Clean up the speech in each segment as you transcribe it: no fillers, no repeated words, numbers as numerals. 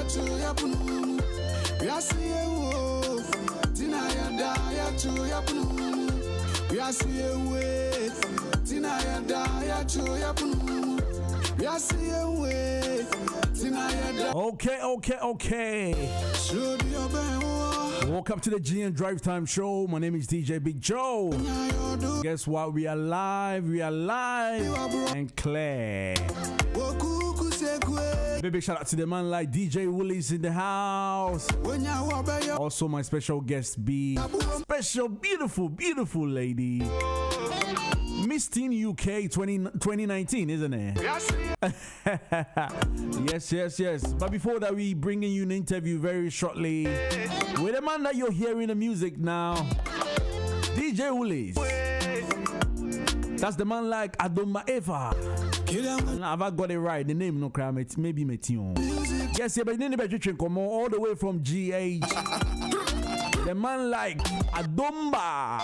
Okay. Welcome to the GN Drive Time Show. My name is DJ BIGJOE. Guess what? We are live and clear. Big shout out to the man like DJ WILLIES in the house. Also my special guest B. Special beautiful lady. Miss Teen UK 2019, isn't it? Yes. But before that, we bringing you an interview very shortly with the man that you're hearing the music now, DJ WILLIES. That's the man like ADOMBA EFFAH. Have I got it right? The name no crime, maybe Metion. Yes, but then the come all the way from GH. The man like ADOMBA.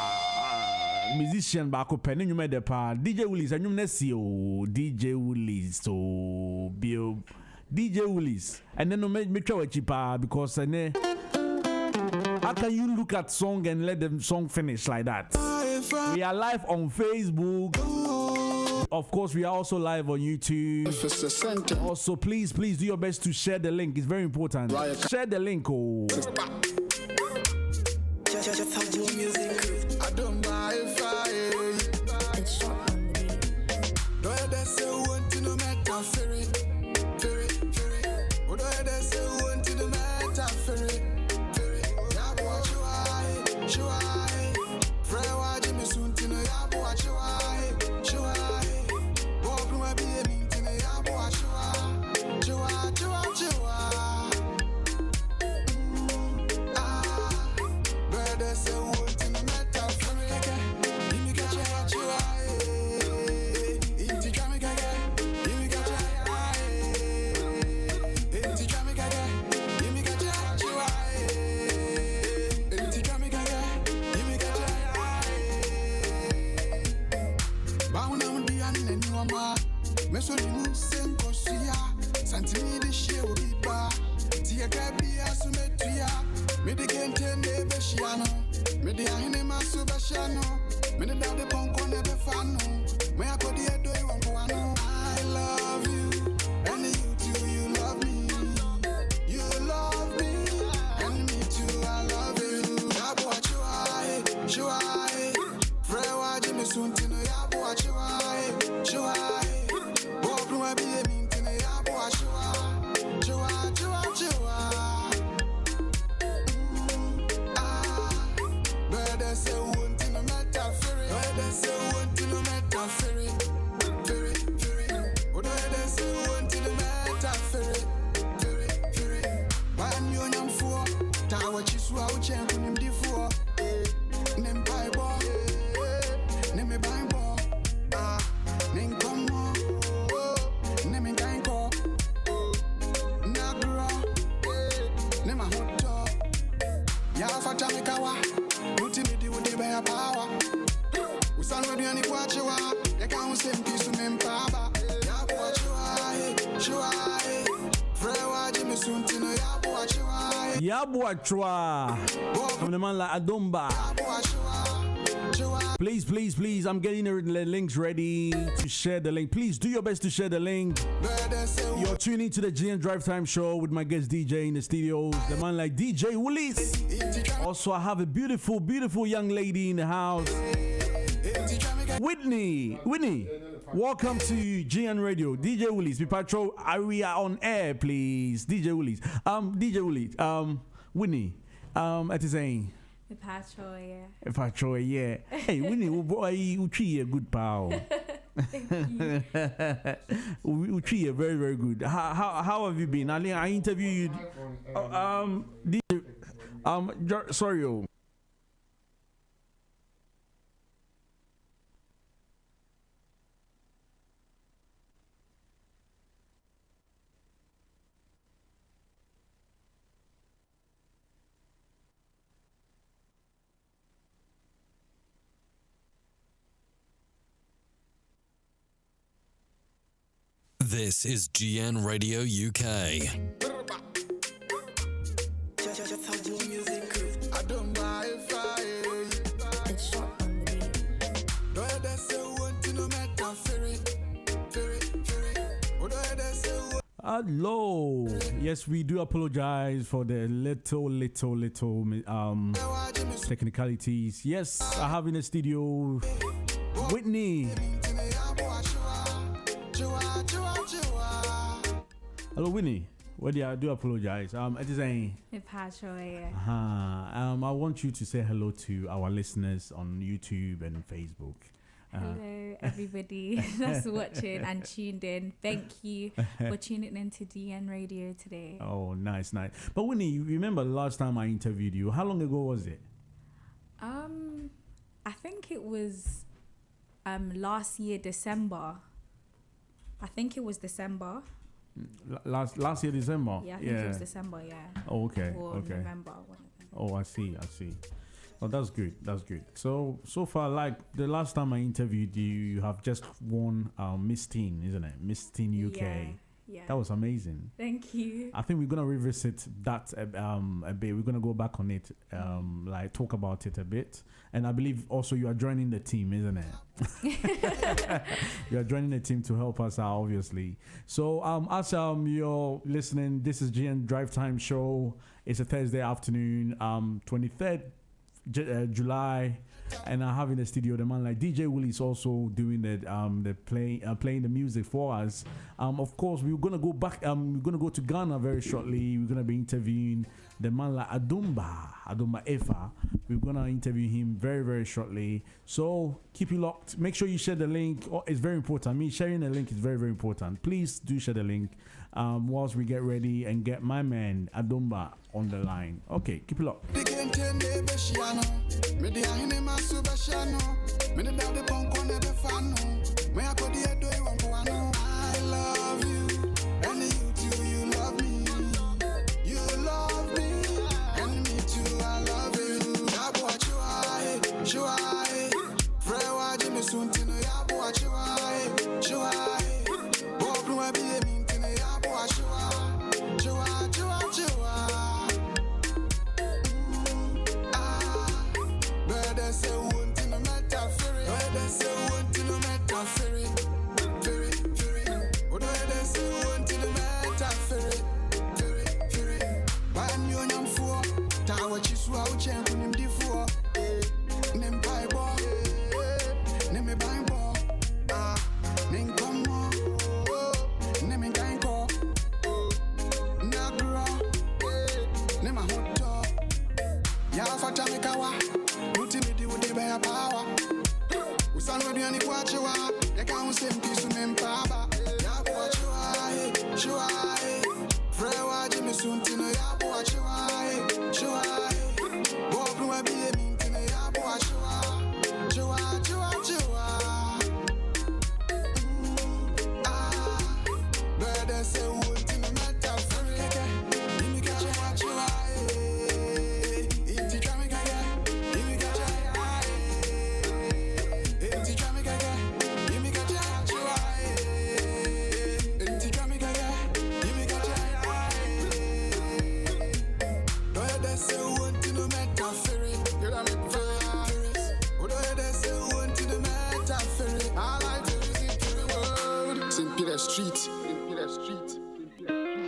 Musician back up and you made the part. DJ WILLIES and you see DJ WILLIES so bio DJ WILLIES and then no make sure cheaper because how can you look at song and let the song finish like that? We are live on Facebook. Of course, we are also live on YouTube. Also, please do your best to share the link. It's very important. Share the link. I don't buy fire. Do I say one to the matter ferry? Or do I say one to the matter ferry? Ya watch you I. Fry watch me soon to know ya watch you I. Walk no be a mean to know ya watch you Brother say one to the matter ferry. Mesolimu senko suya santimi di shewo biba tiya kabia sumetuya mede gente ne beshiano mede ahine maso bashano mede dade bonko ne befano me akodi edo iwonko ano. I love you and you too, you love me and me too, I love you. Yabo achuai frewa jimi suntino yabo achuai Yabuachwa from the man like ADOMBA. Please, I'm getting the links ready to share the link. Please do your best to share the link. You're tuning to the GN Drive Time Show with my guest DJ in the studio, the man like DJ WILLIES. Also, I have a beautiful young lady in the house, Whitney, welcome to GN Radio. DJ WILLIES, we patrol area on air, please. DJ WILLIES, Whitney, at the saying. We patrol, yeah. Patrol, yeah. Hey, Whitney, you treat a good pal. We treat you very, very good. How have you been? I interviewed you. Sorry. This is GN Radio UK. Hello. Yes, we do apologize for the little technicalities. Yes, I have in the studio Whitney. Hello, Whitney. Well, I do apologize. It is a BIGJOE. I want you to say hello to our listeners on YouTube and Facebook. Hello, everybody that's watching and tuned in. Thank you for tuning in to DN Radio today. Oh, nice. But Whitney, you remember the last time I interviewed you? How long ago was it? I think it was last year, December. I think it was December. Last year, December? Yeah, I think it was December, yeah. Oh, okay. Or okay. November, one of them. Oh, I see. Oh, that's good. So far, like the last time I interviewed you, you have just won Miss Teen, isn't it? Miss Teen UK. Yeah. That was amazing. Thank you. I think we're gonna revisit that a bit. We're gonna go back on it, like talk about it a bit. And I believe also you are joining the team, isn't it? You are joining the team to help us out, obviously. So as you're listening, this is GN Drive Time Show. It's a Thursday afternoon, 23rd July, and I have in the studio the man like DJ Willies also doing the playing the music for us. Of course, we're gonna go back. We're gonna go to Ghana very shortly. We're gonna be interviewing the man like ADOMBA EFFAH. We're gonna interview him very, very shortly. So keep it locked. Make sure you share the link. It's very important. Sharing the link is very, very important. Please do share the link whilst we get ready and get my man ADOMBA on the line. Okay, keep it locked. I love you, and you too, you love me. You love me, and me too, I love you. Yabo achuai, chuai. Frewa Jimmy Suntino, yabo achuai, chuai. Bob no be a mintino, yabo achuai, chua, chua, chua. Better say one to no matter ferry. Better say one to no matter ferry.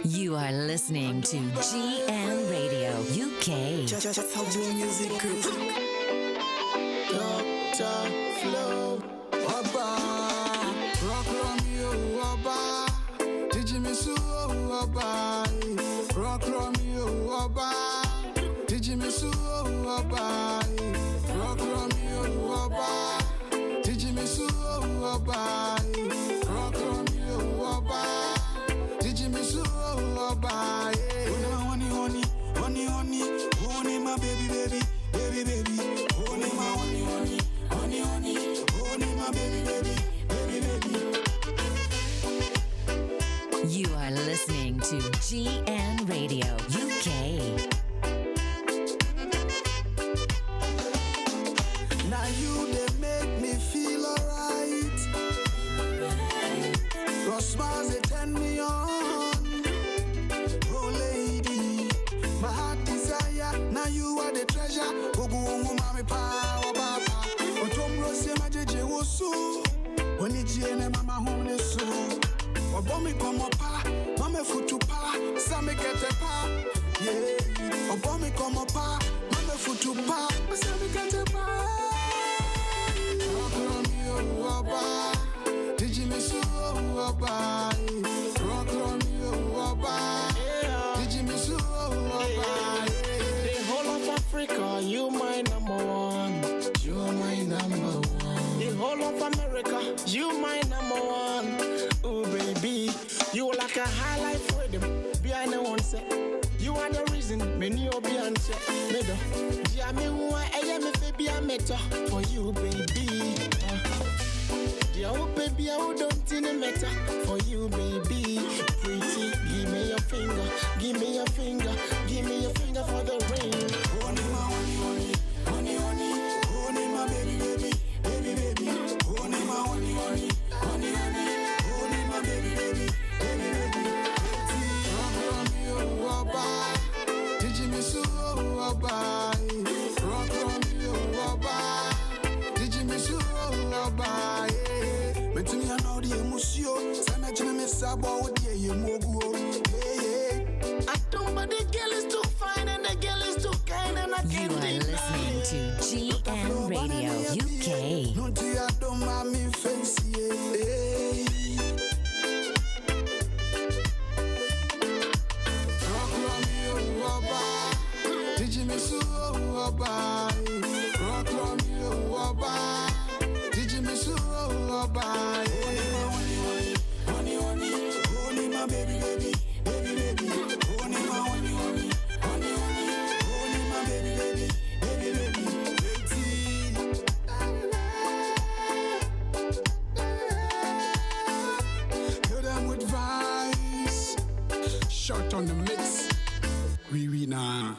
You are listening to GN Radio UK. Just how do music goes. Dr. Flow, Oba, Rock Romeo, Oba, Digi Misu, Oba, Rock Romeo, Oba, Digi Misu, Oba, Rock Romeo, Oba, Digi Misu, Oba, Rock Romeo, Oba, Digi Misu, Oba, honey, my baby, honey, my honey, my baby. You are listening to GN Radio UK. Now you they make me feel alright. Your smiles they turn me on. Oh lady, my heart desire. Now you are the treasure. Ogu mami power papa. Otomro se majeje wosu. Oni jene mama home so. Obomi komo pa, mama futu pa, sa me get a pa. Yeah, obo me como pa, mama futu pa, sa me get a pa. Rock on me oba, did you miss oba? Rock on me oba, did you miss oba? The whole of Africa, you my number one. You are my number one. The whole of America, you my number one. Oh baby, you like a highlight for them. Behind the one set, you are the reason many of be answer. Medo, yeah me who I am if it be a meta for you baby. Yeah, oh baby, I don't in a meta for you baby. Pretty, give me your finger, give me your finger, give me your finger for the ring. Honey, my honey, honey, honey, honey, honey, my baby, baby, baby, baby. Honey, my honey, honey, honey, honey, honey, my baby, baby, baby, baby. Rock on me, oh, Abba. Did you miss oh, Abba? Rock on me, oh, Abba. Did you miss oh, Abba? But to me, I know the emotion. Some of you miss about the emotion. ADOMBA, the girl is too fine and the girl is too kind and I You can't are listening to GN Radio UK. No tia ADOMBA me fancy. Rock on me, oh, Abba. Did you miss oh, Abba? Rock on me, oh, Abba. Did you miss oh, Abba? Honey, honey, honey, my baby, baby, baby, baby. Honey, my honey, honey, honey, honey, honey, my baby, baby, baby, baby, baby. Hear them with vibes. Shot on the mix. We nah.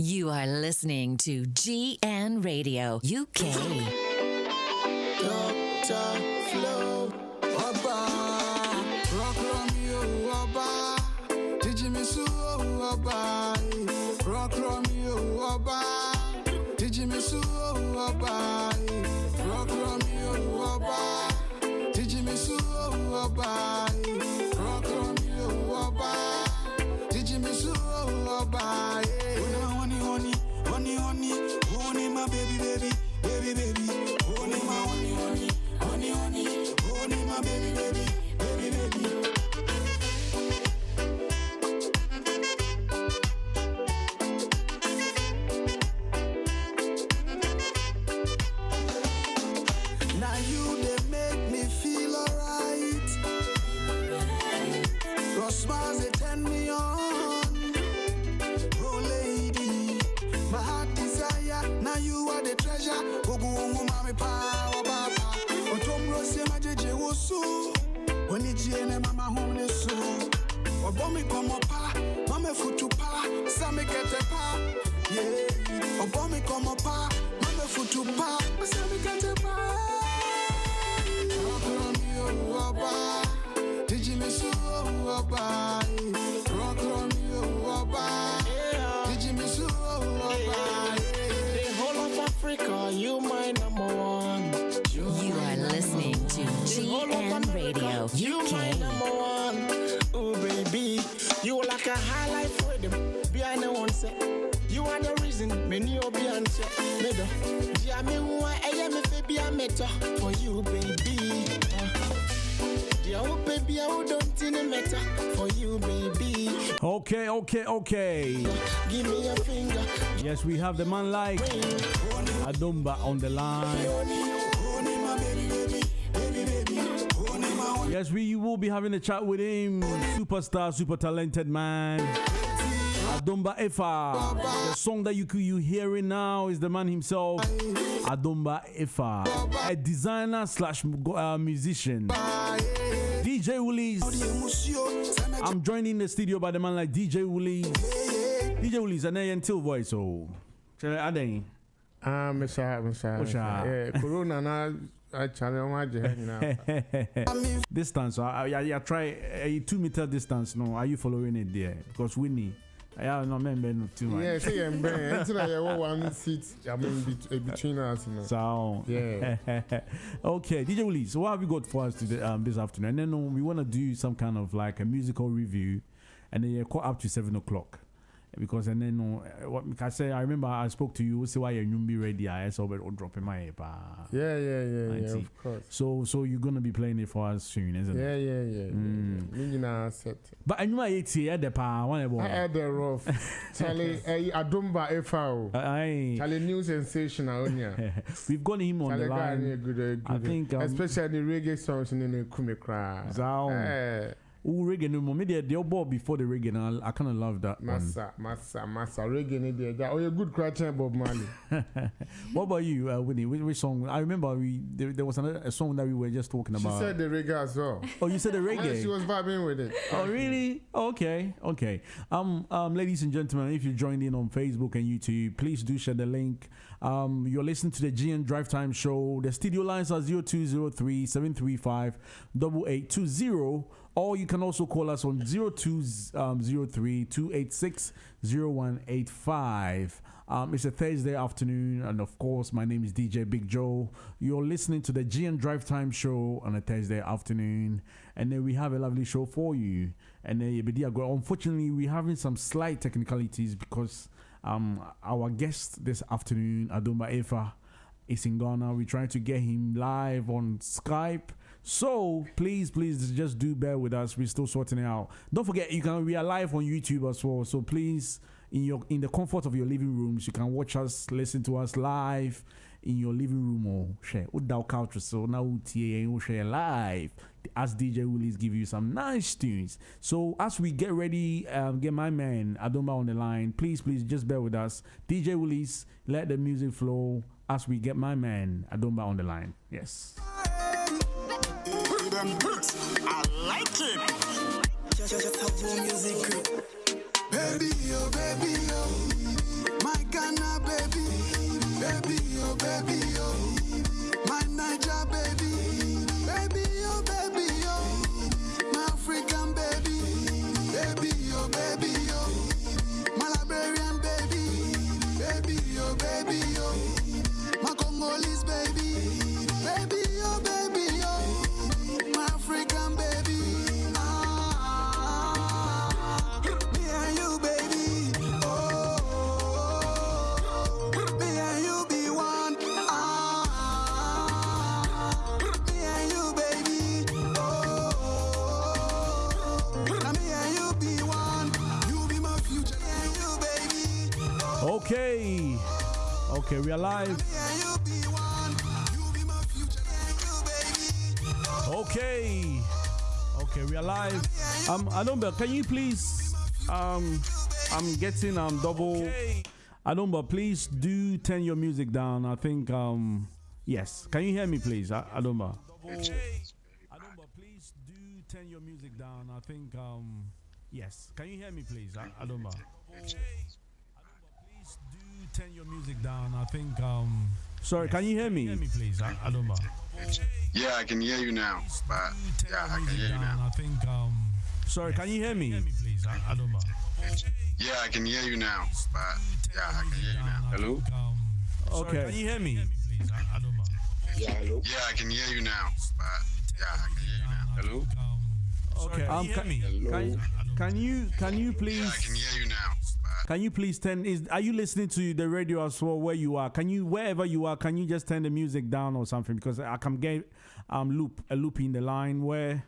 You are listening to GN Radio UK. Dr. Flow. Abba, rock Romeo, Abba. Did you miss Abba? Rock Romeo, Abba. Did you miss Abba? Rock Romeo, Abba. Did you miss Abba? Rock Romeo, Abba. Did you miss Abba? Honey, honey, honey, honey, honey, my baby, baby, baby, baby. Honey, my honey, honey, honey, honey, honey, my baby, baby, baby, baby. Now you they make me feel alright. Your smiles they turn me on. Oh lady, my heart desire. Now you are the treasure. Go mommy power papa. Otom rose ma jeje wosu. Oni jene mama home so. Obomi come pa, mama futu pa, sa me get a pa. Yeah, Obomi come pa, mama futu pa, sa me get a pa. Rock on me, oh, Abba. Did you miss Abba? Rock on me, oh, Abba. Did you miss Abba? The whole of Africa, you my number one. You are listening to GN Radio You my UK. number one. Oh baby, you like a highlight for them. Behind the one set, you are the reason many of be answer. Medo, yeah me who I am if it be a meta for you baby. Yeah, oh baby, I don't in a meta for you baby. Okay. Give me a finger. Yes, we have the man like ADOMBA on the line. Yes, we will be having a chat with him. Superstar, super talented man. ADOMBA EFFAH. The song that you hearing now is the man himself, ADOMBA EFFAH, a designer slash musician. DJ Willies. I'm joining the studio by the man like DJ Willies. DJ Willies, and until voice. So, Adeng. Mr. Corona na channel Distance. I try a 2 meter distance. No, are you following it there? Because Whitney, Yeah, no, man, too much. Yeah, say I'm bang. Until I have one seat, I mean, between us, you know. So, yeah. Okay, DJ Willie, so what have you got for us today, this afternoon? And then we want to do some kind of like a musical review, and then you call up to 7 o'clock. Because and then what I say, I remember I spoke to you. Say why you be ready? I saw it dropping my head. Yeah, of course. So you're gonna be playing it for us soon, isn't it? Yeah. Set. But I know I at the pa one. I had the rough. Charlie, ADOMBA EFFAH. Charlie, new sensational. We've got him on the line. Good. I think especially the reggae songs in the Kumekra. Reggae no more. Maybe the ball before the reggae. And I kind of love that. Massa. Reggae there. Oh, you're good cratching Bob Marley. What about you, Whitney? Which song? I remember there was a song that we were just talking about. She said the reggae as well. Oh, you said the reggae? Yeah, she was vibing with it. Oh, really? Okay. Ladies and gentlemen, if you joined in on Facebook and YouTube, please do share the link. You're listening to the GN Drive Time Show. The studio lines are 0203-735-8820. Or you can also call us on 0203-286-0185. It's a Thursday afternoon, and of course, my name is DJ Big Joe. You're listening to the GN Drive Time Show on a Thursday afternoon, and then we have a lovely show for you. And then, unfortunately, we're having some slight technicalities because our guest this afternoon, ADOMBA EFFAH, is in Ghana. We're trying to get him live on Skype. So please just do bear with us. We're still sorting it out. Don't forget we are live on YouTube as well. So please, in the comfort of your living rooms, you can watch us, listen to us live in your living room or share. So now share live as DJ Willies give you some nice tunes. So as we get ready, get my man ADOMBA on the line. Please just bear with us. DJ Willies, let the music flow as we get my man ADOMBA on the line. Yes. I like it. Just how your music good. Baby, oh, my Ghana baby. Baby, oh, my Niger baby. Baby, oh, my African baby. Baby, oh, my Liberian baby. Baby, oh, my Congolese baby. Baby, oh, my African baby. Me and you, baby. Oh, me and you be one. Me and you, baby. Oh, now me and you be one. You be my future. Me and you, baby. Okay, we are live. Me and you be one. You be my future. Me and you, baby. Okay, we are live. ADOMBA, can you please I'm getting double. ADOMBA, please do turn your music down. I think yes. Can you hear me please? ADOMBA, please do turn your music down. I think yes. Can you hear me please? ADOMBA, please do turn your music down. I think sorry, yes. Can you hear me? Please, ADOMBA. Yeah, I can hear you now. But yeah, I can hear you now. I think sorry, can you hear me? Please, ADOMBA. Yeah, I can hear you now. But yeah, I can hear you now. Hello? Okay. Can you hear me? Please, ADOMBA. Yeah, hello? Yeah, I can hear you now. But yeah, I can hear you now. Hello? Okay. Can you please? Yeah, I can hear you now. Can you please are you listening to the radio as well where you are? Can you, wherever you are, can you just turn the music down or something? Because I can get a loop in the line where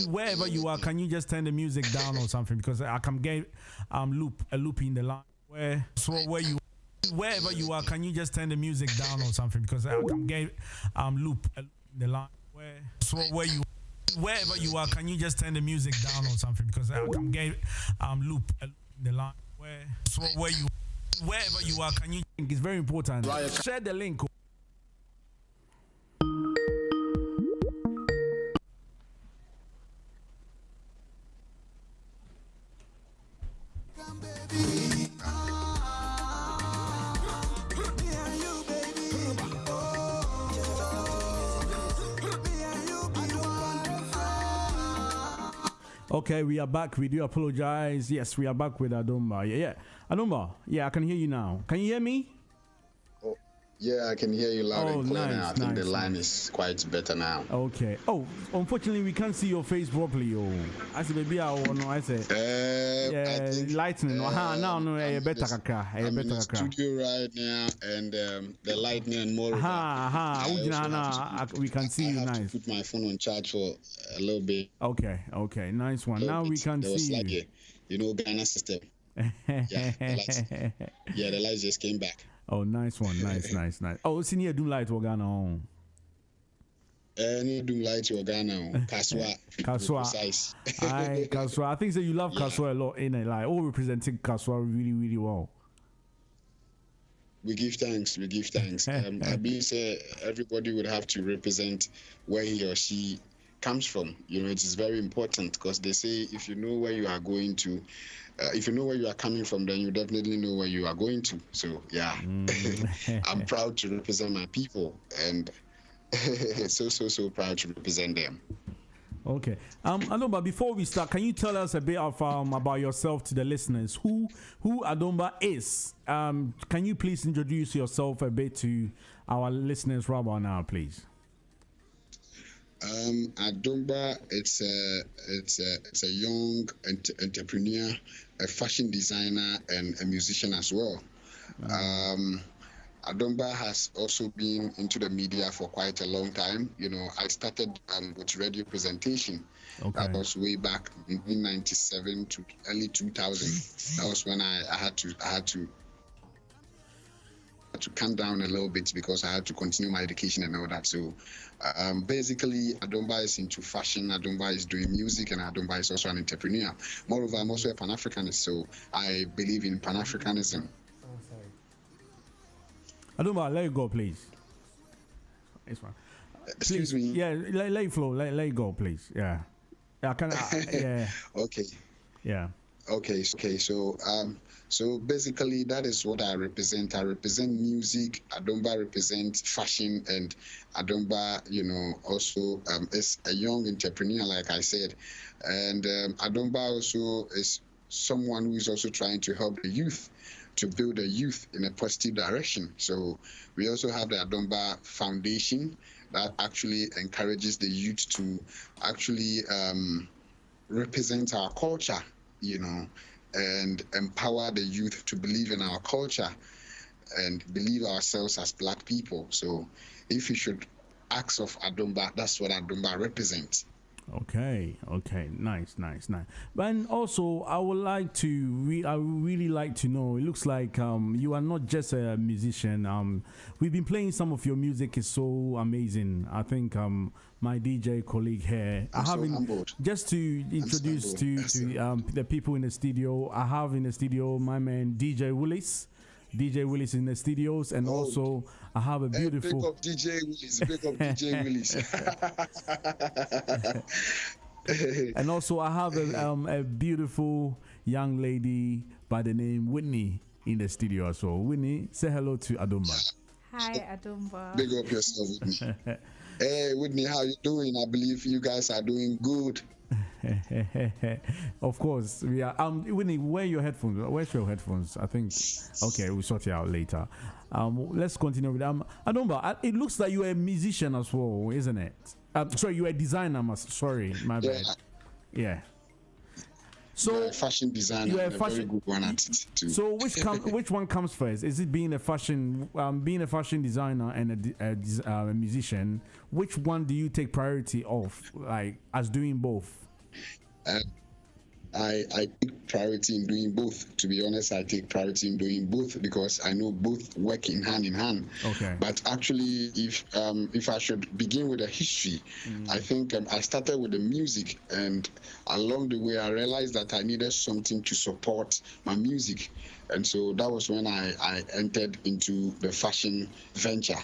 wherever you are, can you just turn the music down or something? Because I can get loop in the line wherever you are, can you just turn the music down or something? Because I can get loop in the line wherever you are, can you just turn the music down or something? Because I can get loop the line wherever you are, can you? It's very important. Share the link. Okay, we are back. We do apologize. Yes, we are back with Adomba. Yeah. Adomba, yeah, I can hear you now. Can you hear me? Yeah, I can hear you loud and clear now. I think the line is quite better now. Okay. Oh, unfortunately, we can't see your face properly. Oh, I said, maybe I don't know. I said, I think, lightning. No, better. I'm in the studio right now, and the lightning and more. We can see you nice. To put my phone on charge for a little bit. Okay, nice one. Now we can see you. You know, Ghana system. The lights just came back. Oh, nice one. Nice. Oh, it's in here, do light or Ghana on. Any do light or Ghana Kaswa. Precise. Aye, Kaswa. I think so you love Kaswa a lot, in it. Like, all representing Kaswa really, really well. We give thanks. I believe everybody would have to represent where he or she comes from. You know, it is very important because they say if you know where you are going to, if you know where you are coming from, then you definitely know where you are going to. So, yeah, I'm proud to represent my people and so proud to represent them. Okay. Adomba, before we start, can you tell us a bit of about yourself to the listeners? Who Adomba is? Can you please introduce yourself a bit to our listeners right now, please? Adomba, it's a young entrepreneur, a fashion designer, and a musician as well. Adomba has also been into the media for quite a long time. You know, I started with radio presentation. Okay. That was way back in 1997 to early 2000. That was when I had to calm down a little bit because I had to continue my education and all that. So basically, Adomba is into fashion, Adomba is doing music, and Adomba is also an entrepreneur. Moreover, I'm also a Pan-Africanist, so I believe in Pan-Africanism. Adomba, let it go, please. It's fine. Excuse me? Yeah, let it flow. Let it go, please. Yeah. Yeah. Okay. Yeah. Okay. So basically, that is what I represent. I represent music. Adomba represents fashion, and Adomba, you know, also is a young entrepreneur, like I said. And Adomba also is someone who is also trying to help the youth, to build the youth in a positive direction. So we also have the Adomba Foundation that actually encourages the youth to actually represent our culture, you know, and empower the youth to believe in our culture and believe ourselves as Black people. So if you should ask of Adomba, that's what Adomba represents. Okay, nice. But also, I would really like to know. It looks like you are not just a musician. We've been playing some of your music. Is so amazing. I think my DJ colleague here. Just to introduce to the people in the studio. I have in the studio my man DJ Willies. DJ Willies in the studios, and also I have a beautiful. Big up DJ Willies. And also I have a beautiful young lady by the name Whitney in the studio as well. Whitney, say hello to Adomba. Hi, Adomba. Big up yourself, Whitney. Hey, Whitney, how you doing? I believe you guys are doing good. Of course we are. Whitney, where's your headphones? I think okay, we'll sort it out later. Let's continue with Adomba. It looks like you're a musician as well, isn't it? Sorry, you're a designer. My bad. Yeah. So you're a fashion designer. You're a very good one at it too. So which one comes first? Is it being a fashion designer and a musician? Which one do you take priority of, like, as doing both? I take priority in doing both. To be honest, I take priority in doing both because I know both work in hand. Okay. But actually, if I should begin with the history, I think I started with the music, and along the way, I realized that I needed something to support my music, and so that was when I entered into the fashion venture.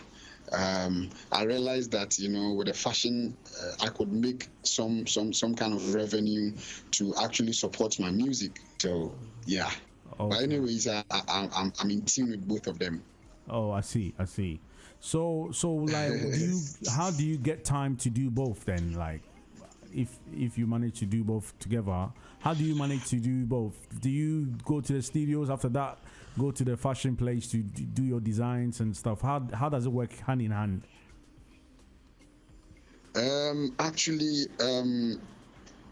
I realized that, you know, with the fashion, I could make some kind of revenue to actually support my music. So yeah. Okay. But anyways, I'm in tune with both of them. Oh, I see. So like, how do you get time to do both then? Like, if you manage to do both together. How do you manage to do both? Do you go to the studios after that? Go to the fashion place to do your designs and stuff? How does it work hand in hand? Actually,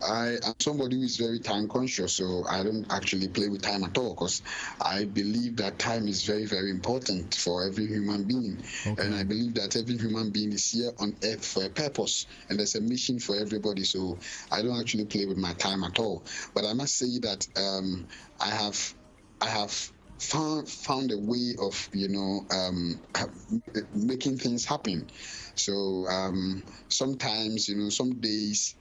I am somebody who is very time conscious, so I don't actually play with time at all, because I believe that time is very, very important for every human being. Okay. And I believe that every human being is here on earth for a purpose, and there's a mission for everybody. So I don't actually play with my time at all. But I must say that I have found a way of, making things happen. So sometimes, some days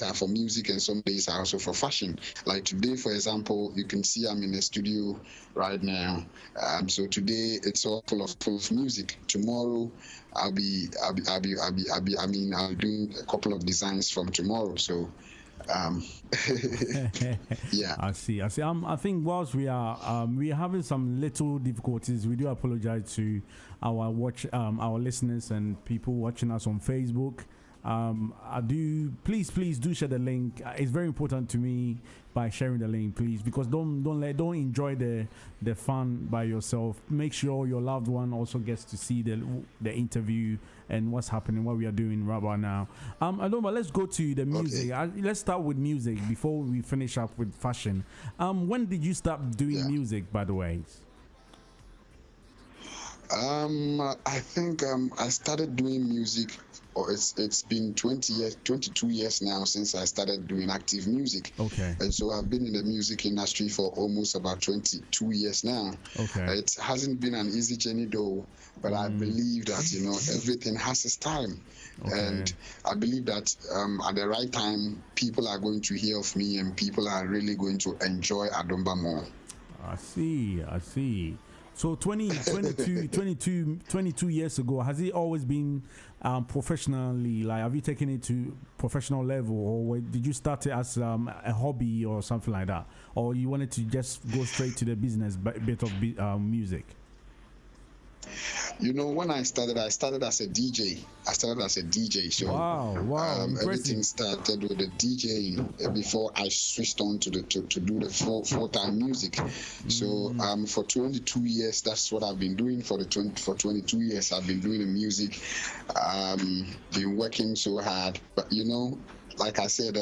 are for music and some days are also for fashion. Like today, for example, you can see I'm in the studio right now. So today it's all full of music. Tomorrow I'll be doing a couple of designs from tomorrow. So yeah. I see. I think whilst we are having some little difficulties, we do apologize to our listeners and people watching us on Facebook. Please do share the link. It's very important to me by sharing the link, please, because don't enjoy the fun by yourself. Make sure your loved one also gets to see the interview and what's happening, what we are doing right now. Adoma, let's go to the music. Okay. Let's start with music before we finish up with fashion. When did you start doing music, by the way? I think I started doing music. It's been 22 years now since I started doing active music. Okay. And so I've been in the music industry for almost about 22 years now. Okay. It hasn't been an easy journey though, but I believe that, everything has its time. Okay. And I believe that at the right time, people are going to hear of me and people are really going to enjoy Adomba more. I see. So 22 years ago, has it always been professionally, like have you taken it to professional level, or did you start it as a hobby or something like that, or you wanted to just go straight to the business bit of music? When I started as a DJ. So wow, everything started with the DJing before I switched on to do the full-time music. So for 22 years, that's what I've been doing. For 22 years, I've been doing the music. Been working so hard, but like I said,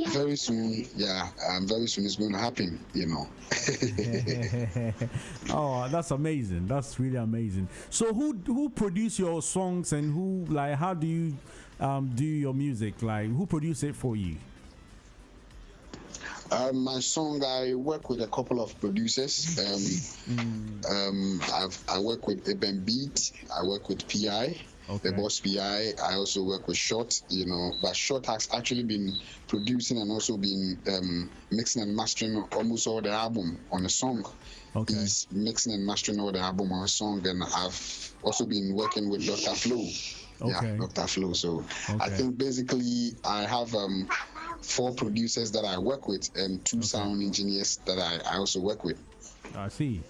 very soon it's going to happen, Oh, that's amazing. That's really amazing. So who produce your songs and how do you do your music? Like, who produce it for you? My song, I work with a couple of producers. I work with Eben Beat, I work with PI. Okay. The Boss PI. I also work with Short, but Short has actually been producing and also been mixing and mastering almost all the album on a song. Okay. He's mixing and mastering all the album on a song, and I've also been working with Dr. Flo. Okay. Yeah, Dr. Flo. So I think basically I have 4 producers that I work with and 2 sound engineers that I also work with. I see.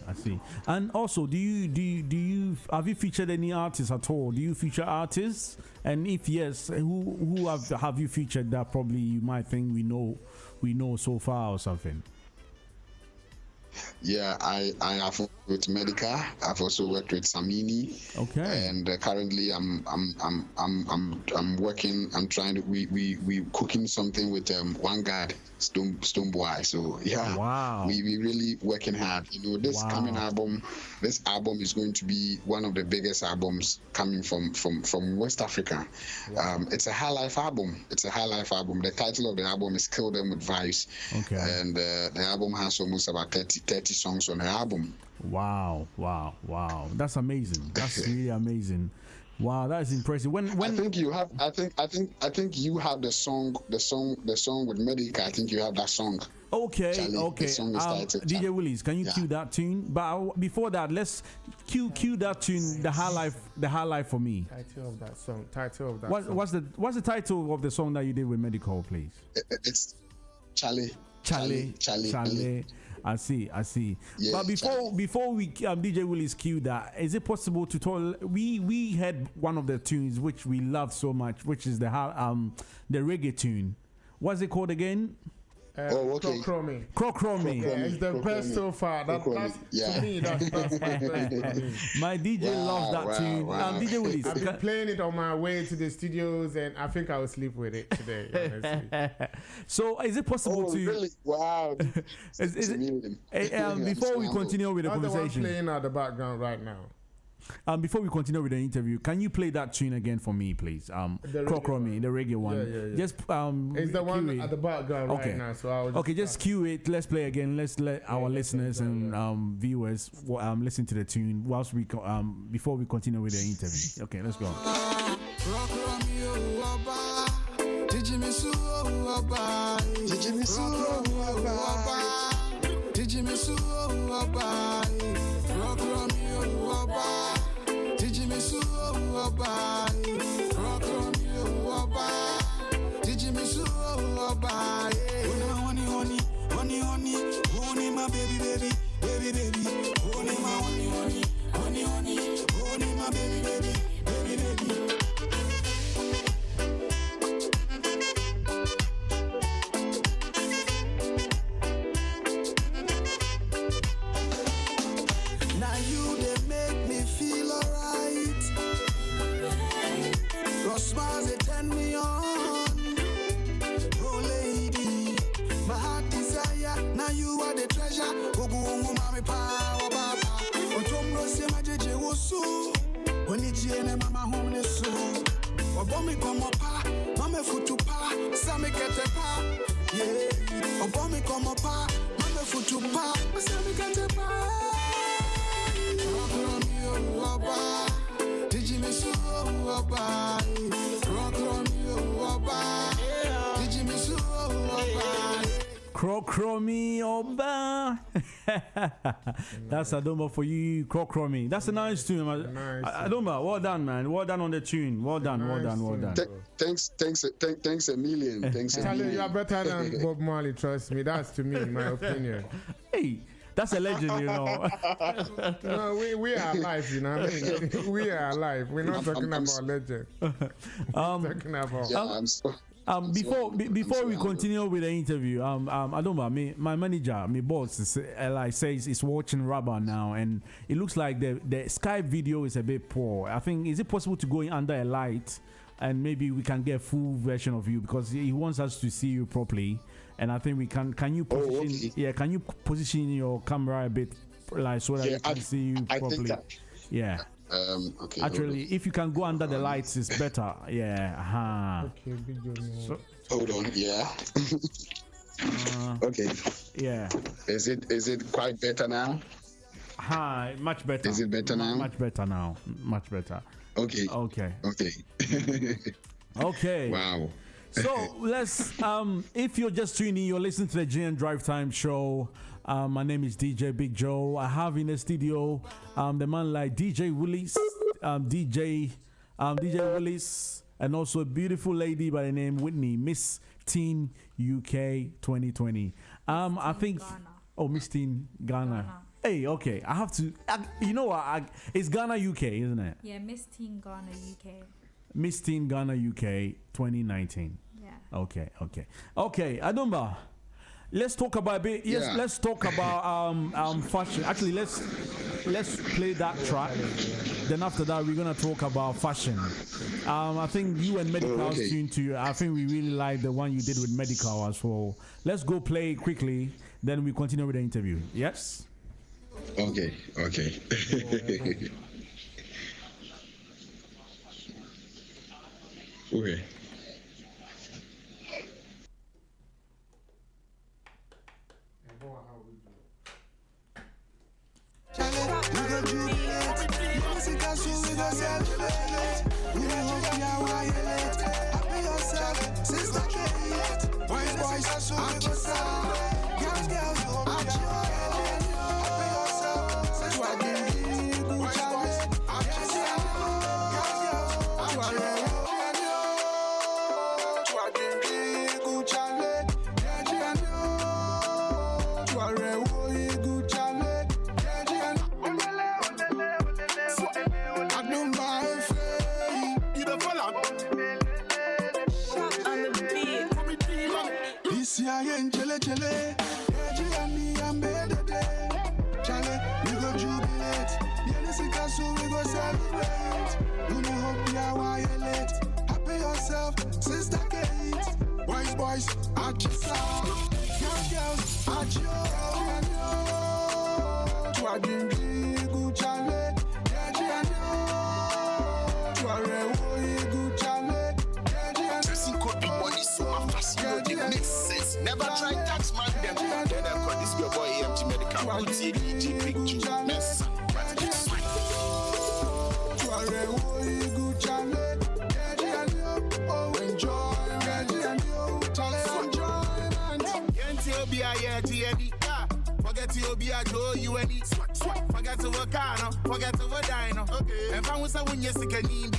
And also, do you have you featured any artists at all? Do you feature artists? And if yes, who have you featured that probably you might think we know so far or something? Yeah, I have worked with Medica. I've also worked with Samini. Okay. And currently I'm working. I'm trying to we cooking something with one guy, Stone Boy. So yeah. Wow. We really working hard. This coming album. This album is going to be one of the biggest albums coming from West Africa. Wow. It's a high life album. The title of the album is Kill Them With Vibes. Okay. And the album has almost about 30 songs on the album. Wow. That's amazing. That's really amazing. Wow, that is impressive. When I think you have you have the song with Medica. I think you have that song. Okay, Charlie, okay. The song is DJ Willies, can you cue that tune? But before that, let's cue that tune, the high life for me. Title of that song. What's the title of the song that you did with Medical, please? It's Charlie. I see. Yeah, But before we DJ Willie's cue that, is it possible to talk? We had one of the tunes which we love so much, which is the reggae tune. What's it called again? Okay. Crocromy. Yeah, it's the best so far. To me, that's my best. My DJ loves that tune. DJ Willies. I've been playing it on my way to the studios, and I think I will sleep with it today. Honestly. So, is it possible to? Really? Wow. Before we continue with the conversation, playing at the background right now. Before we continue with the interview, can you play that tune again for me, please? Crocromy, the reggae one. Yeah. Just it's the one at the background right now. So I'll just cue it. Let's play again. Let's let our listeners and viewers listen to the tune whilst we before we continue with the interview. Okay, let's go. Honey, my baby, honey, my honey, my baby. Now you they make me feel alright. Your smiles they turn me on. Oh lady, my heart desire. Now you are the treasure. Ogu mami power baba. Otombo se majeje wosu. Oni jene mama home so. Obomi komo pa, mame futu pa, sami kete pa. Yeah. Obomi komo pa, mame futu pa, sami kete pa. Did you miss Crocromy Oba. That's Adomba for you, Crocromy. That's a nice tune. Nice. Adomba, well done, man. Well done on the tune. Well done. Thanks a million. Charlie, you are better than Bob Marley, trust me. That's to me, my opinion. Hey, that's a legend, you know. No, we are alive, you know what I mean? We are alive. We're not talking about legend. Talking about... Before we continue with the interview, Adomba, my manager, my boss, says is watching Rabba now, and it looks like the Skype video is a bit poor. I think, is it possible to go in under a light and maybe we can get a full version of you, because he wants us to see you properly, and I think we can. Can you position? Can you position your camera a bit, like, so that we can see you properly? Okay. Actually, if you can go under the lights, it's better. Yeah. Okay, BIGJOE. So, hold on. Yeah. Okay. Yeah. Is it quite better now? Much better. Is it better now? Much better now. Much better. Okay. Okay. Wow. So let's if you're just tuning in, you're listening to the GN Drive Time show. My name is DJ BIGJOE. I have in the studio the man like DJ Willies, DJ Willies, and also a beautiful lady by the name Whitney, Miss Teen UK 2020. I think Ghana. Miss Teen Ghana. Hey, okay. I have to. You know what? It's Ghana UK, isn't it? Yeah, Miss Teen Ghana UK. Miss Teen Ghana UK 2019. Yeah. Okay. Adomba, let's talk about a bit. Yes, let's talk about fashion. Actually, let's play that track. Then after that, we're gonna talk about fashion. I think you and Medical tune too. I think we really like the one you did with Medical as well. Let's go play quickly. Then we continue with the interview. Yes. Okay. Okay. Where See I ain't chele chele. Ejiani ambedede. Chale, we go jubilate. Yenisika so we go celebrate. You know hope ya violate. Happy yourself, sister Kate. Boys, at yourself. Girls, at your to a dream, good chale. To a good chale. Dressing code big body so fashion. It makes sense. Never try tax man them. Then I call this your boy empty medical. Good see DJ Big Joe. Mess. To a good chale. Enjoy, forget to be a Joe, you any forget to work on, forget to work dino. And if I was a win, yes, you can need.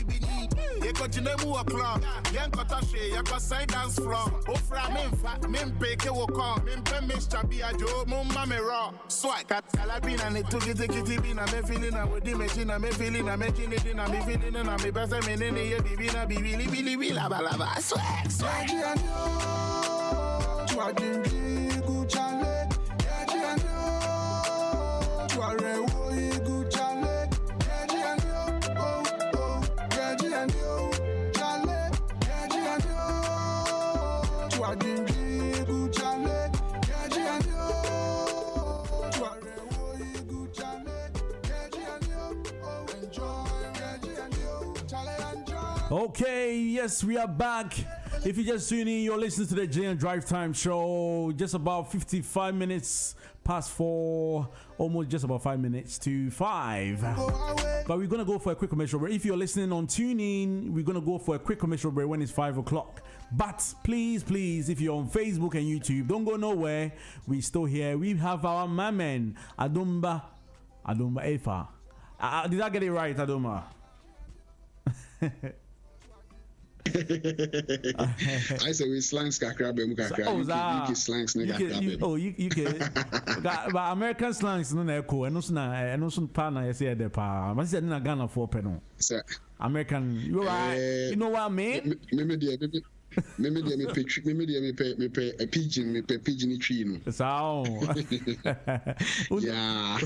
You got to know more club. Young Kotashi, you got side dance floor. Oh, from men bake a walk on, men Mr. Be a Joe, Mumma raw. Swag, Salabin and it took it, I'm feeling, I'm with the machine, I'm feeling, I'm making it, I'm feeling, and I'm a best man in the year, Billy, Lava, swag. Okay, yes, we are back. If you just tune in, you're listening to the JN Drive Time Show. Just about 55 minutes past 4, almost just about 5 minutes to 5. But we're going to go for a quick commercial break. If you're listening on TuneIn, we're going to go for a quick commercial break when it's 5 o'clock. But please, if you're on Facebook and YouTube, don't go nowhere. We're still here. We have our man, ADOMBA EFFAH. Did I get it right, Adoma? I say we slangs kakra be mu kakra. You slangs ne kakra. Oh, you can. But American slangs no na echo. Eno so pa na yesi e de pa. Ma say na Ghana for peno. American, you right. You know what I mean? Me pay a pigeon, me pay pigeon tree no. So. Yeah.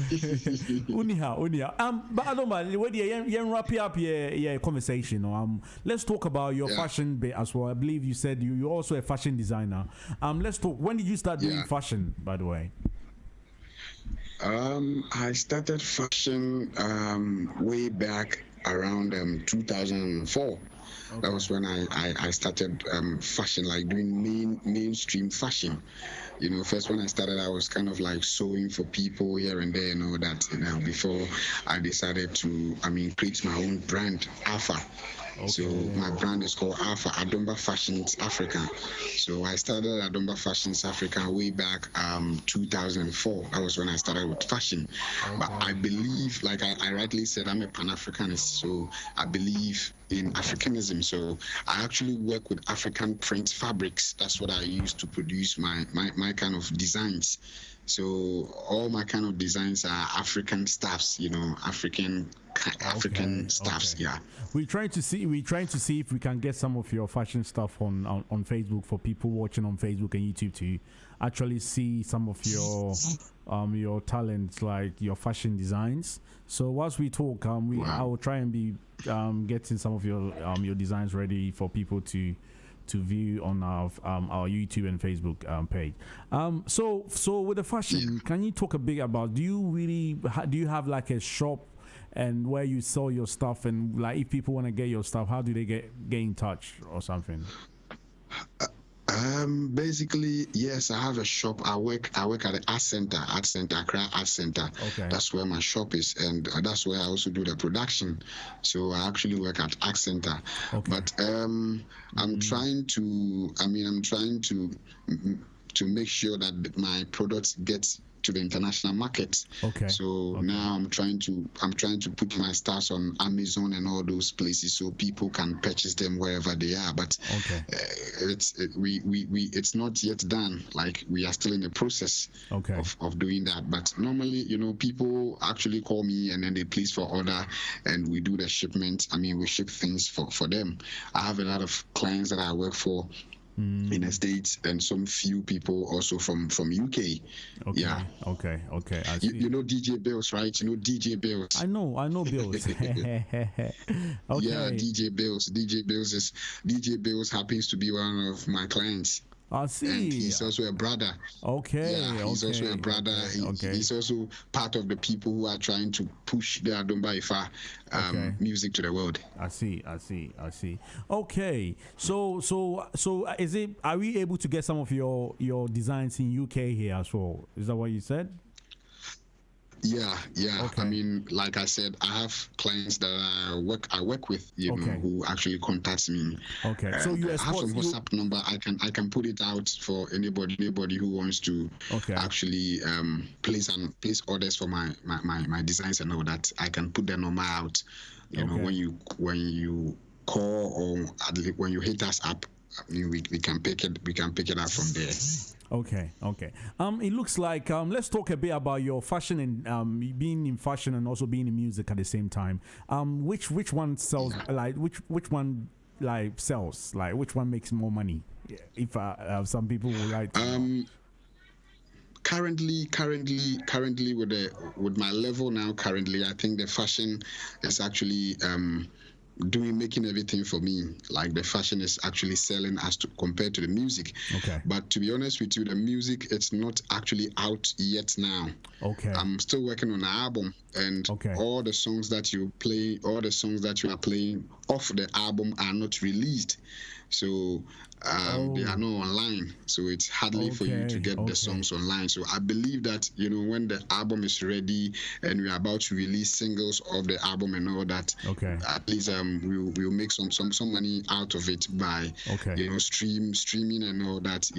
Uniha. But I don't mind. Where you wrap up your conversation. Let's talk about your fashion bit as well. I believe you said you're also a fashion designer. Let's talk. When did you start doing fashion, by the way? I started fashion way back around 2004. Okay. That was when I started fashion, like doing mainstream fashion. You know, first when I started, I was kind of like sewing for people here and there and all that. You know, before I decided to, create my own brand, EFFAH. Okay. So my brand is called EFFAH, ADOMBA Fashions Africa. So I started ADOMBA Fashions Africa way back 2004. That was when I started with fashion. Okay. But I believe, like I rightly said, I'm a Pan-Africanist. So I believe in Africanism. So I actually work with African print fabrics. That's what I use to produce my kind of designs. So all my kind of designs are African stuffs, you know, African stuffs. Okay. Yeah. We're trying to see if we can get some of your fashion stuff on Facebook for people watching on Facebook and YouTube to actually see some of your talents, like your fashion designs. So whilst we talk, I will try and be getting some of your designs ready for people to view on our YouTube and Facebook page. So with the fashion, can you talk a bit about, do you have like a shop and where you sell your stuff, and like if people want to get your stuff, how do they get in touch or something? Basically, yes, I have a shop. I work at the Art Center, Accra Art Center. Okay. That's where my shop is, and that's where I also do the production. So I actually work at Art Center. Okay. But I'm trying to make sure that my products get to the international market. Okay. So now I'm trying to put my stars on Amazon and all those places so people can purchase them wherever they are. But it's not yet done. Like, we are still in the process of doing that. But normally, you know, people actually call me and then they place for order and we do the shipment. We ship things for them. I have a lot of clients that I work for in the States, and some few people also from UK. Okay. Yeah. Okay. I see. You know DJ Bills, right? You know DJ Bills. I know Bills. Okay. Yeah, DJ Bills happens to be one of my clients. I see. And he's also a brother. Okay. Yeah, he's also a brother. Okay. He's also part of the people who are trying to push the ADOMBA EFFAH music to the world. I see. Okay. So is it? Are we able to get some of your designs in UK here as well? Is that what you said? Yeah. Okay. I mean, like I said, I have clients that I work with, you know, who actually contacts me. Okay. So you I have some WhatsApp number. I can put it out for anybody who wants to actually place orders for my designs and all that. I can put the number out. You know, when you call or when you hit us up, I mean, we can pick it up from there. Okay. It looks like let's talk a bit about your fashion and being in fashion and also being in music at the same time. Which one sells which one sells, which one makes more money? If some people would like to currently with my level now, currently I think the fashion is actually making everything for me. Like the fashion is actually selling as to compared to the music. Okay. But to be honest with you, the music it's not actually out yet now. Okay. I'm still working on an album, and all the songs that you are playing off the album are not released. So they are not online, so it's hardly for you to get the songs online. So I believe that, you know, when the album is ready and we're about to release singles of the album and all that, at least we'll make some money out of it by you know, streaming and all that,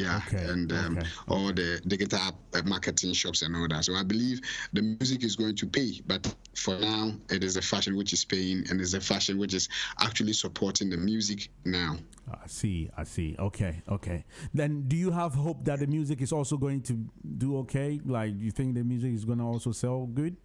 all the digital marketing shops and all that. So I believe the music is going to pay, but for now it is the fashion which is paying, and it's the fashion which is actually supporting the music now. I see. Okay. Then do you have hope that the music is also going to do okay? Like, you think the music is going to also sell good?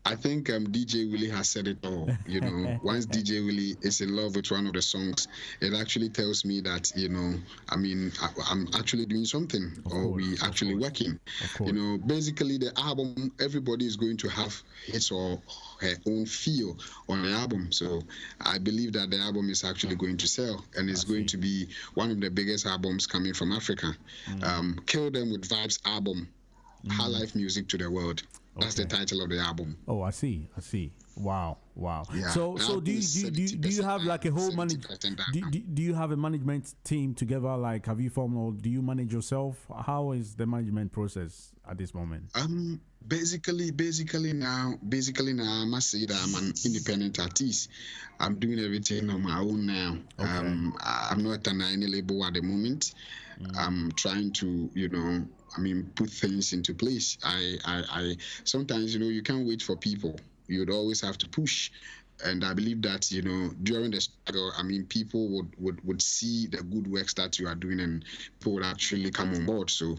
I think DJ Willie has said it all. You know, once DJ Willie is in love with one of the songs, it actually tells me that, you know, I mean, I'm actually doing something, we actually working. You know, basically the album, everybody is going to have his or her own feel on the album. So I believe that the album is actually going to sell, and it's going to be one of the biggest albums coming from Africa. Kill Them with Vibes album, High Life Music to the World. That's the title of the album. Oh, I see. Wow. Yeah, so do you have like a whole do you have a management team together? Like, have you formed, or do you manage yourself? How is the management process at this moment? Basically now I must say that I'm an independent artist. I'm doing everything on my own now. I'm not on any label at the moment. I'm trying to, you know, put things into place. I sometimes, you know, you can't wait for people. You'd always have to push. And I believe that, you know, during the struggle, people would see the good works that you are doing, and people would actually come on board. So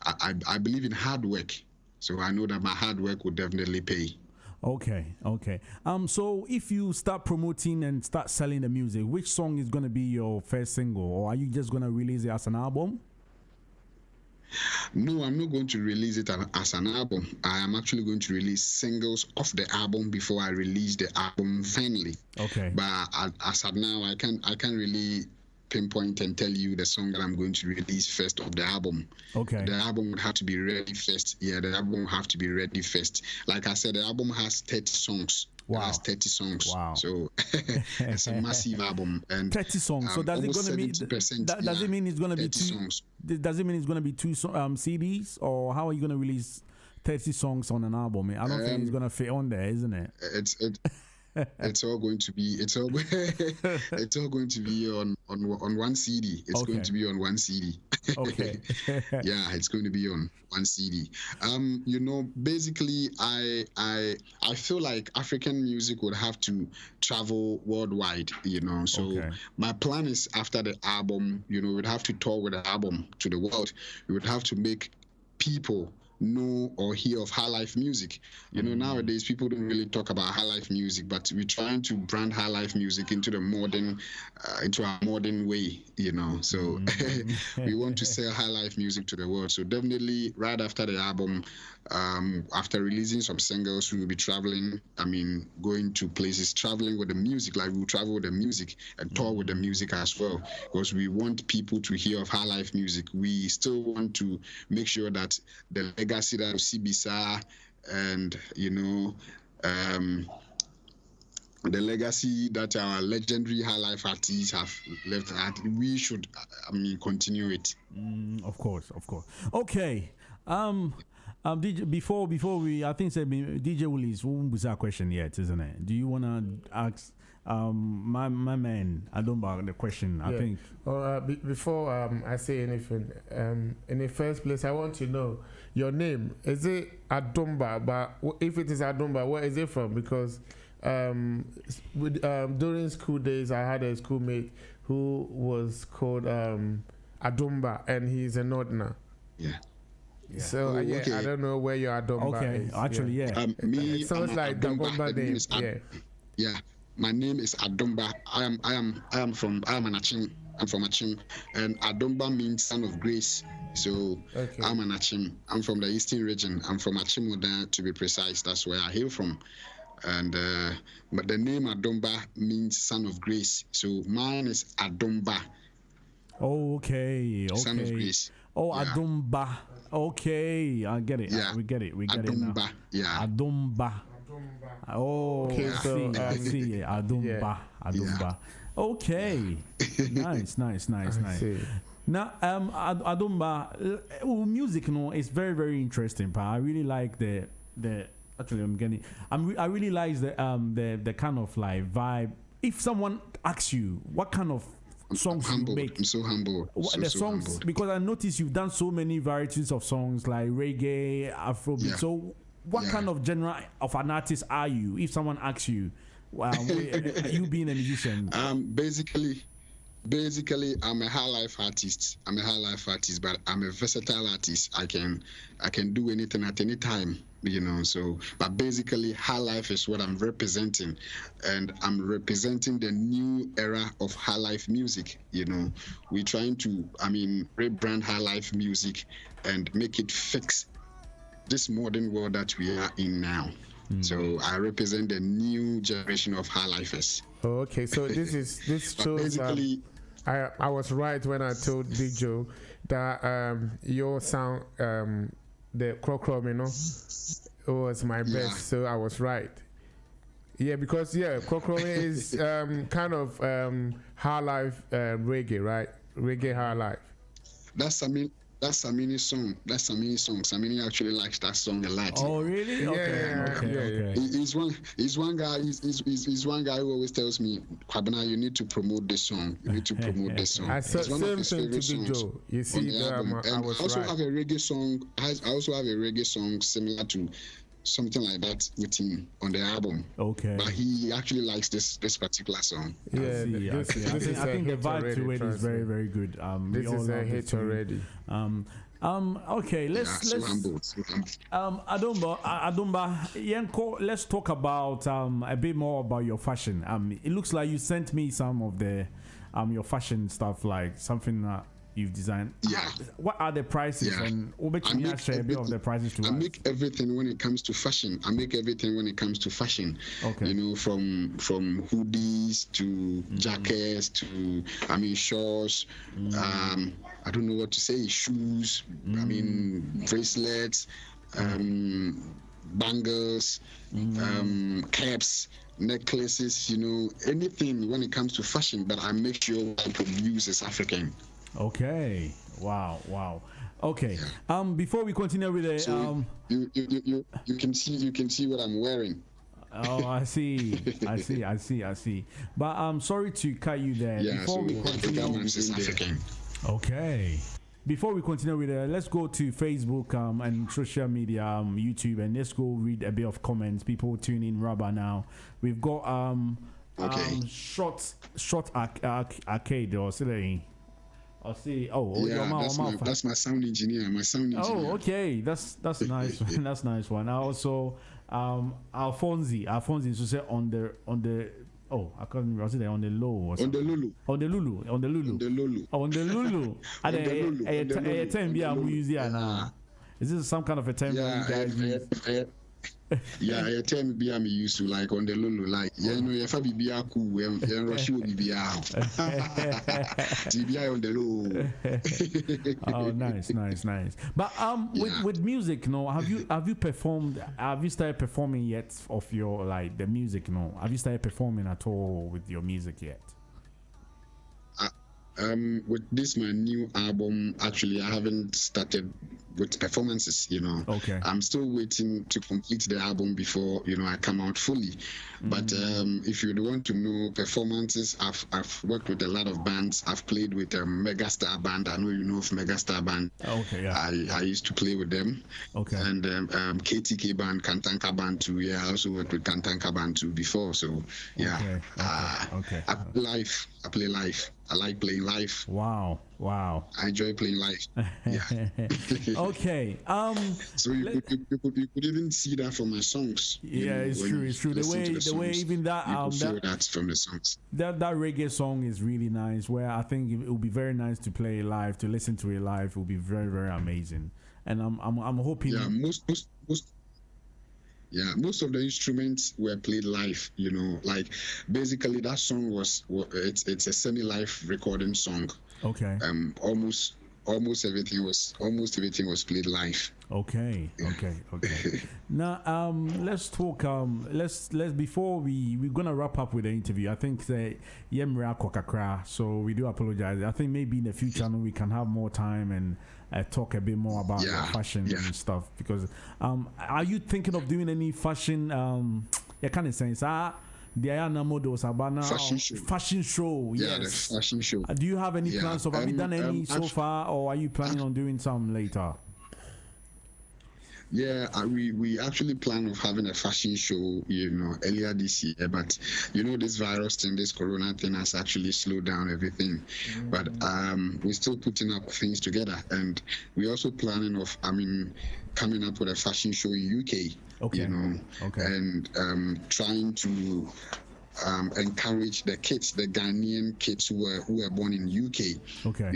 I believe in hard work. So I know that my hard work will definitely pay. Okay. So if you start promoting and start selling the music, which song is going to be your first single, or are you just going to release it as an album? No, I'm not going to release it as an album. I am actually going to release singles of the album before I release the album finally. Okay. But as of now, I can't really pinpoint and tell you the song that I'm going to release first of the album. Okay. The album would have to be ready first. Yeah, the album will have to be ready first. Like I said, the album has 30 songs. Wow. It has 30 songs. Wow. So it's a massive album. And 30 songs. So does it going to mean does it mean it's going to be two songs? Does it mean it's going to be two CDs, or how are you going to release 30 songs on an album? I don't think it's going to fit on there, isn't it? It's all going to be on one CD. It's going to be on one CD. Okay. Yeah, it's going to be on one CD. You know, basically I feel like African music would have to travel worldwide, you know. So my plan is, after the album, you know, we'd have to tour with the album to the world. We would have to make people know or hear of high life music. You know, nowadays people don't really talk about high life music, but we're trying to brand high life music into the modern, into our modern way. You know, so we want to sell high life music to the world. So definitely, right after the album, after releasing some singles, we will be traveling. I mean, going to places, traveling with the music. Like we'll travel with the music and tour with the music as well, because we want people to hear of high life music. We still want to make sure that the legacy that CBSA and the legacy that our legendary high life artists have left, we should, continue it. Of course. Okay. DJ, before we, I think DJ Willies won't be that question yet, isn't it? Do you want to ask my man Adomba the question? I think. Before I say anything, in the first place, I want to know your name. Is it Adomba? But if it is Adomba, where is it from? Because during school days, I had a schoolmate who was called Adomba, and he's a Northerner. Yeah. So okay. I don't know where your Adomba is. Actually, yeah. It sounds like Adomba name. Yeah. My name is Adomba. I am from Achim. I'm from Achim, and Adomba means son of grace. So I'm an Achim. I'm from the eastern region. I'm from Achim, to be precise. That's where I hail from. And but the name Adomba means son of grace. So mine is Adomba. Okay. Son of grace. Oh, yeah. Adomba. Okay, I get it. Yeah. We get it now. Adomba. Yeah. Adomba. Oh, okay, so I see. Adomba. Yeah. Okay. Nice. Now, Adomba, music, is very, very interesting. But I really like the. Actually, I really like the kind of like vibe. If someone asks you what kind of songs you make, I'm so humble. The songs, humbled. Because I noticed you've done so many varieties of songs like reggae, Afrobeat. Yeah. So, what kind of genre of an artist are you? If someone asks you, you being a musician, basically, I'm a high life artist. But I'm a versatile artist. I can do anything at any time. So, but basically high life is what I'm representing, and I'm representing the new era of high life music. We're trying to rebrand high life music and make it fix this modern world that we are in now. So I represent the new generation of high lifers. Okay, so this shows basically I was right when I told BIGJOE that your sound the Krokrom, it was my best, so I was right. Yeah, because Krokrom is kind of high life reggae, right? Reggae high life. That's Samini's song. Samini actually likes that song a lot. Oh, really? Okay. He's one guy who always tells me, Kwabena, you need to promote this song. I said same thing to BIGJOE. You see, I was also right. have a reggae song. I also have a reggae song similar to something like that with him on the album. Okay. But he actually likes this particular song. Yeah, I think the vibe to it is very, very good. This is a hit already. Okay, let's Adomba, Yenko, let's talk about a bit more about your fashion. It looks like you sent me some of the your fashion stuff, like something that you've designed. Yeah. What are the prices? Yeah. And share a bit of the prices to us. I make everything when it comes to fashion. Okay. From hoodies to jackets to shorts. I don't know what to say. Shoes. Bracelets. Bangles. Caps. Necklaces, anything when it comes to fashion, but I make sure what I produce is African. Okay. Wow. Okay. Yeah. Before we continue with the you can see what I'm wearing. Oh, I see. But I'm sorry to cut you there. Yeah, before we continue is African. Okay. Before we continue with it, let's go to Facebook and social media, YouTube, and let's go read a bit of comments. People tune in rubber now. We've got short arcade or something. I'll see. Oh, Yeah, that's my sound engineer. My sound engineer. Oh, okay. That's nice. That's nice one. I also Alfonsi to say on the oh, I can't remember. Was it on the low or something? On the Lulu. Oh, on the Lulu. A term we are using now. Is this some kind of a term you guys use? Yeah, a term be I'm used to, like on the Lulu, like if I be a cool, rush will be out. TBI on the low. Oh, nice. But with music, have you performed? Have you started performing yet of your the music? Have you started performing at all with your music yet? With this my new album, actually I haven't started with performances, Okay. I'm still waiting to complete the album before I come out fully. But if you want to know performances, I've worked with a lot of bands. I've played with Megastar band. I know you know of Megastar band. Okay, yeah. I used to play with them. Okay. And KTK band, Kantanka band too. Yeah, I also worked with Kantanka band too before. So yeah. Okay. I play live. I like playing live. Wow. I enjoy playing live. Yeah. Okay. So you could even see that from my songs. Yeah, it's true. The way even that you feel that from the songs. That reggae song is really nice. Where I think it will be very nice to play live, to listen to it live. It will be very, very amazing. And I'm hoping. Yeah, most of the instruments were played live. Like basically that song it's a semi-live recording song. Okay. Almost everything was played live. Okay. Now let's talk. Let's before we're gonna wrap up with the interview. I think so we do apologize. I think maybe in the future we can have more time and talk a bit more about fashion and stuff. Because are you thinking of doing any fashion? Kind of sense. Fashion show. Yeah, Yes. the fashion show. Do you have any plans of? Have you done any so far, or are you planning on doing some later? Yeah, we actually plan of having a fashion show, earlier this year. But this virus thing, this corona thing has actually slowed down everything. But we're still putting up things together, and we're also planning of, coming up with a fashion show in UK. Okay. And trying to encourage the kids, the Ghanaian kids who were born in UK. Okay.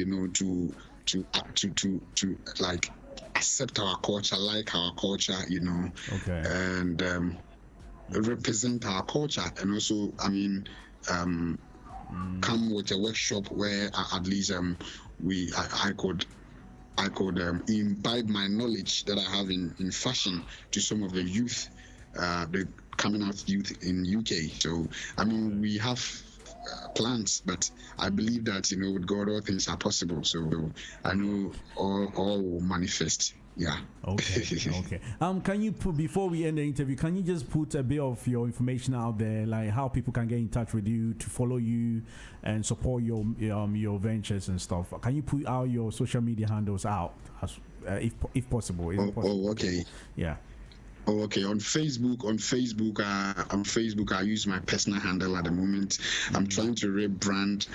To like accept our culture, like our culture, Okay. and represent our culture, and also, come with a workshop where at least I could imbibe my knowledge that I have in fashion to some of the youth, the coming out youth in UK. So we have plans, but I believe that with God all things are possible. So I know all will manifest. Yeah. Okay. Can you put, before we end the interview, can you just put a bit of your information out there, like how people can get in touch with you, to follow you and support your ventures and stuff? Can you put out your social media handles out, if possible? Okay. Yeah. Oh, okay. On Facebook, I use my personal handle at the moment. I'm trying to rebrand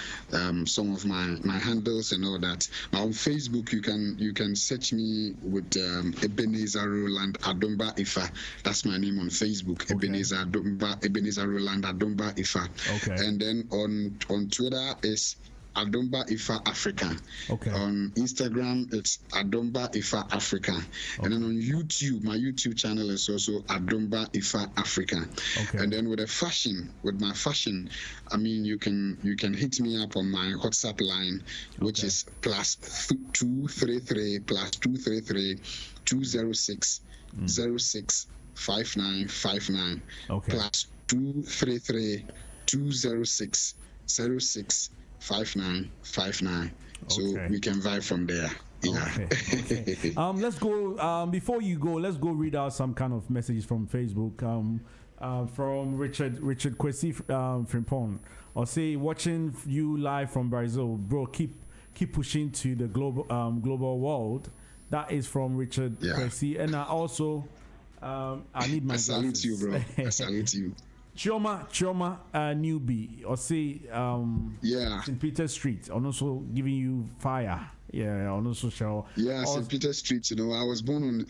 some of my handles and all that. Now on Facebook, you can search me with Ebenezer Roland Adomba EFFAH. That's my name on Facebook. Okay. Ebenezer Roland Adomba EFFAH. Okay. And then on Twitter is Adomba EFFAH Africa. Okay. On Instagram, it's Adomba EFFAH Africa. Okay. And then on YouTube, my YouTube channel is also Adomba EFFAH Africa. Okay. And then with my fashion, you can hit me up on my WhatsApp line, which is +233 206 06 5959. Okay. +233 206 06 5959. So we can vibe from there. Yeah. Okay. Let's go. Before you go, let's go read out some kind of messages from Facebook. From Richard Kwesi Frimpong, or say, watching you live from Brazil, bro. Keep pushing to the global world. That is from Richard Kwesi, and I also I need my I salute you, bro. I salute you. Chioma newbie or say St. Peter Street and also giving you fire. Yeah, on also show. Yeah, St. Peter Street. You know, I was born on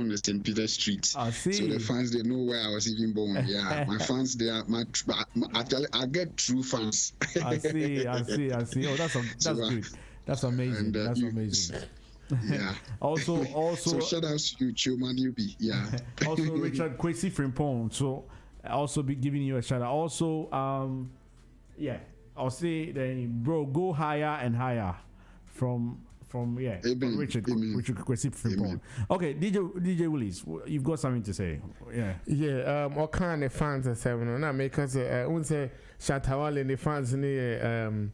the St. Peter Street. I see. So the fans, they know where I was even born. Yeah, my fans, they are I get true fans. I see. Oh, that's good. That's amazing. And, that's amazing. Yeah. also. So shout out to you, Chioma newbie. Yeah. Also, Richard Kwesi Frimpong. So also be giving you a shout out. Also, I'll say then, bro, go higher and higher. From Richard Kwesi Frimpong. Okay, DJ Willies, you've got something to say. Yeah. What kind of fans are saying? No, because I wouldn't say Shatawale the fans near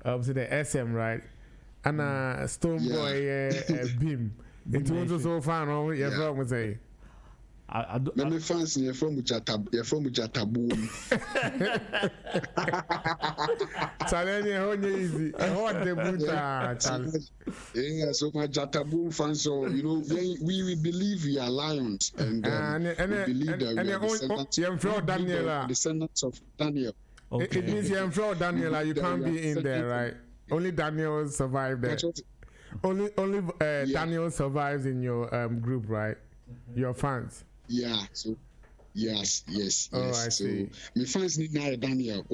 obviously the SM, right? And Stoneboy Beam. It was so fun. Yeah, I would say. Let me fancy you're from Jatabu. Easy. Yeah, so my Jatabu fans, so you know, we believe we are lions, and we believe that we are descendants of Daniel. Okay. It means you're from Daniel. You can't be in there, right? Only Daniel survived there. Only Daniel survives in your group, right? Your fans. Yeah, so yes. Oh, I see. My fans need Daniel.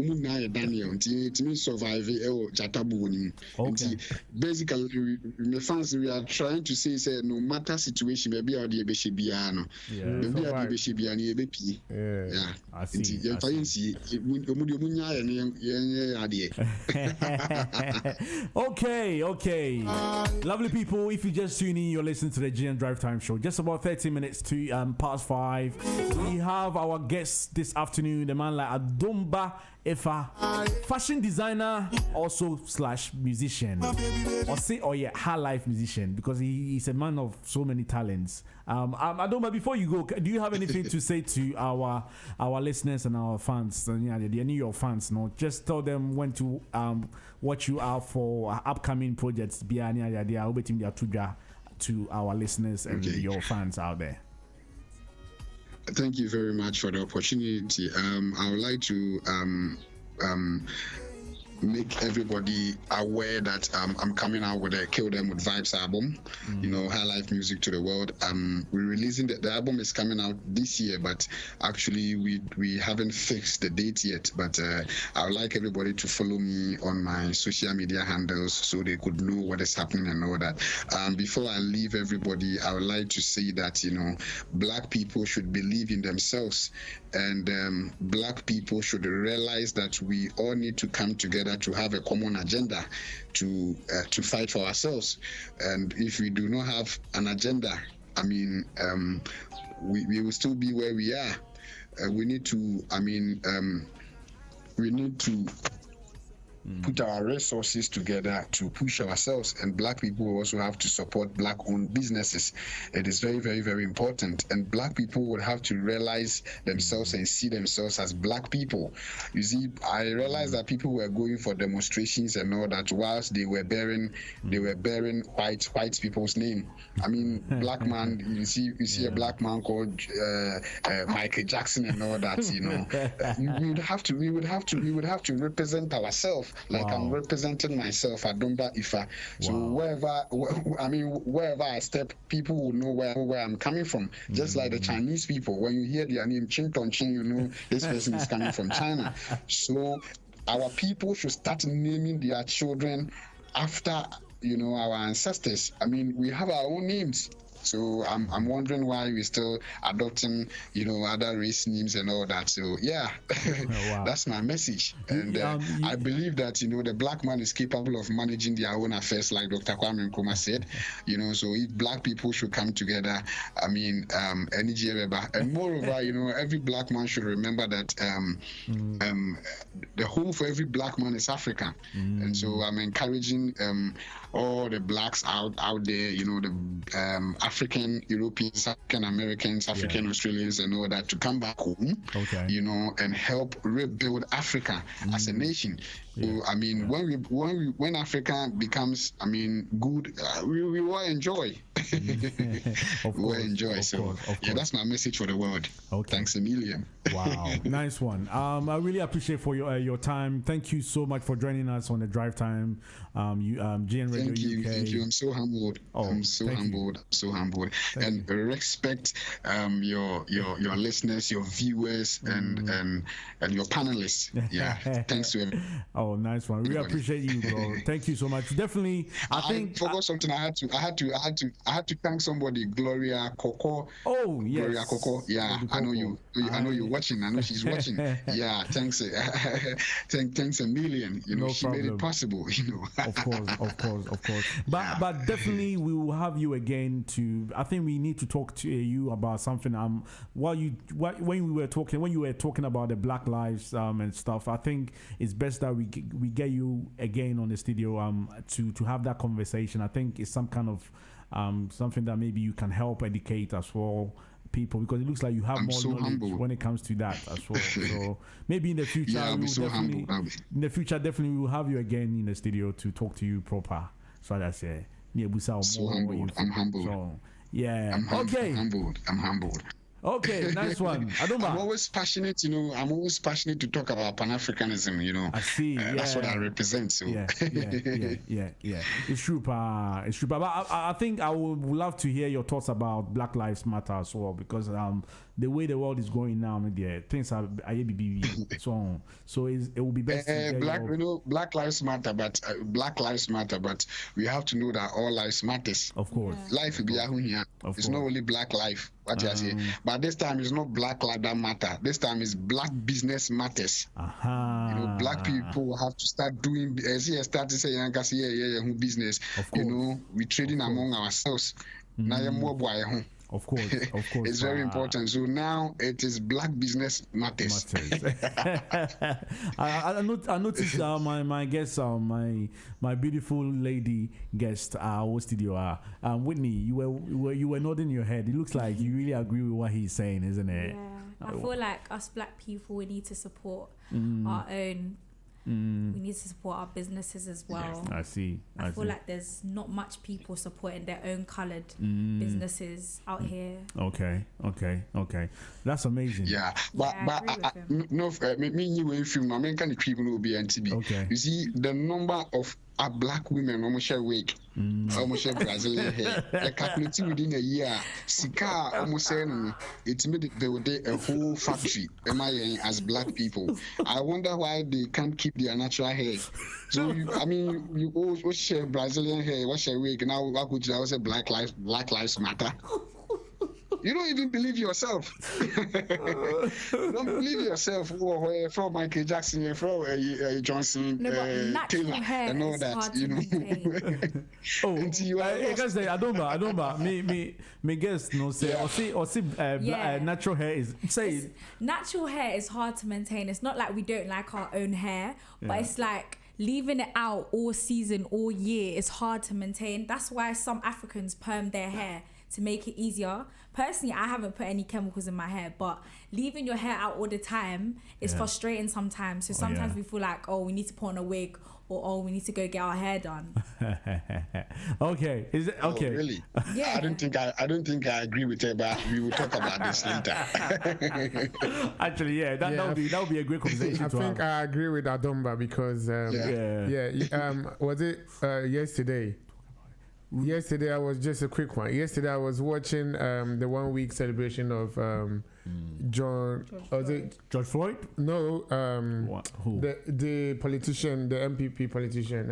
Daniel. Until survive Jatabu. Okay. Basically, my fans, we are trying to say no matter situation, maybe our Beshibiano. Maybe our Beshibiani. Yeah. I see. Okay. Lovely people, if you just tune in, you're listening to the GN Drive Time Show. Just about 30 minutes to past 5. We have our guest this afternoon, the man like ADOMBA, EFFAH, fashion designer, also / musician, high life musician, because he's a man of so many talents. ADOMBA, before you go, do you have anything to say to our listeners and our fans? The New York fans, no, just tell them when to watch you out for upcoming projects. To our listeners and your fans out there. Thank you very much for the opportunity. I would like to make everybody aware that I'm coming out with a Kill Them with Vibes album, high life music to the world. We're releasing the album is coming out this year, but actually we haven't fixed the date yet. But I would like everybody to follow me on my social media handles so they could know what is happening and all that. Before I leave everybody, I would like to say that Black people should believe in themselves, and Black people should realize that we all need to come together to have a common agenda to fight for ourselves. And if we do not have an agenda, we will still be where we are. We need to put our resources together to push ourselves, and Black people also have to support Black-owned businesses. It is very, very, very important, and Black people would have to realize themselves and see themselves as Black people. You see, I realized that people were going for demonstrations and all that whilst they were bearing white people's name. Black man. You see a Black man called Michael Jackson and all that. We would have to represent ourselves. Like I'm representing myself, ADOMBA EFFAH. So wherever I step, people will know where I'm coming from. Just like the Chinese people, when you hear their name Ching Tong Ching, you know this person is coming from China. So our people should start naming their children after our ancestors. We have our own names. So I'm wondering why we're still adopting, other race names and all that. So yeah, that's my message. And I believe that the Black man is capable of managing their own affairs, like Dr. Kwame Nkrumah said. So if Black people should come together, and moreover, every Black man should remember that the home for every Black man is Africa. And so I'm encouraging all the Blacks out there, the African Europeans, African Americans, African Australians, and all that to come back home, and help rebuild Africa as a nation. I mean, when Africa becomes, I mean, good, we will enjoy. We will enjoy. So yeah, that's my message for the world. Okay. Thanks a million. Wow, nice one. I really appreciate for your time. Thank you so much for joining us on the drive time. GN Radio Thank you, UK. thank you. I'm so humbled. I'm so humbled. So humbled. And respect your listeners, your viewers, and your panelists. Yeah, thanks to everyone. Oh, nice one. We appreciate you, bro. Thank you so much. Definitely. I forgot something. I had to thank somebody. Gloria Coco. Oh yes. Gloria Coco. Yeah, I know you. I know you're watching. I know she's watching. Yeah, thanks. Thanks a million. You know, she made it possible. You know. Of course. But definitely we will have you again to. I think we need to talk to you about something. When you were talking about the Black Lives and stuff, I think it's best that we get you again on the studio to have that conversation. I think it's some kind of something that maybe you can help educate as well people, because it looks like you have more knowledge when it comes to that as well. So maybe in the future, definitely we'll have you again in the studio to talk to you proper. So that's it. I'm humbled. So, yeah. I'm humbled. Okay, nice one. I'm always passionate, you know. I'm always passionate to talk about Pan-Africanism, you know. I see. That's what I represent. So. Yeah. It's true, pa. It's true, but I think I would love to hear your thoughts about Black Lives Matter as well, because the way the world is going now, things are so it will be best. Black Lives Matter, but we have to know that all lives matters. Of course, life will be here. It's not only black life. What you say, but this time it's not black lives that matter. This time it's black business matters. You know, black people have to start doing. Start to say, business. You know, we trading among ourselves. Of course. It's very important. So now it is black business matters. I noticed my guest, my beautiful lady guest, our studio, Whitney. You were nodding your head. It looks like you really agree with what he's saying, isn't it? Yeah, I feel like us black people, we need to support our own. We need to support our businesses as well. I see. I feel like there's not much people supporting their own coloured businesses out here. Okay. That's amazing. Yeah, but me you will film. I mean, can the people will be NTB? Okay. You see the number of black women almost share wig, almost share Brazilian hair. Like calculating within a year, Sika almost saying it made a whole factory. As black people, I wonder why they can't keep their natural hair. So you always share Brazilian hair, what share wig? Now what could you say? Black lives matter. You don't even believe yourself. You don't believe yourself. From Michael Jackson, from Johnson, Taylor, and all that. You know. I can say Adomba. Me guess no say or see natural hair is natural hair is hard to maintain. It's not like we don't like our own hair, but it's like leaving it out all season, all year is hard to maintain. That's why some Africans perm their hair to make it easier. Personally, I haven't put any chemicals in my hair, but leaving your hair out all the time is frustrating sometimes. So sometimes we feel like, we need to put on a wig, or we need to go get our hair done. Okay, is it okay? Oh, really? Yeah. I don't think I agree with her, but we will talk about this later. Actually, that would be a great conversation. I think I agree with Adomba because was it yesterday? Yesterday I was just a quick one. Yesterday I was watching the 1 week celebration of George Floyd? No, Who? the politician, the MPP politician.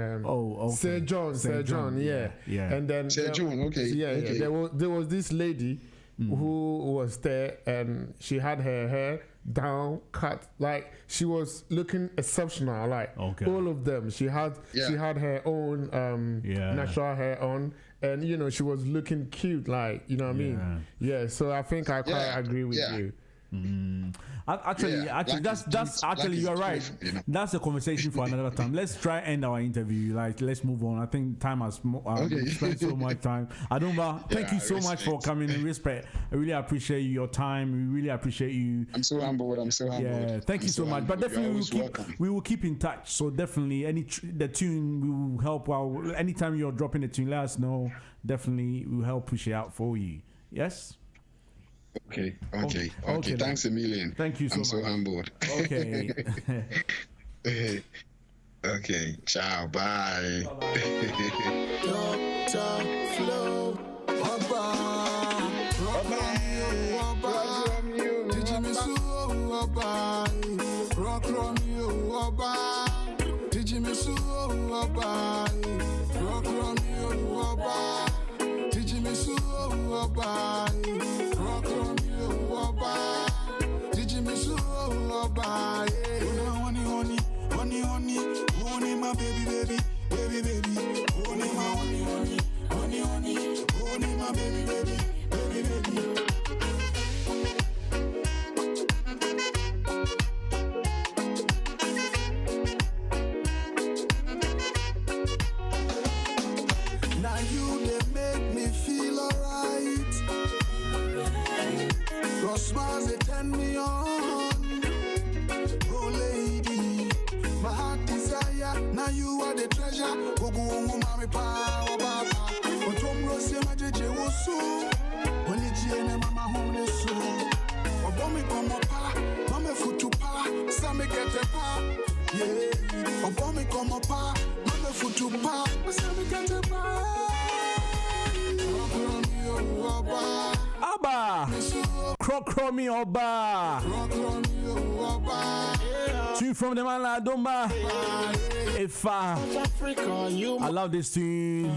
Sir John, yeah. And then Sir John, okay. Okay. There was this lady who was there, and she had her hair down, cut, like she was looking exceptional. Like all of them, she had her own natural hair on, and you know she was looking cute. Like, you know what I mean? Yeah. So I think I quite agree with you. Actually, that's actually you're right. That's a conversation for another time. Let's try end our interview. Like, let's move on. I think time has spent so much time. Adumba, thank you so much for coming in. Respect. I really appreciate your time. We really appreciate you. I'm so humbled. Yeah, thank you so much. But definitely we will keep in touch. So definitely the tune we will help out. Anytime you're dropping the tune, let us know. Definitely we'll help push it out for you. Yes. Okay. Thanks a million. Thank you so much. I'm so humbled. Okay. Okay. Ciao. Bye. Doctor Flow, did you miss you? Rock from you, did you miss you? Rock from you, did you miss you? Rock from you, did you miss you? Honey, my baby, honey, my honey, my baby. Now you they make me feel alright. Your smiles they turn me on. Oh lady, my heart desire. Now you are the treasure. Go mommy power baba. But tomorrow say my jeje wosu. Only jene mama home the so. Obomi komo pa, mama futu pa. Same get a pa. Yeah. Obomi komo pa, mama futu pa. Same get a pa. Abba, Krokromi Oba. Tune from the man like ADOMBA. EFFAH. I love this tune.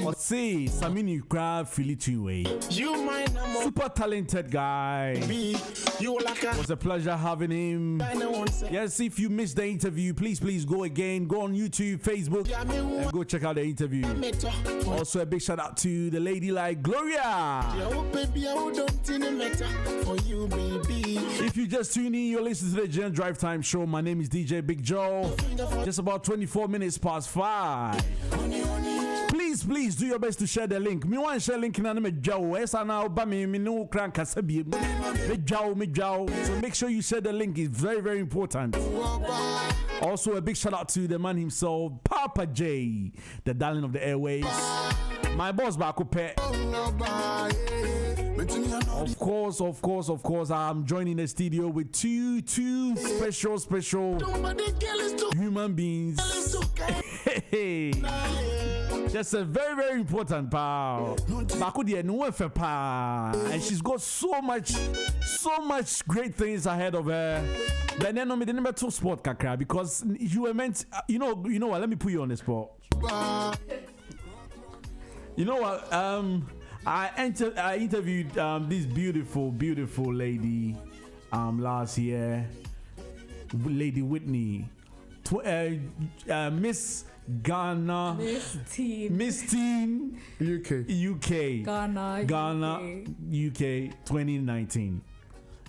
Let's see, Samini Crab, feel it your way. Super talented guy. It was a pleasure having him. Yes, if you missed the interview, please go again. Go on YouTube, Facebook, and go check out the interview. Also, a big shout out to the lady like GLORIA. If you just tune in, you're listening to the Gen Drive Time Show. My name is DJ BIGJOE. Just about 24 minutes past 5. Please do your best to share the link. Me want share link in me Joe. Esa na oba me no kran kasa bi. Me Joe. So make sure you share the link. It's very, very important. Also, a big shout out to the man himself, Papa J, the darling of the airwaves. My boss Bakupe. Of course, I'm joining the studio with two special human beings. Hey. That's a very, very important pal. And she's got so much great things ahead of her. But then the number 2 spot kakra, because you were meant, you know what, let me put you on the spot. You know what, I interviewed this beautiful lady last year, Lady Whitney, Miss Ghana, Miss Teen UK Ghana UK 2019.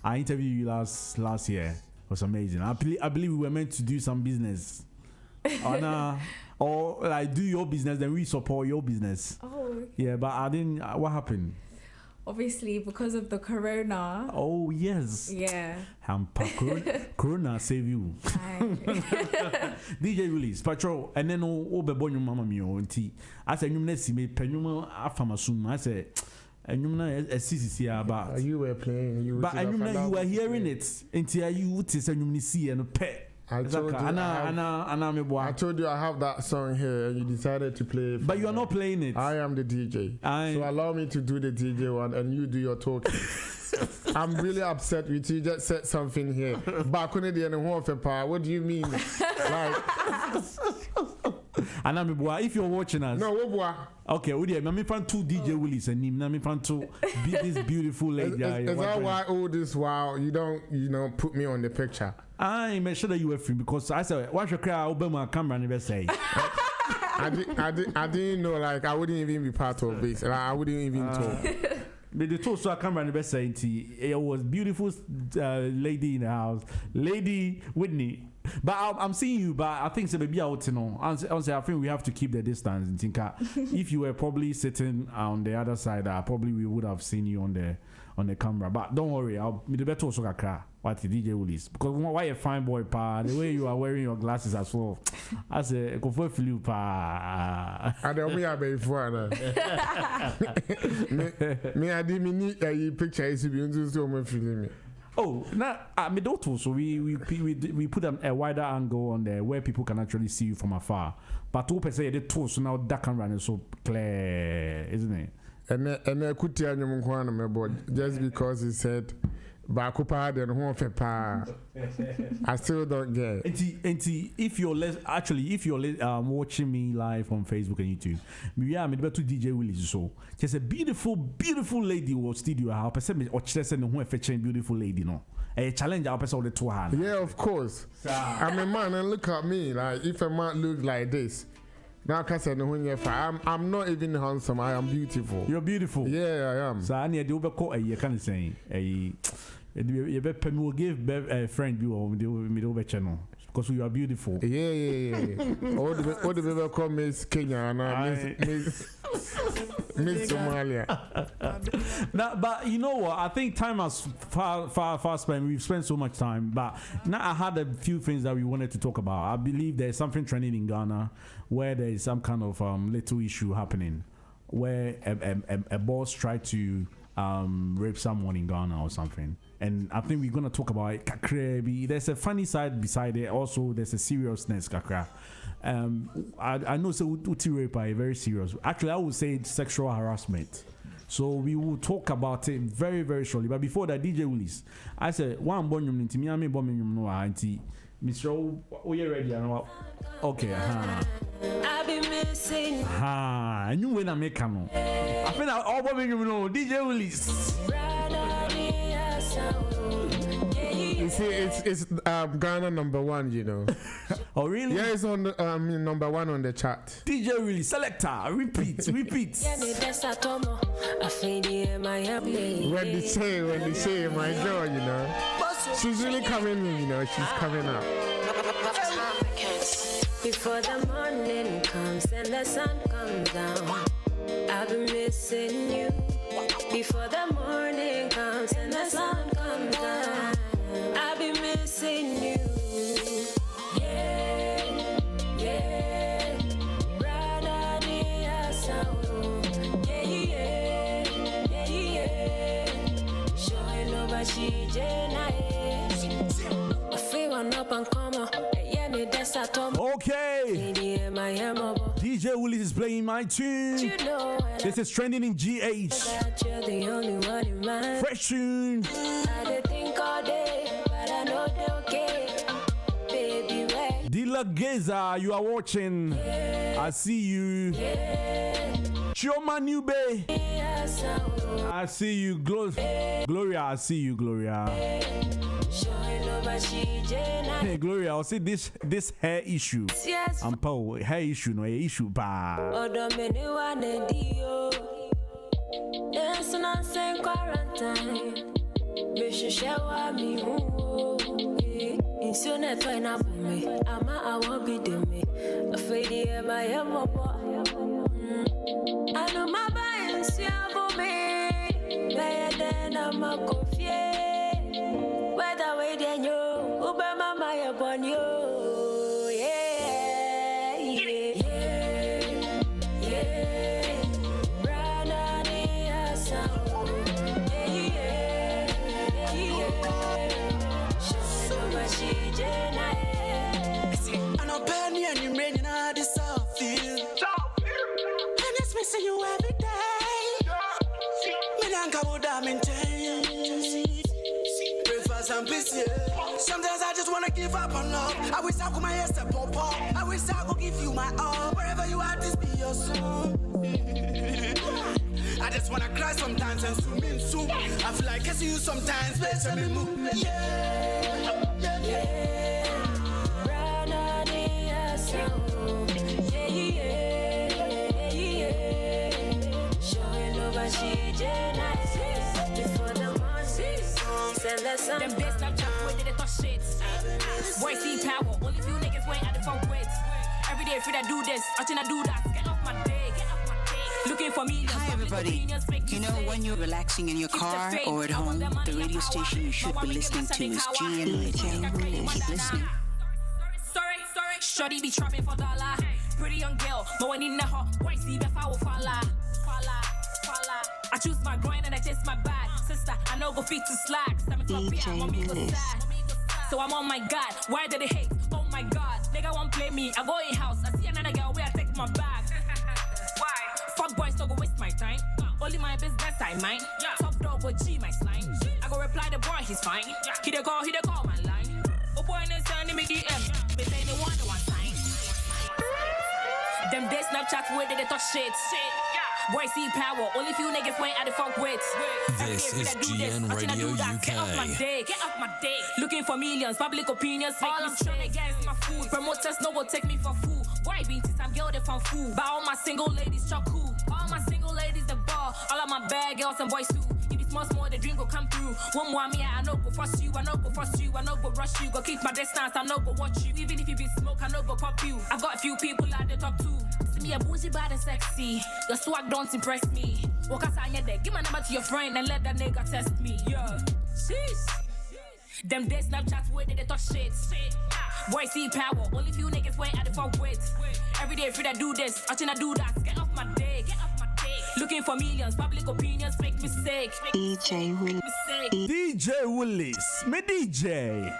I interviewed you last year. It was amazing. I believe we were meant to do some business. Or like do your business, then we support your business. Oh, okay. Yeah, but I didn't. What happened? Obviously, because of the corona. Oh yes. Yeah. Corona save you. DJ Willies, Patrol, and then oh be born your mama me on tea. I said you nesi me penuma afamasum. I said and you know a CCC about. You were playing. You were hearing it until you would say you see and pet. I told you I have that song here and you decided to play it. But you are not playing it. I am the DJ. So allow me to do the DJ one and you do your talking. I'm really upset with you. Just said something here. What do you mean? Like, if you're watching us. No, okay, I'm fan two DJ Willies and I'm fan two this beautiful lady. Is that why all this while you don't put me on the picture? I made sure that you were free because I said, "Why should I open my camera and say?" I didn't know, like I wouldn't even be part of this. Like, I wouldn't even talk. the toast so I can't remember saying it was beautiful lady in the house, Lady Whitney. But I'm seeing you, but I think so maybe out to know. I think we have to keep the distance. If you were probably sitting on the other side, probably we would have seen you on the camera. But don't worry, I'll be the better also cry. What the DJ Willies, because why a fine boy pa, the way you are wearing your glasses as well. I say go for you pa. I don't have a phone. Me I didn't need a picture is to be into so much feeling me. Oh, now me don't so we put a wider angle on there where people can actually see you from afar. But 2% the tool so now that can run so clear, isn't it? And I could tell you just because he said Bakupa and Hofepa. I still don't get it. And if you're watching me live on Facebook and YouTube, me about to DJ Willies so just a beautiful lady was studio how person or just and who fetching beautiful lady no. A challenge our person the two hand. Yeah, of course. I'm a man and look at me like if a man look like this. Now, I'm not even handsome. I am beautiful. You're beautiful. Yeah, I am. So I need to call a kind of saying you will give a friend you or middle channel because you are beautiful. Yeah. All the people call Miss Kenya and Miss Somalia. Now, but you know what? I think time has far spent. We've spent so much time. But now I had a few things that we wanted to talk about. I believe there's something trending in Ghana where there is some kind of little issue happening where a boss tried to rape someone in Ghana or something. And I think we're going to talk about it. There's a funny side beside it. Also, there's a seriousness. I know so rape are very serious. Actually, I would say it's sexual harassment. So we will talk about it very, very shortly. But before that, DJ Willies, I said, one born into me, I'm born no auntie. Mr. Oh, you ready? Okay. I've been missing. I knew when I make come. I feel like all born you know, DJ Willies. You see, it's Ghana #1, you know. Oh really? Yeah, it's on #1 on the chart. DJ really selector, repeat. When they say, my girl, you know, she's really coming in, you know, she's coming up. Before the morning comes and the sun comes down, I've been missing you. Before the morning comes and the sun comes down, I've been missing you. Okay. DJ Willies is playing my tune. This is trending in GH. Fresh tune. Dila Geza, you are watching. I see you. Chioma Nube. I see you. Gloria, I see you, Gloria. Hey, Gloria, I'll say this hair issue. I'm poor hair issue, no issue, pa. Whether way then you, Uber Mama, upon you, I'm not penny and you're raining out this soft field. And it's missing you every day. Me don't go down maintain. Sometimes I just wanna give up on love. I wish I could my ass to pop up. I wish I could give you my all. Wherever you are, this be your song. I just wanna cry sometimes and swim in soup. I feel like kissing you sometimes, but let me move. send the sun. Them days Snapchat, where did they talk shit? Boy, see power, only few niggas wait at the fuck with. Every day, free to do this, watching I do that. Get off my day, get off my day. Looking for me. Hi everybody. You know, when you're relaxing in your car or at home, the radio station you should be listening to is GNE. Keep listening. Sorry. Shorty be trapping for dollar. Pretty young girl, but when in the hot, white see the foul falla. I choose my grind and I chase my bag. Sister, I know go feet to slacks. So I'm on my God. Why did they hate? Oh my God. Nigga won't play me. I go in house. I see another girl where I take my bag. Why? Fuck boys don't go waste my time. Only my business I mind. Top dog go G my slime. I go reply the boy he's fine. He the call my line. Oh boy sending me DM. They say they want one sign. Them days Snapchat where they talk shit. Boy, see power, only few niggas wait at the fuck with. This is GN Radio UK. Get off my day. Looking for millions, public opinions, make me straight against my food. Promoters no go take me for fool. Why being I'm girl they found fool. But all my single ladies chuck cool. All my single ladies the ball. All of my bad girls and boys too. If it's small, the dream go come through. One more me, I know go fuss you, I know go rush you. Go keep my distance, I know go watch you. Even if you be smoke, I know go pop you. I've got a few people out there talk to. See me a bougie bad and sexy. Your swag don't impress me. Walk outside your day, give my number to your friend and let that nigga test me. Yeah. Sheesh. Them days Snapchat where they talk shit. Boy, see power, only few niggas wait at the fuck with. Every day, free to do this, watching I do that. Get off my day. Looking for millions, public opinions, fake mistake. DJ Willies. DJ Willies, me DJ.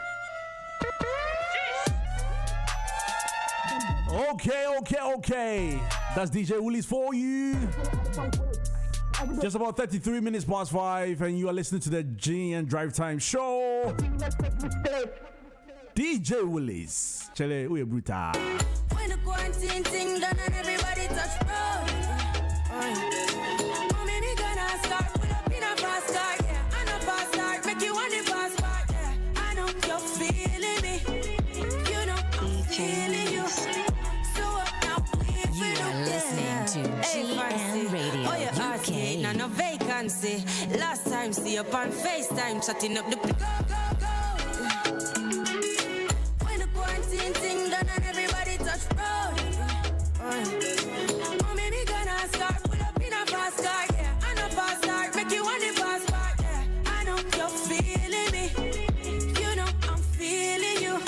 Okay. That's DJ Willies for you. Just about 33 minutes past 5, and you are listening to the GN Drive Time Show. DJ Willies. Chele, we brutal. When the quarantine thing done and everybody touch road. Mommy, me gonna start, pull up in a fast car, yeah. And a fast start, make you want the fast part, yeah. I know you're feeling me. You know I'm feeling you. So up now, You are listening to GN Radio oh, yeah, UK. Now no vacancy. Last time, see you on FaceTime, chatting up the go. When the quarantine thing done and everybody touch road. Mommy, me gonna start, pull up in a fast car, yeah. And a fast start, make you want the fast part, yeah. I know you're feeling me. You know I'm feeling you.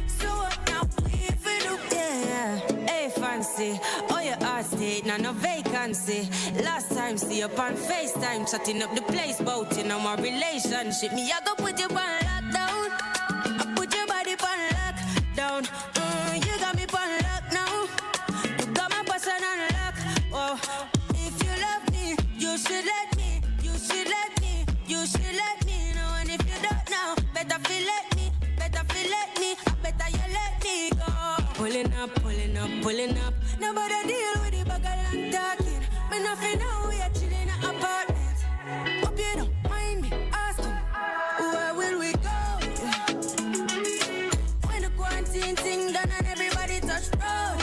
So what now, if we do, yeah. Hey, fancy, oh, your heart state, now no vacancy. Last time, see you on FaceTime, chatting up the place, bout you know my relationship. Me, I go put you on lockdown. I put your body on lockdown. You got me on lock now. You got my person on lock. Oh, if you love me, you should let me. You should let me. You should let me know. And if you don't know, better feel let me. Better feel let me. Better you let me go. Pulling up. Nobody deal with the bagel and talking. Me nothing now, we are chilling in an apartment. Hope you don't mind me asking, where will we go? When the quarantine thing done and everybody touch road.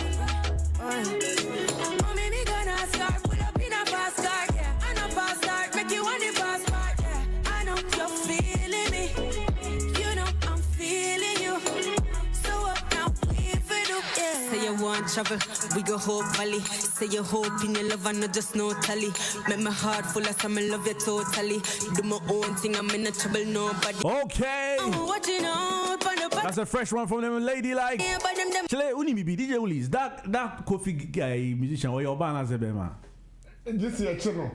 Mommy, me gonna start, pull up in a fast car, yeah. And a fast start, make you want the fast part, yeah. I know you're feeling me. You know I'm feeling you. So what now, if we do, yeah. Say you want travel, we go Hope Valley. Say you hope in your love and not just no tally. Make my heart full of some love you totally. Do my own thing, I'm in no trouble, nobody. Okay. I'm watching out on the That's a fresh one from them lady like. Chile, Unibibi, DJ Willies, that coffee guy musician or your band as a bema. This is your channel.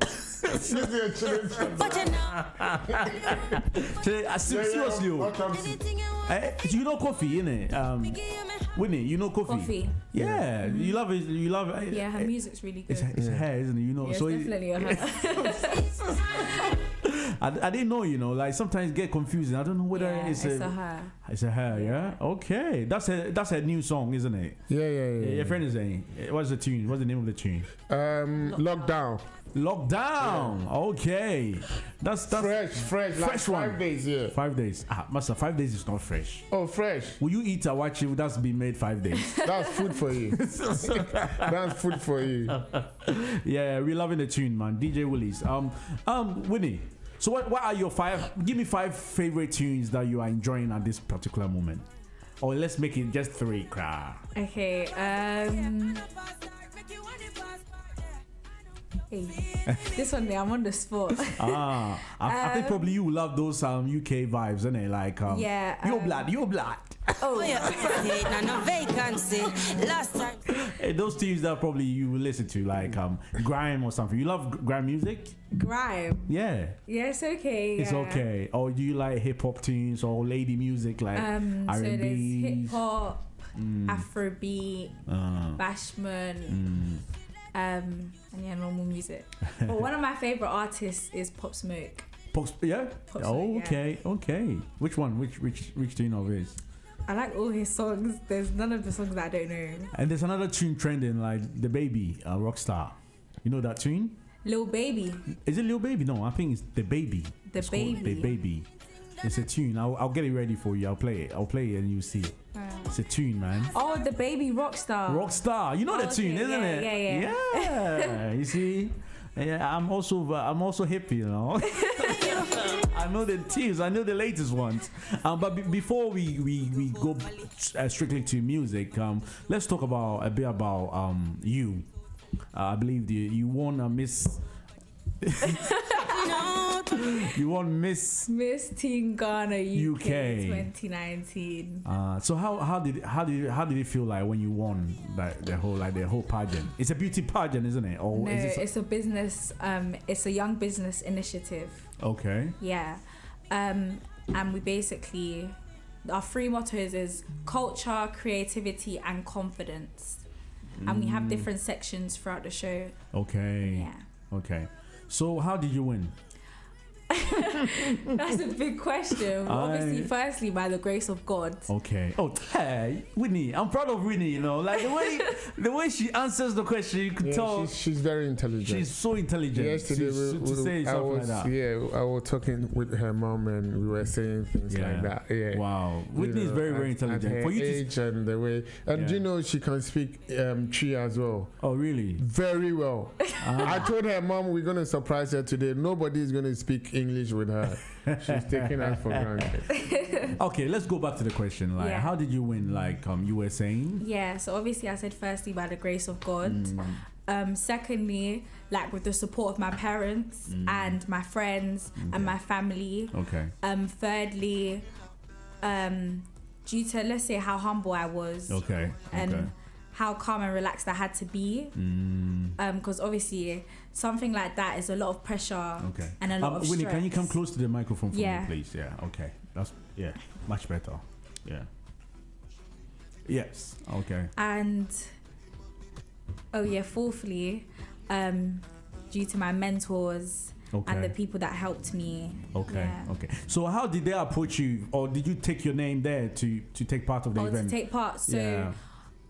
Chile, seriously. You know coffee, innit? Whitney, you know coffee? Yeah, you love it. You love it. Yeah, her music's really good. It's her, isn't it? You know, yeah, so it's definitely her. I didn't know, you know, like sometimes get confusing. I don't know whether it's a her. It's a her, yeah. Okay, that's a new song, isn't it? Yeah. Your friend is saying, what's the tune? What's the name of the tune? Lockdown. Yeah. Okay, that's fresh like 5 days. Yeah, 5 days. Master, 5 days is not fresh. Oh, fresh. Will you eat a watch that's been made 5 days? That's food for you. That's food for you. Yeah, we're loving the tune, man. DJ Willies. Whitney. So what are your 5? Give me 5 favorite tunes that you are enjoying at this particular moment. Or let's make it just 3. Okay. Hey, this one there, I'm on the spot. I think probably you love those UK vibes, isn't it? Like your blood. Oh yeah, no vacancy. Last time. Hey, those tunes that probably you will listen to, like grime or something. You love grime music? Grime. Yeah. Yeah, it's okay. It's okay. Or do you like hip hop tunes or lady music like R&B? So there's hip hop, Afrobeat, bashment, and yeah, normal music. But one of my favorite artists is Pop Smoke. Pop Smoke, yeah. Okay. Which one? Which tune of his? I like all his songs. There's none of the songs that I don't know. And there's another tune trending, like The Baby, Rockstar. You know that tune? Lil Baby. Is it Lil Baby? No, I think it's The Baby. The Baby. It's a tune. I'll get it ready for you. I'll play it and you see. It's a tune, man. Oh, The Baby Rockstar. Rockstar. You know the tune, isn't it? Yeah. You see? Yeah, I'm also hip, you know. I know the tunes. I know the latest ones. But before we go strictly to music, let's talk a bit about you. I believe you won a Miss. You won Miss Teen Ghana UK 2019. So how did it feel like when you won the whole pageant? It's a beauty pageant, isn't it? Or no, is it's a business. It's a young business initiative. Okay. Yeah, and we basically our 3 mottos is culture, creativity, and confidence, and we have different sections throughout the show. Okay. Yeah. Okay. So how did you win? That's a big question. Obviously, firstly, by the grace of God. Okay. Oh, hey, Whitney. I'm proud of Whitney. You know, like the way she answers the question, you could tell she's very intelligent. She's so intelligent. Yesterday, to say something like that. Yeah, I was talking with her mom and we were saying things like that. Yeah. Wow. Whitney is very, very intelligent. Her for you age and the way, and you know, she can speak Chi as well. Oh, really? Very well. I told her mom we're gonna surprise her today. Nobody is gonna speak English with her. She's taking us for granted. Okay, let's go back to the question. Like, how did you win? Like, you were saying. Yeah. So obviously, I said firstly by the grace of God. Secondly, like with the support of my parents and my friends and my family. Okay. Thirdly, due to, let's say, how humble I was. Okay. And how calm and relaxed I had to be. Because obviously something like that is a lot of pressure and a lot of Winnie, stress. can you come close to the microphone for me, please? Yeah, okay. That's much better. Yeah. Yes. Okay. And fourthly, due to my mentors and the people that helped me. Okay. So how did they approach you, or did you take your name there to take part of the event? To take part. So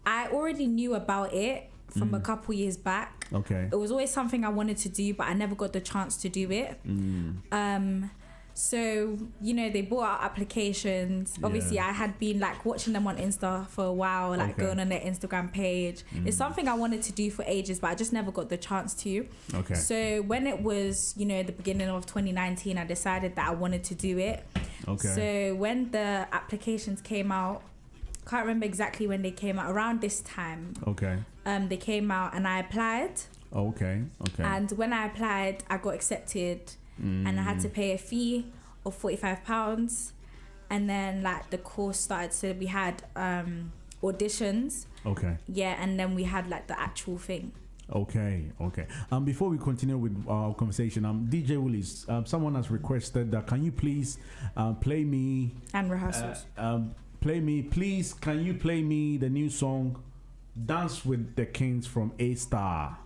I already knew about it from a couple years back. Okay. It was always something I wanted to do, but I never got the chance to do it. So, you know, they brought out applications. Obviously, I had been like watching them on Insta for a while, like going on their Instagram page. It's something I wanted to do for ages, but I just never got the chance to. Okay. So when it was, you know, the beginning of 2019, I decided that I wanted to do it. Okay. So when the applications came out, can't remember exactly when they came out, around this time. Okay. They came out and I applied. Okay. And when I applied, I got accepted. And I had to pay a fee of £45, and then like the course started. So we had auditions. Okay. Yeah, and then we had like the actual thing. Okay. Before we continue with our conversation, DJ Willies, someone has requested that can you please play me and rehearsals. Please. Can you play me the new song "Dance with the Kings" from A-Star?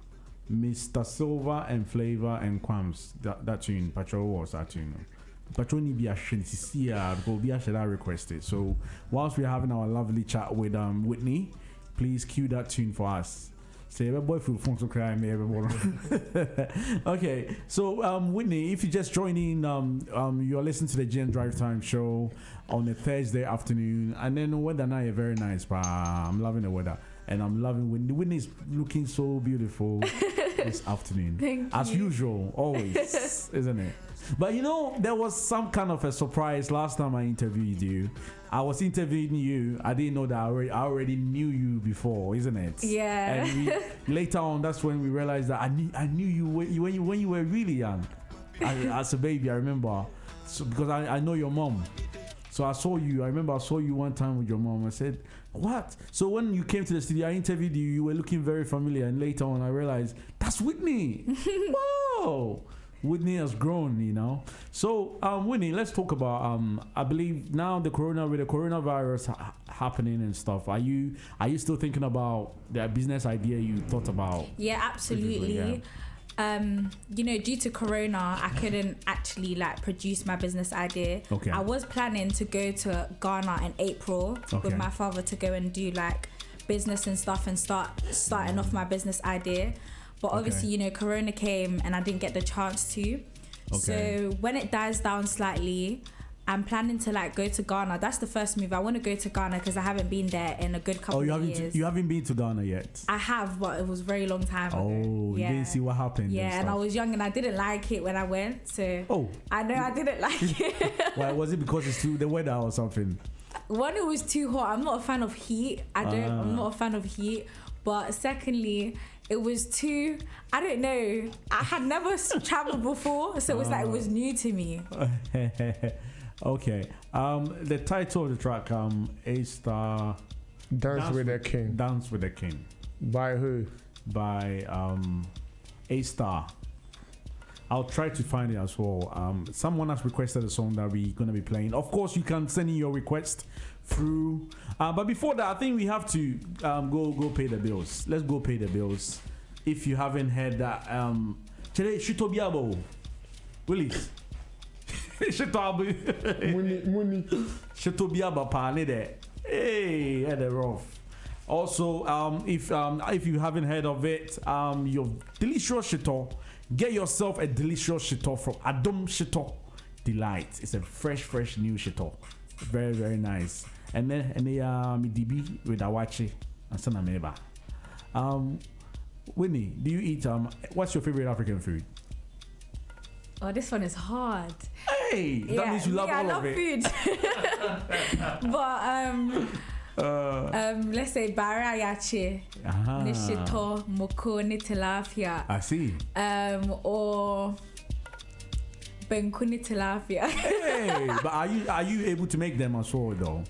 Mr. Silver and Flavor and Quams. That tune, Patrol was that tune. Patrol need be a I requested. So whilst we're having our lovely chat with Whitney, please cue that tune for us. Say boy feel phone to cry me Okay, so Whitney, if you just join in, you're listening to the GN Drive Time show on a Thursday afternoon, and then the weather now is very nice. I'm loving the weather. And I'm loving Whitney. Whitney's looking so beautiful. this afternoon. Thank As you. usual, always, isn't it? But you know, there was some kind of a surprise last time I interviewed you. I was interviewing you. I didn't know that I already knew you before, isn't it? Yeah. And later on, that's when we realized that I knew you when you were really young, as a baby. I remember, so because I know your mom. So I saw you. I remember I saw you one time with your mom. I said, "What?" So when you came to the studio, I interviewed you. You were looking very familiar, and later on, I realized that's Whitney. Whoa. Whitney has grown, you know. So, Whitney, let's talk about. I believe now with the coronavirus happening and stuff. Are you still thinking about the business idea you thought about? Yeah, absolutely. You know, due to Corona, I couldn't actually like produce my business idea. Okay. I was planning to go to Ghana in April with my father to go and do like business and stuff and starting off my business idea. But obviously, you know, Corona came and I didn't get the chance to. So when it dies down slightly, I'm planning to like go to Ghana. That's the first move. I want to go to Ghana because I haven't been there in a good couple of years. You haven't been to Ghana yet? I have, but it was a very long time ago. You didn't see what happened? Yeah, and I was young and I didn't like it when I went. So I know I didn't like it. Why was it? Because it's the weather or something? One, it was too hot. I'm not a fan of heat. I'm not a fan of heat. But secondly, it was too, I don't know. I had never traveled before, so it was like it was new to me. Okay. The title of the track, A-Star, Dance with the King. Dance with the King. By who? By A-Star. I'll try to find it as well. Someone has requested a song that we're going to be playing. Of course, you can send in your request through. But before that, I think we have to go pay the bills. Let's go pay the bills. If you haven't heard that, Shitobiabo, Willies. Shitobiaba pa ne de. Hey, they're rough. Also, if you haven't heard of it, your delicious shito. Get yourself a delicious shito from Adom Shito Delight. It's a fresh new shito. Very, very nice. And then me DB with awache and sana meba. Whitney, do you eat what's your favorite African food? Oh, this one is hard. Hey, that means you love all of it. But let's say barayache, nishito, moko, tilapia. I see. Or benkuni tilapia. Hey, but are you able to make them as well though?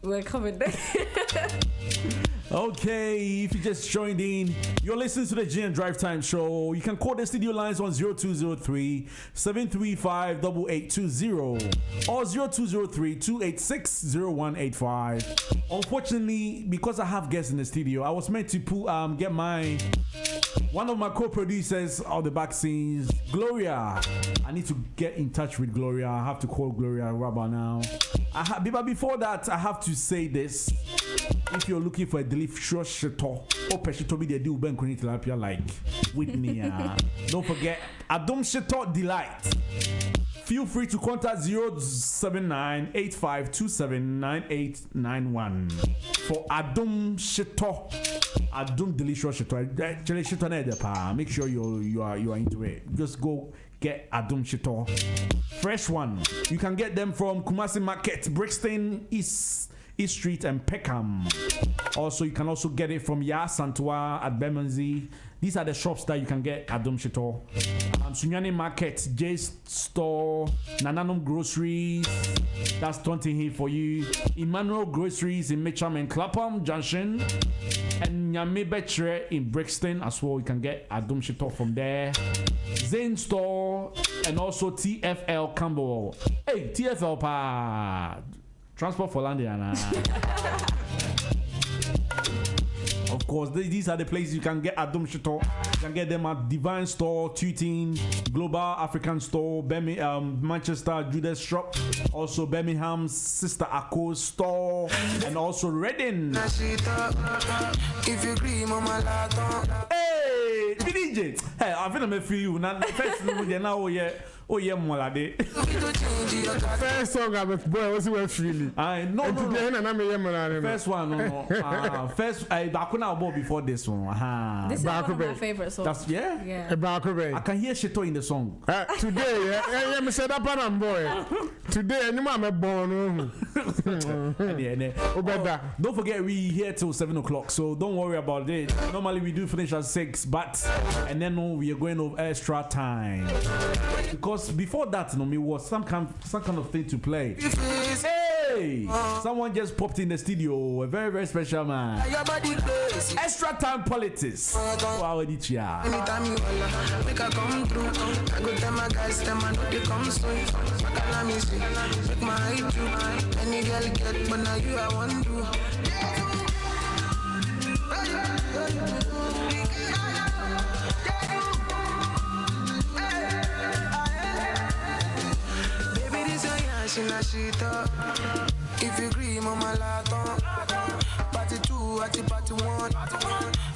We're coming. Okay, if you just joined in, you're listening to the GN Drive Time Show. You can call the studio lines on 0203-735-8820 or 0203-286-0185. Unfortunately, because I have guests in the studio, I was meant to get one of my co-producers of the back scenes, Gloria. I need to get in touch with Gloria. I have to call Gloria right about now. But before that, I have to say this. If you're looking for a delicious shito, they do tilapia like Whitney. Don't forget Adom Shito Delight. Feel free to contact 079-8527-9891 for Adom Shito. Adom delicious shito. Make sure you are into it. Just go get Adom Shito. Fresh one. You can get them from Kumasi Market, Brixton East Street and Peckham. Also, you can also get it from Ya Santua at Bermondsey. These are the shops that you can get Adom Shito. Sunyani Market, J's Store, Nananum Groceries. That's 20 here for you. Emmanuel Groceries in Mitcham and Clapham Junction. And Nyame Betre in Brixton as well. You can get Adom Shito from there. Zane Store and also TFL Campbell. Hey, TFL pa. Transport for Landiana. Of course, these are the places you can get Adom Shito. You can get them at Divine Store, Tutin, Global African Store, Manchester Judas Shop, also Birmingham's Sister Akko's Store, and also Reading. Hey, DJ. Hey, I think I'm feel you. Now, first, now, Oh yeah, Molade. First song I was boy was we feeling. No. First one, no. First I Bakuna Bob before this one. This is one of my favorite songs. That's Yeah. I can hear Shito in the song. Today, yeah, me said up on boy. Today, you mama born. Don't forget we here till 7 o'clock, so don't worry about it. Normally we do finish at 6, but and then we are going over extra time because before that, me was some kind of thing to play. Hey, someone just popped in the studio. A very very special man. Extra time politics. Wow, anytime you holla, make I come through. I go tell my guys, them I know they come soon. Make me see, make my height too. Any girl get, but now you I want to. Baby, this is your shit up. If you agree, mama, laton. Party 2, at the party 1.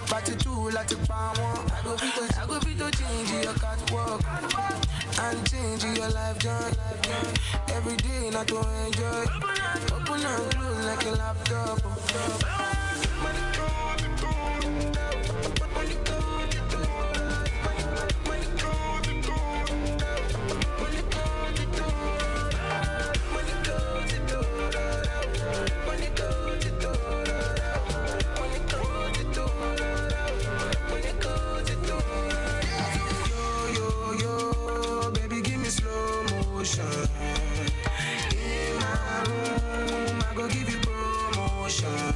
Party 2, like the power 1. I go be to change your catwalk and change your life journey. Every day, not to enjoy. Open and close like a laptop. In my room, I go give you promotion.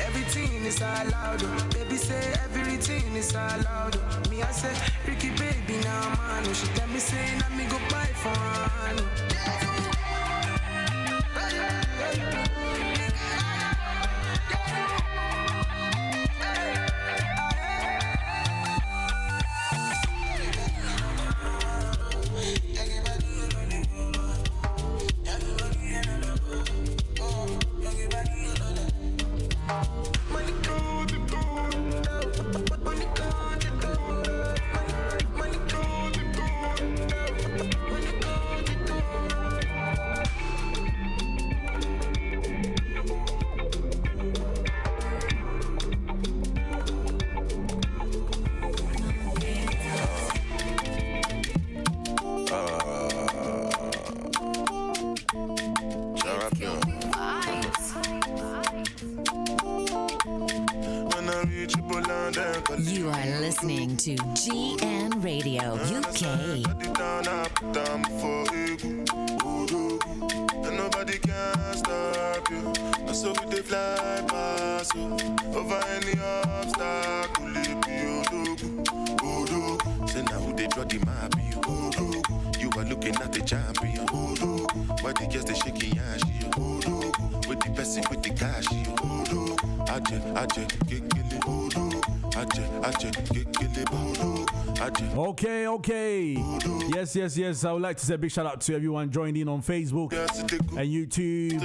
Everything is allowed, baby say everything is allowed. Me I say, Ricky baby now man, she tell me say, let me go buy for her. You are listening to GN Radio UK. And nobody can stop you. So we they fly past you. Over any obstacle, say now who they draw the map you. You are looking at the champion. Why the girls they shaking ass you. With the person with the cash you. Okay. Yes. I would like to say a big shout out to everyone joined in on Facebook and YouTube.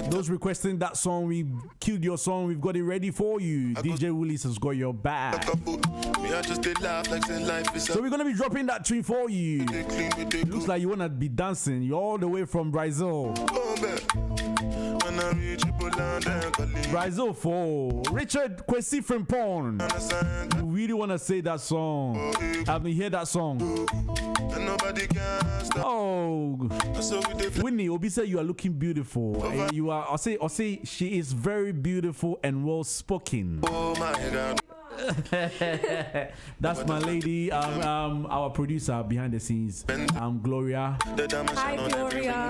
Those requesting that song, we killed your song. We've got it ready for you. DJ Willies has got your back. So we're gonna be dropping that tune for you. It looks like you wanna be dancing. You're all the way from Brazil. Brazil for Richard Kwesi Frimpong. You really want to say that song? Have me hear that song? Oh, Whitney, Obi said you are looking beautiful. You are. I'll say she is very beautiful and well spoken. Oh my God. That's my lady, our producer behind the scenes, Gloria. Hi, Gloria.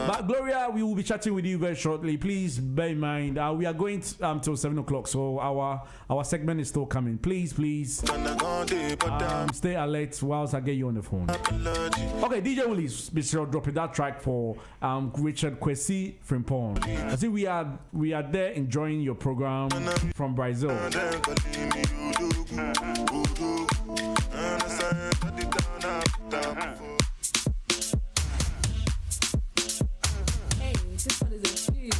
But Gloria, we will be chatting with you very shortly. Please bear in mind, we are going till 7 o'clock, so our segment is still coming. Please, stay alert whilst I get you on the phone. Okay, DJ Willies, be sure dropping that track for Richard Kwesi Frimpong. I see we are there enjoying your program from Brazil. Hey, this one is a tune.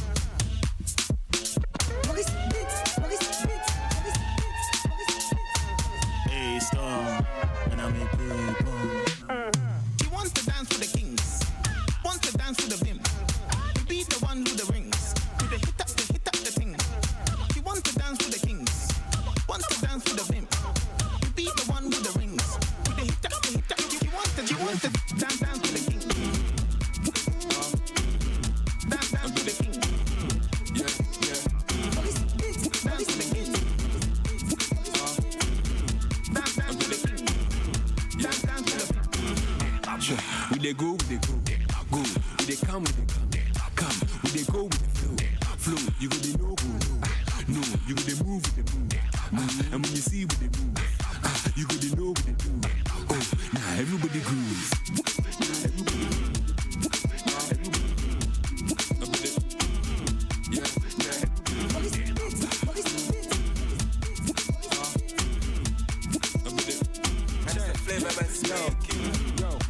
they go, we they go. Go, we they come, we they come. We they go with the flow. You go they know, go no. You go they move with the move. And when you see with the move, you go they know what they do. Oh, now everybody groove.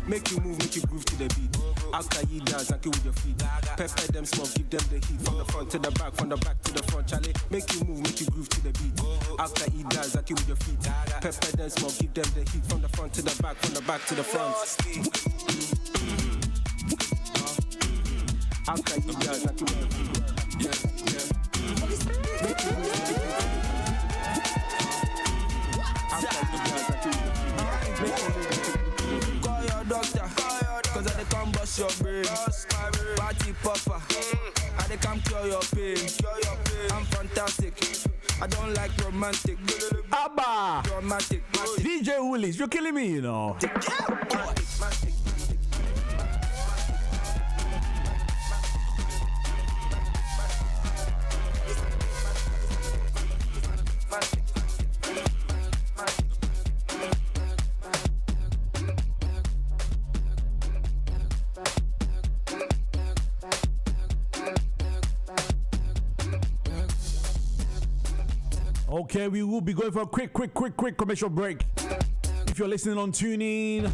Make you move, make you groove to the beat. After you dance and kill with your feet. Pepper them small, give them the heat. From the front to the back to the front, Charlie. Make you move, make you groove to the beat. After you dance and kill with your feet. Pepper them small, give them the heat. From the front to the back to the front. After you dance and kill with your feet. Yeah. Make you move, make you groove. After you dance and kill with your feet. Make you move. Call your doctor, cause I they come bust your brain. Party popper, I they come cure your pain. I'm fantastic, I don't like romantic. Abba! Romantic. DJ Willies, you're killing me, you know. Okay, we will be going for a quick commercial break. If you're listening on TuneIn,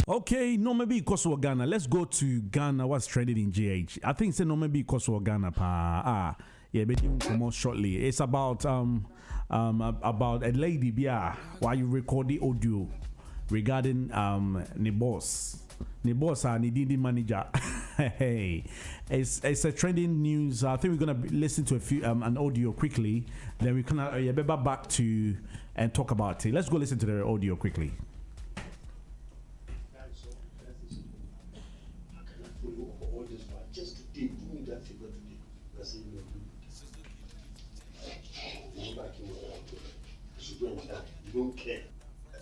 okay, no maybe because of Ghana. Let's go to Ghana. What's trending in GH? I think say no maybe because of Ghana. Yeah, but you come out shortly. It's about a lady. Yeah, while you record the audio regarding the boss and the manager. Hey, it's a trending news. I think we're gonna listen to a few an audio quickly. Then we can back to and talk about it. Let's go listen to the audio quickly. You don't care.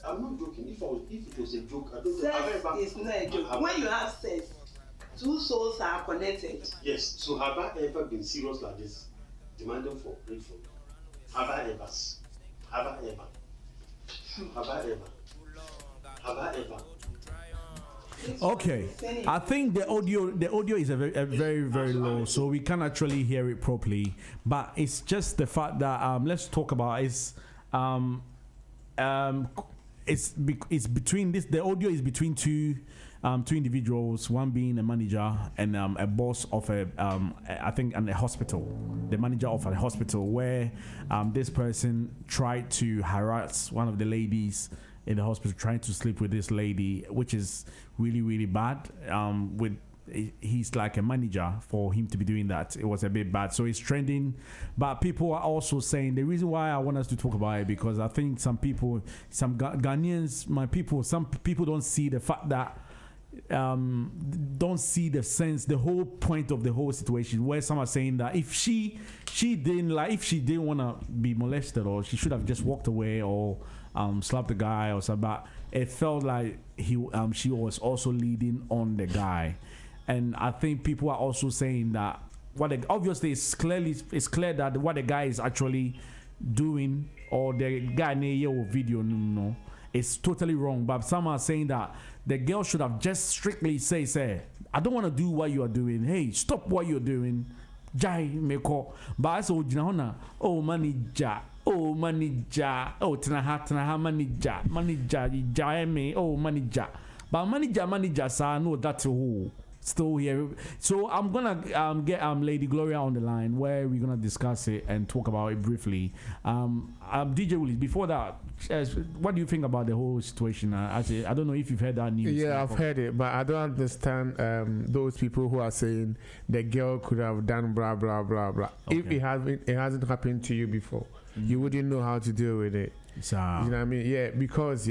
I'm not joking. If it was a joke, I don't know. Sex is not a joke. When you have sex, two souls are connected. Yes. So have I ever been serious like this? Demanding for pray for me? Have I ever? Okay, I think the audio is a very low, so we can't actually hear it properly. But it's just the fact that let's talk about it's between this. The audio is between two individuals, one being a manager and a boss of a hospital. The manager of a hospital where this person tried to harass one of the ladies in the hospital, trying to sleep with this lady, which is really bad. He's like a manager. For him to be doing that, it was a bit bad. So it's trending, but people are also saying the reason why I want us to talk about it, because I think some Ghanaians, some people don't see the fact that don't see the sense, the whole point of the whole situation, where some are saying that if she didn't want to be molested, or she should have just walked away or slapped the guy or something, but it felt like she was also leading on the guy. And I think people are also saying that obviously it's clear that what the guy is actually doing, or the guy in the video, no, it's totally wrong. But some are saying that the girl should have just strictly say, I don't want to do what you are doing. Hey, stop what you're doing. Jai meko. But I saw oh manager, oh tanaha manager, jai me, oh manager. But manager, sir, no, that's who. still here. So I'm gonna get Lady Gloria on the line where we're gonna discuss it and talk about it briefly. DJ Willies, before that, what do you think about the whole situation? I don't know if you've heard that news. Yeah, I've heard it, but I don't understand those people who are saying the girl could have done blah blah blah blah. Okay. If it hasn't happened to you before, you wouldn't know how to deal with it. You know what I mean? Yeah, because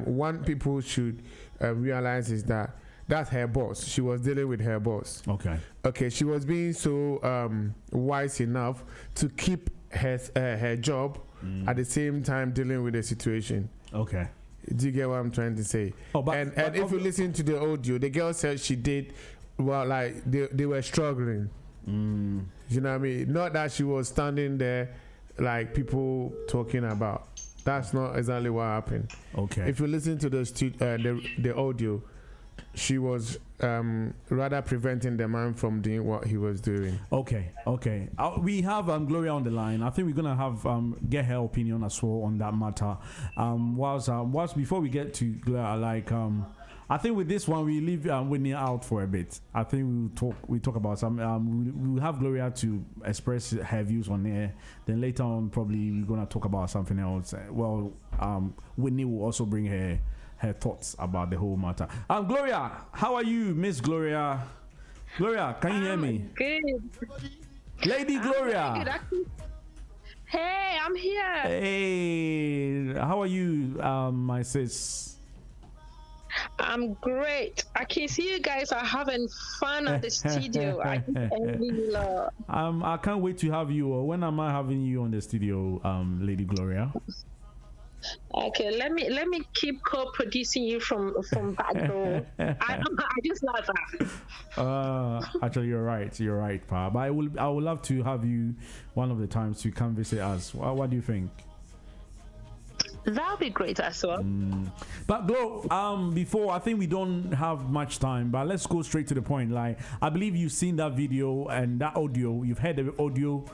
one people should realize is that that's her boss. She was dealing with her boss. Okay. She was being so wise enough to keep her job at the same time dealing with the situation. Okay. Do you get what I'm trying to say? And if you listen to the audio, the girl said she did well. Like they were struggling. You know what I mean? Not that she was standing there like people talking about. That's not exactly what happened. Okay. If you listen to the audio, she was rather preventing the man from doing what he was doing. Okay. We have Gloria on the line. I think we're gonna have get her opinion as well on that matter. Whilst before we get to Gloria, I think with this one we leave Whitney out for a bit. I think we talk about some. We'll have Gloria to express her views on there. Then later on, probably we're gonna talk about something else. Whitney will also bring her thoughts about the whole matter. Gloria, how are you, Miss Gloria? Gloria, can you hear me? Good. Lady Gloria. Hey, I'm here. Hey, how are you, my sis? I'm great. I can see you guys are having fun at the studio. I can't wait to have you. When am I having you on the studio, Lady Gloria? Okay, let me keep co-producing you from back door. I just love that. Actually, you're right, Pa. But I would love to have you one of the times to come visit us. What do you think? That'll be great as well. But Glo, before, I think we don't have much time, but let's go straight to the point. Like, I believe you've seen that video and that audio. You've heard the audio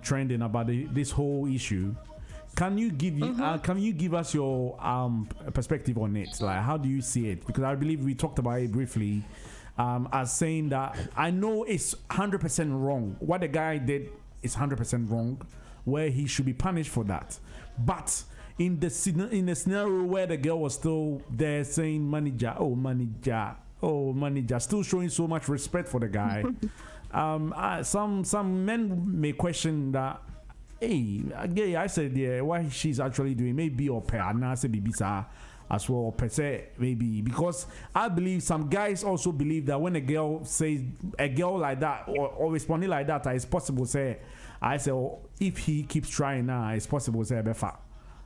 trending about this whole issue. Can you give us your perspective on it? Like, how do you see it? Because I believe we talked about it briefly, as saying that I know it's 100% wrong. What the guy did is 100% wrong, where he should be punished for that. But in the scenario where the girl was still there saying manager, still showing so much respect for the guy. Some men may question that. Hey, I said, yeah, what she's actually doing, maybe or per anase bibisa as well, per se, maybe, because I believe some guys also believe that when a girl says a girl like that or responding like that, it's possible. If he keeps trying now, it's possible. Say, befa.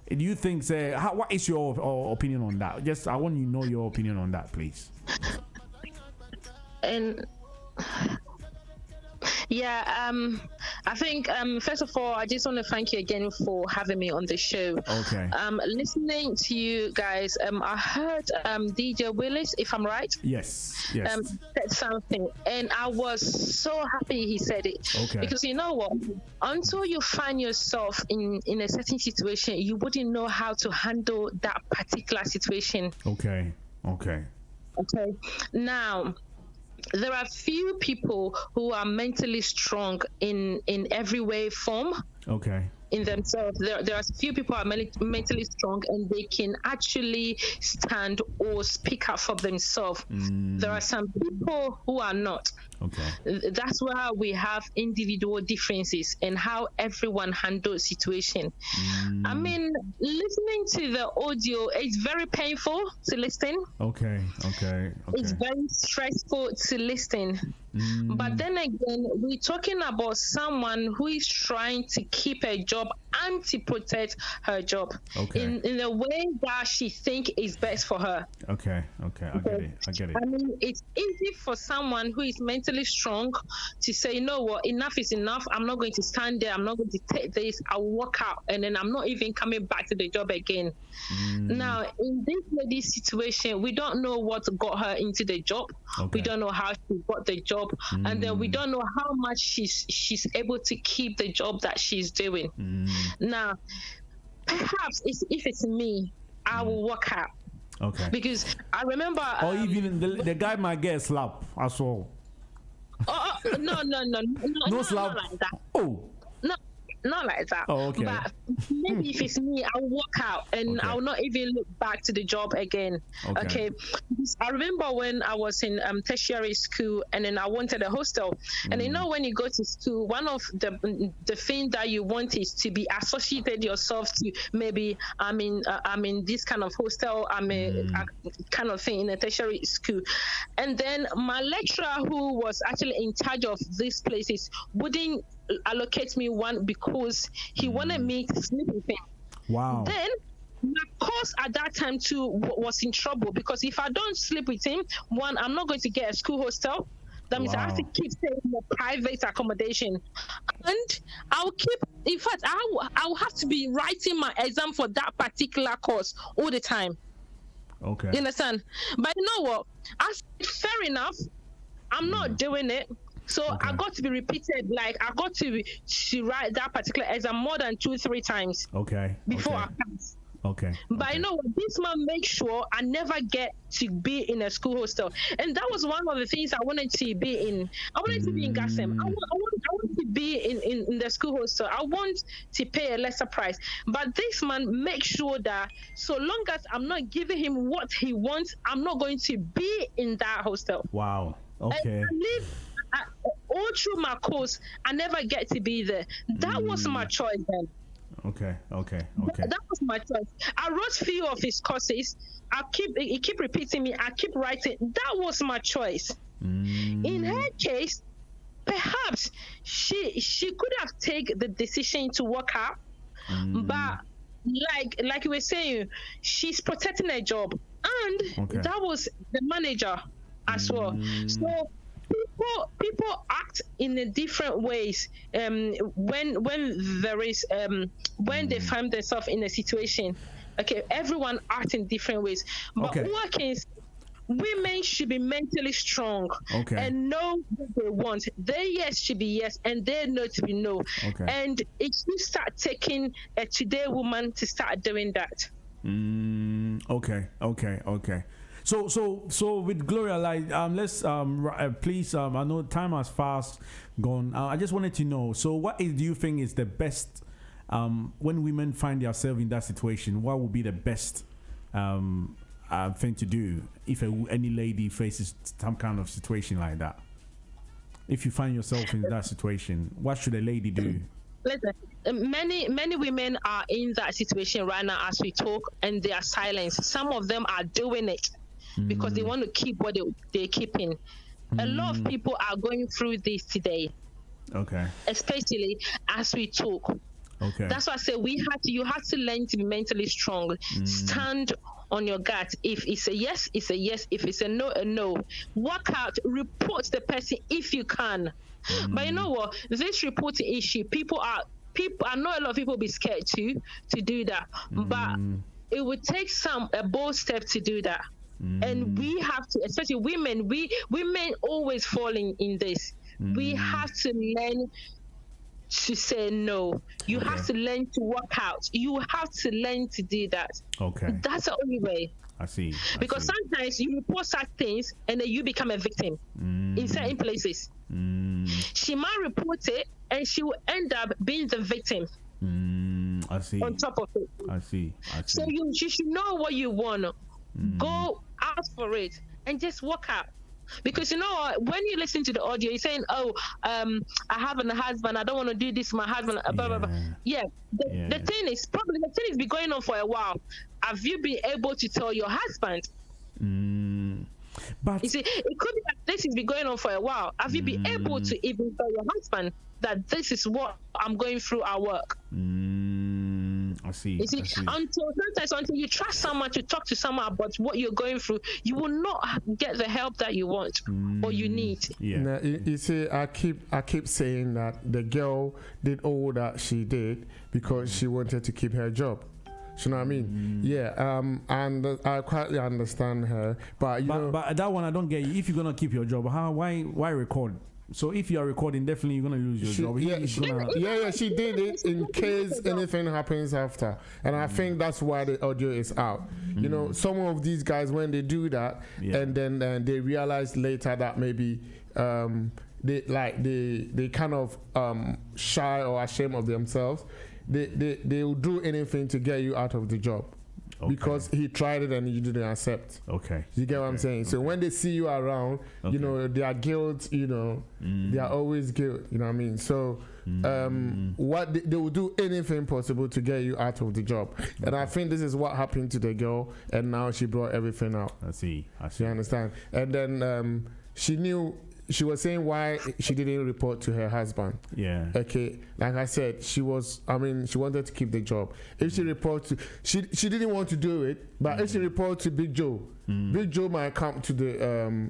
Do you think? What is your opinion on that? Just I want you to know your opinion on that, please. And yeah, I think first of all, I just want to thank you again for having me on the show. Okay. Listening to you guys, I heard DJ Willies, if I'm right. Yes. Said something, and I was so happy he said it. Okay. Because you know what? Until you find yourself in a certain situation, you wouldn't know how to handle that particular situation. Okay. Now, there are few people who are mentally strong in every way, form. Okay. In themselves, there are few people who are mentally strong and they can actually stand or speak up for themselves. There are some people who are not. Okay. That's why we have individual differences in how everyone handles situation. I mean, listening to the audio, it's very painful to listen. Okay. It's very stressful to listen. But then again, we're talking about someone who is trying to keep a job and to protect her job in a way that she think is best for her. Okay. I get it. I mean, it's easy for someone who is mentally strong to say, you know what, enough is enough. I'm not going to stand there. I'm not going to take this. I'll walk out, and then I'm not even coming back to the job again. Now, in this lady's situation, we don't know what got her into the job. We don't know how she got the job. And then we don't know how much she's able to keep the job that she's doing. Now, perhaps if it's me, I will walk out. Okay. Because I remember. Or even the guy might get a slap as well. No, slap. not like that. Oh. No, not like that. Oh, okay. But maybe if it's me, I'll walk out and I'll not even look back to the job again. Okay. I remember when I was in tertiary school, and then I wanted a hostel. And you know, when you go to school, one of the thing that you want is to be associated yourself to maybe I'm in this kind of hostel, a kind of thing in a tertiary school. And then my lecturer, who was actually in charge of these places, wouldn't allocate me one because he wanted me to sleep with him. Wow. Then my course at that time too was in trouble, because if I don't sleep with him, one, I'm not going to get a school hostel. That means I have to keep staying in a private accommodation, and I'll keep. In fact, I'll have to be writing my exam for that particular course all the time. Okay. You understand? But you know what? I said, fair enough. I'm not doing it. So I got to be repeated, like I got to write that particular exam more than 2-3 times. Okay. Before I pass. Okay. But you know what? This man makes sure I never get to be in a school hostel, and that was one of the things I wanted to be in. I wanted to be in Gasem. I want to be in the school hostel. I want to pay a lesser price. But this man makes sure that so long as I'm not giving him what he wants, I'm not going to be in that hostel. Wow. Okay. All through my course, I never get to be there. That was my choice then. Okay. That was my choice. I wrote few of his courses. He keep repeating me. I keep writing. That was my choice. In her case, perhaps she could have taken the decision to walk out, but like you were saying, she's protecting her job, and that was the manager as well. So people act in a different ways when there is when they find themselves in a situation. Okay, everyone acts in different ways, but women should be mentally strong and know what they want. Their yes should be yes, and their no to be no. And if you start taking a today woman to start doing that. Okay. So with Gloria, like let's please I know time has fast gone. I just wanted to know. So do you think is the best when women find themselves in that situation? What would be the best thing to do if any lady faces some kind of situation like that? If you find yourself in that situation, what should a lady do? Listen, many women are in that situation right now as we talk, and they are silenced. Some of them are doing it because they want to keep what they're keeping. A lot of people are going through this today. Okay. Especially as we talk. Okay. That's why I say you have to learn to be mentally strong. Stand on your gut. If it's a yes, it's a yes. If it's a no. Work out, report the person if you can. But you know what? This reporting issue, I know a lot of people be scared to do that. But it would take a bold step to do that. And we have to, especially women, women always falling in this. We have to learn to say no. You have to learn to work out. You have to learn to do that. Okay. That's the only way. I see. Because sometimes you report such things and then you become a victim in certain places. She might report it and she will end up being the victim. I see. On top of it. I see. So you should know what you want. Go out for it and just walk out. Because you know when you listen to the audio, you're saying, I have a husband, I don't want to do this to my husband, blah, blah, blah. The thing is been going on for a while. Have you been able to tell your husband? But you see, it could be that this has been going on for a while. Have you been able to even tell your husband that this is what I'm going through at work? I see. You see, until you trust someone to talk to someone about what you're going through, you will not get the help that you want or you need. Yeah. Now, you see, I keep saying that the girl did all that she did because she wanted to keep her job. You know what I mean? Yeah. And I quite understand her, but but that one I don't get you. If you're gonna keep your job, why record? So if you are recording, definitely you're gonna lose your job. She did it in case anything happens after, and I think that's why the audio is out. You know, some of these guys when they do that, and then they realize later that maybe they kind of shy or ashamed of themselves. They will do anything to get you out of the job. Because he tried it and you didn't accept. Okay. You get what I'm saying? So when they see you around, you know, they are guilt, you know, they are always guilt, you know what I mean? So what they will do anything possible to get you out of the job. And I think this is what happened to the girl, and now she brought everything out. I see. You understand? And then she knew. She was saying why she didn't report to her husband. Yeah. Okay. Like I said, she wanted to keep the job. If she report to, she didn't want to do it, but if she report to Big Joe, Big Joe might come to the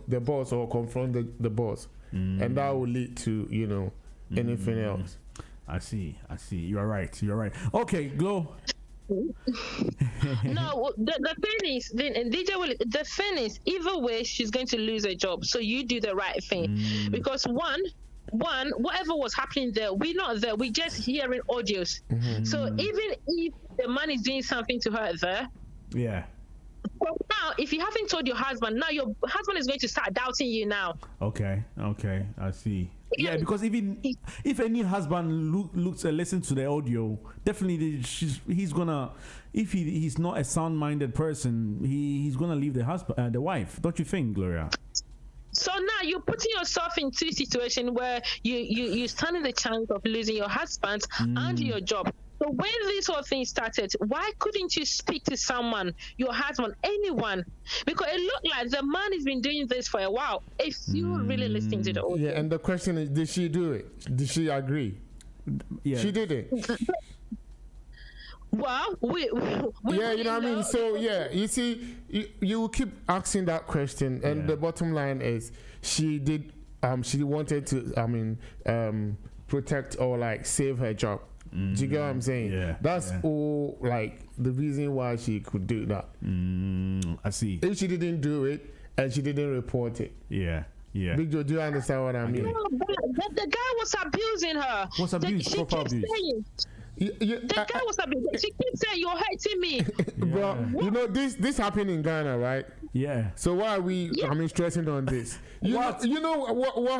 the boss or confront the boss, and that will lead to anything else. I see. You are right. Okay, Glo. No, the thing is, the thing is, either way, she's going to lose her job. So you do the right thing, because one, whatever was happening there, we're not there. We're just hearing audios. So even if the man is doing something to her there, so now, if you haven't told your husband, now your husband is going to start doubting you now. Okay, I see. Yeah, because even if any husband looks and listens to the audio, definitely he's gonna. If he's not a sound-minded person, he's gonna leave the wife. Don't you think, Gloria? So now you're putting yourself into a situation where you're standing the chance of losing your husband and your job. So when this whole thing started, why couldn't you speak to someone, your husband, anyone? Because it looked like the man has been doing this for a while. If you really listening to the audio. Yeah, and the question is, did she do it? Did she agree? Yeah. She did it. Well, we you know what I mean? So, you see, you keep asking that question, and the bottom line is she did, she wanted to, protect or, like, save her job. Do you get what I'm saying? Yeah. That's all, like, the reason why she could do that. I see. If she didn't do it and she didn't report it. Yeah. Big Joe, do you understand what I mean? No, but the guy was abusing her. What's abuse? Proper abuse. The guy was abusing. She keeps saying, "You're hurting me." Bro, you know this happened in Ghana, right? Yeah. So why are we stressing on this? You know what it's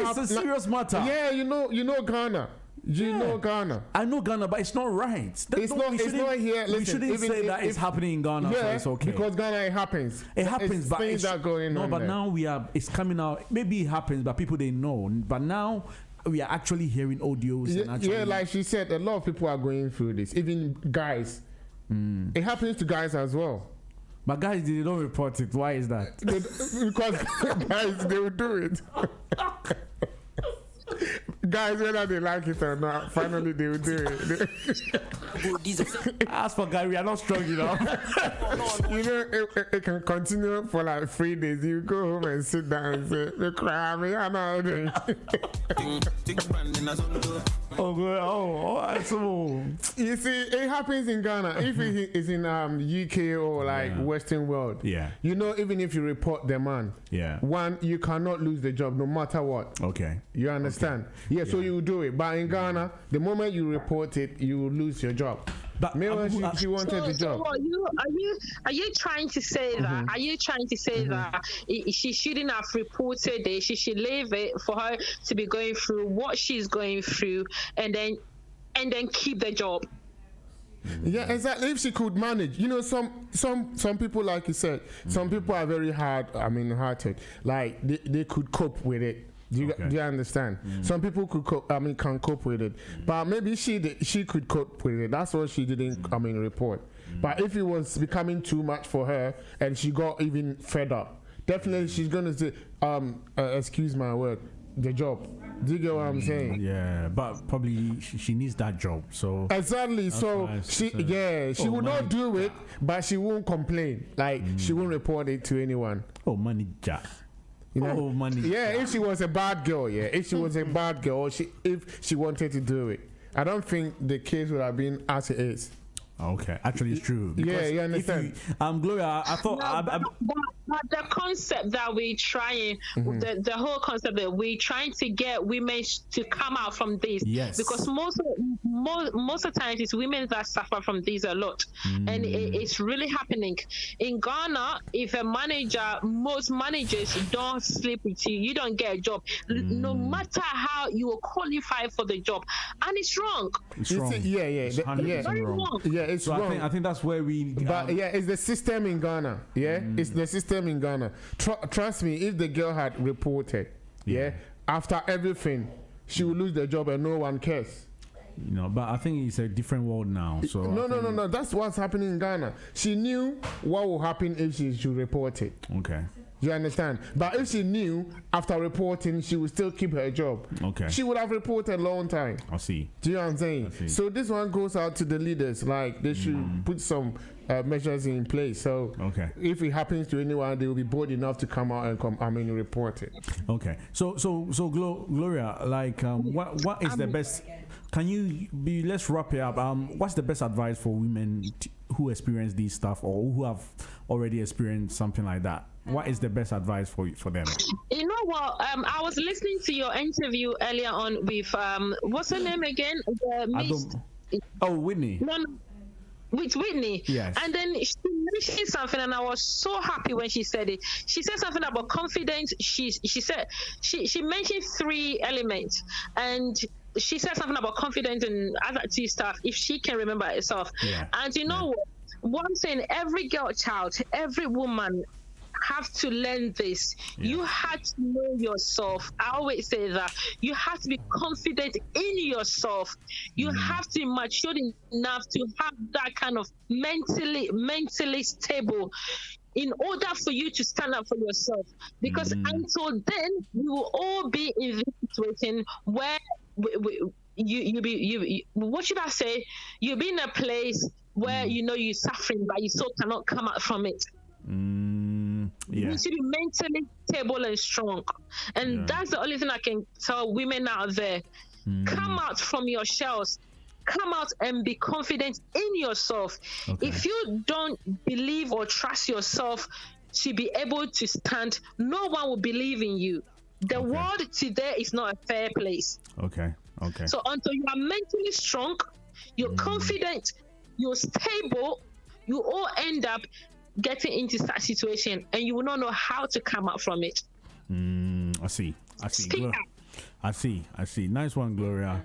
happened? It's a serious matter. Yeah, you know Ghana. You know Ghana. I know Ghana, but it's not right. It's not here. Listen, we shouldn't say that it's happening in Ghana, so it's okay. Because Ghana, it happens. It happens, but things that going on. But now it's coming out. Maybe it happens, but people didn't know. But now we are actually hearing audios. And like she said, a lot of people are going through this. Even guys. It happens to guys as well. But guys, they don't report it. Why is that? Because guys, they will do it. Guys, whether they like it or not, finally they will do it. As for guys, we are not strong enough. You know, it can continue for like 3 days. You go home and sit down and say, "You cry me, I'm not doing." You see, it happens in Ghana. If it is in UK or like Western world, you know, even if you report the man, one, you cannot lose the job no matter what. Okay, you understand? Okay. So you do it. But in Ghana, the moment you report it, you will lose your job. But she wanted the job. Are you trying to say that? Are you trying to say that she shouldn't have reported it? She should leave it for her to be going through what she's going through, and then keep the job. Yeah, exactly. If she could manage, you know, some people, like you said, some people are very hearted. Like they could cope with it. Do you understand? Some people can cope with it, but maybe she could cope with it. That's what she didn't report. But if it was becoming too much for her and she got even fed up, definitely she's gonna say, excuse my word, the job. Do you get what I'm saying? Yeah, but probably she needs that job. So exactly. So she will not do it, but she won't complain. Like she won't report it to anyone. Oh, manager. You know? Money. Yeah, if she was a bad girl, if she was a bad girl, if she wanted to do it, I don't think the case would have been as it is. Okay, actually, it's true. Yeah, you understand. Gloria, I thought. But the concept that we're trying, the whole concept that we're trying to get women to come out from this, because most of the times it's women that suffer from this a lot, and it's really happening in Ghana. If a manager, most managers don't sleep with you, you don't get a job, no matter how you will qualify for the job, and it's wrong. It's wrong. It's 100% wrong. Yeah, it's so wrong. I think that's where we. But it's the system in Ghana. Yeah, it's the system in Ghana. Trust me, if the girl had reported, after everything, she would lose the job and no one cares. But I think it's a different world now. So no. That's what's happening in Ghana. She knew what would happen if she should report it. Okay. You understand? But if she knew after reporting, she would still keep her job. Okay. She would have reported a long time. I see. Do you know what I'm saying? So this one goes out to the leaders. Like they should put some measures in place. So if it happens to anyone, they will be bold enough to come out and report it. Okay. So Gloria, like what is the best? Can you let's wrap it up. What's the best advice for women who experience these stuff or who have already experienced something like that? What is the best advice for them? You know what? I was listening to your interview earlier on with what's her name again? Whitney. No, with Whitney. Yes. And then she mentioned something, and I was so happy when she said it. She said something about confidence. She said she mentioned 3 elements, and she said something about confidence and other stuff. If she can remember herself, and you know what? One thing, every girl child, every woman have to learn this. You have to know yourself. I always say that you have to be confident in yourself. You have to be mature enough to have that kind of mentally stable in order for you to stand up for yourself, because until then we will all be in this situation where you what should I say, you'll be in a place where you're suffering but you still cannot come out from it. You should be mentally stable and strong, and that's the only thing I can tell women out there. Come out from your shells, come out and be confident in yourself. If you don't believe or trust yourself to be able to stand, no one will believe in you. The world today is not a fair place. So until you are mentally strong, you're confident, you're stable, you all end up getting into that situation, and you will not know how to come out from it. I see. I see. Nice one, Gloria.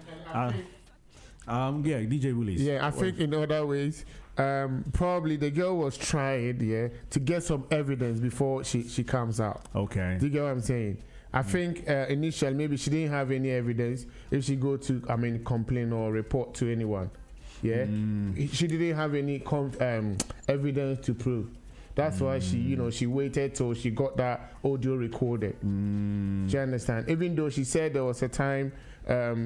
DJ Willies. Yeah, I think in other ways, probably the girl was trying, to get some evidence before she comes out. Okay. Do you get what I'm saying? I think initially maybe she didn't have any evidence if she go to, complain or report to anyone. Yeah, she didn't have any evidence to prove. That's why she waited till she got that audio recorded. Do you understand? Even though she said there was a time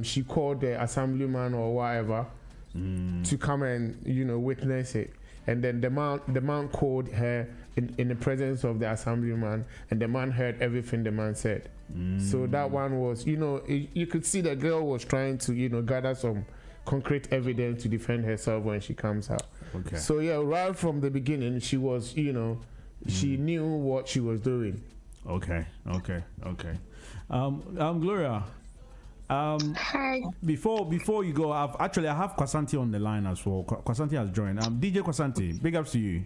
she called the assemblyman or whatever to come and witness it, and then the man called her in the presence of the assemblyman, and the man heard everything the man said. So that one was, you could see the girl was trying to gather some concrete evidence to defend herself when she comes out. So right from the beginning, she was, she knew what she was doing. Okay. Gloria, hi. Before you go, I have Kwasante on the line as well. Kwasante has joined. DJ Kwasante, big ups to you.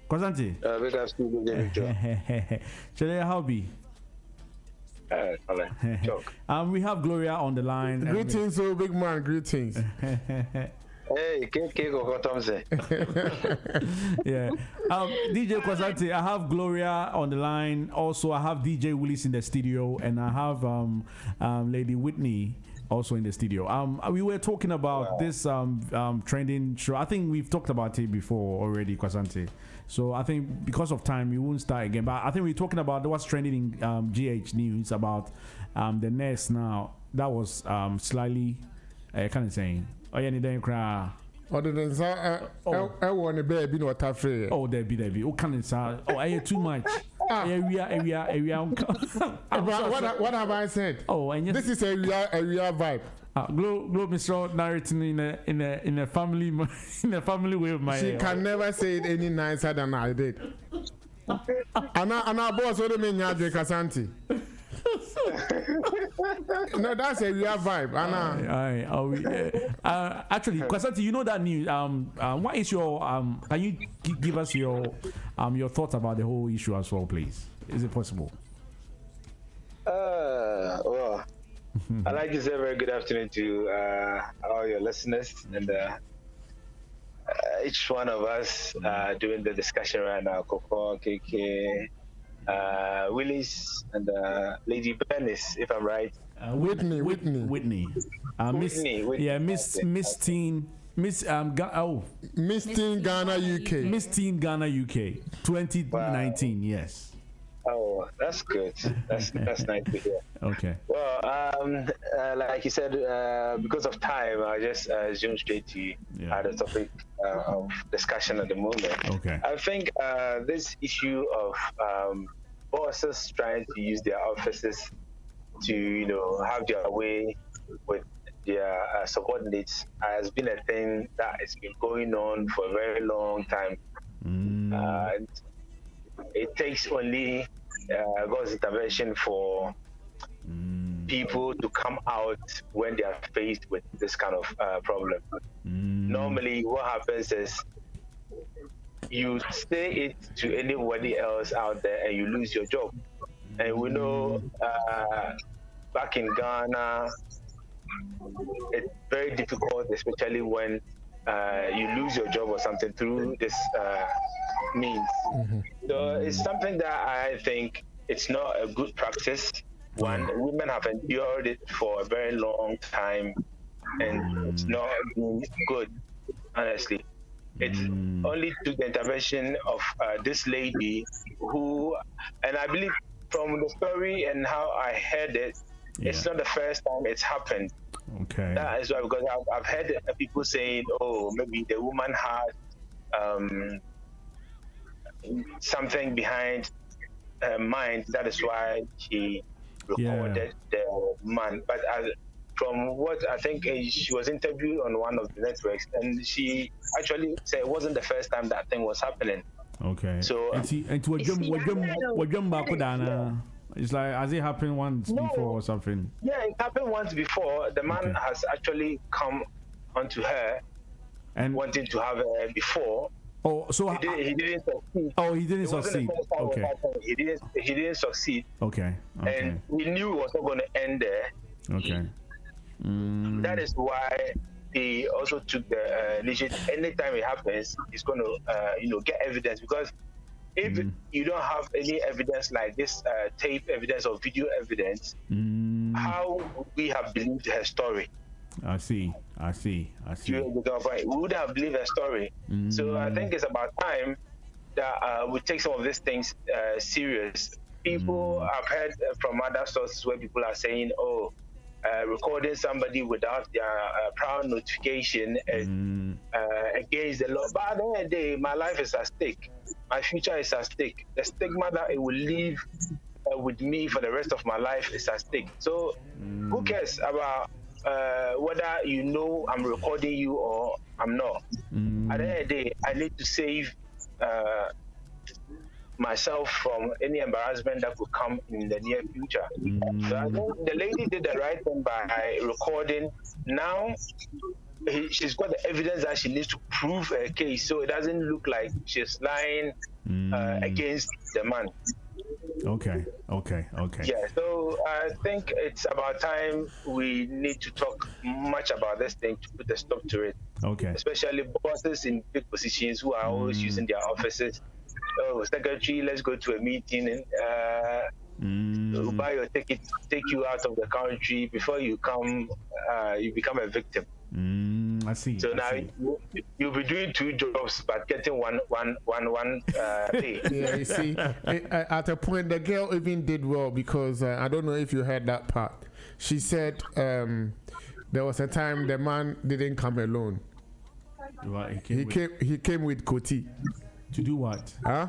Kwasante. Big ups to you. Shall I hobby? We have Gloria on the line. Greetings, big man. Greetings. Hey, yeah. DJ Kwasante, I have Gloria on the line. Also, I have DJ Willies in the studio, and I have Lady Whitney also in the studio. We were talking about this trending show. I think we've talked about it before already, Kwasante. So I think because of time, we won't start again. But I think we're talking about what's trending in GH News about the nurse now. That was slightly kind of saying, oh yeah, you cry. Other than that, I want a baby, not afraid. Oh, there be. Oh, can it say? Oh, I hear too much. Area. What have I said? Oh, and this is a real vibe. Glow Mr. narrating in a family way of my. She can never say it any nicer than I did. Anna boss, what do you mean, Yadre Kwasanti? No, that's a real vibe. Actually, Kwasanti, you know that news. What is your can you give us your thoughts about the whole issue as well, please? Is it possible? Well, I'd like to say a very good afternoon to all your listeners and each one of us doing the discussion right now. Coco, KK, Willies, and Lady Bernice, if I'm right. Whitney. Miss Teen Ghana UK. Miss Teen Ghana UK 2019. Wow. Yes. Oh, that's good. That's nice to hear. Okay. Well, like you said, because of time, I just zoom straight to the topic of discussion at the moment. Okay. I think this issue of bosses trying to use their offices to, have their way with their subordinates has been a thing that has been going on for a very long time. And it takes only God's intervention for people to come out when they are faced with this kind of problem. Normally, what happens is you say it to anybody else out there and you lose your job. And we know back in Ghana, it's very difficult, especially when you lose your job or something through this means. So it's something that I think it's not a good practice. One, women have endured it for a very long time, and it's not good, honestly. It's only to the intervention of this lady who, and I believe from the story and how I heard it, it's not the first time it's happened. Okay. That is why, because I've heard people saying, oh, maybe the woman had something behind her mind. That is why she recorded the man. But from what I think, she was interviewed on one of the networks, and she actually said it wasn't the first time that thing was happening. Okay. So it's like, has it happened once before or something? Yeah, it happened once before. The man has actually come onto her and wanting to have her before. Oh, so he didn't succeed. Oh, he didn't succeed. Okay. He didn't succeed. Okay. And he knew it was not going to end there. Okay. That is why he also took the initiative. Anytime it happens, he's going to get evidence, because if you don't have any evidence like this, tape evidence or video evidence, how would we have believed her story? I see. We would have believed her story. So I think it's about time that we take some of these things serious. People, I've heard from other sources where people are saying, recording somebody without their prior notification against the law. But at the end of the day, my life is at stake. My future is at stake. The stigma that it will leave with me for the rest of my life is at stake. So who cares about whether I'm recording you or I'm not? At the end of the day, I need to save myself from any embarrassment that could come in the near future. So I think the lady did the right thing by recording. Now she's got the evidence that she needs to prove her case, so it doesn't look like she's lying against the man. Okay. Yeah, so I think it's about time we need to talk much about this thing to put a stop to it. Okay. Especially bosses in big positions who are always using their offices. Oh, secretary, let's go to a meeting and buy your ticket, take you out of the country. Before you come, you become a victim. I see. So now you'll be doing two jobs but getting one pay. Yeah, you see, at a point the girl even did well, because I don't know if you heard that part. She said there was a time the man didn't come alone. Right, he came with Koti. To do what? Huh?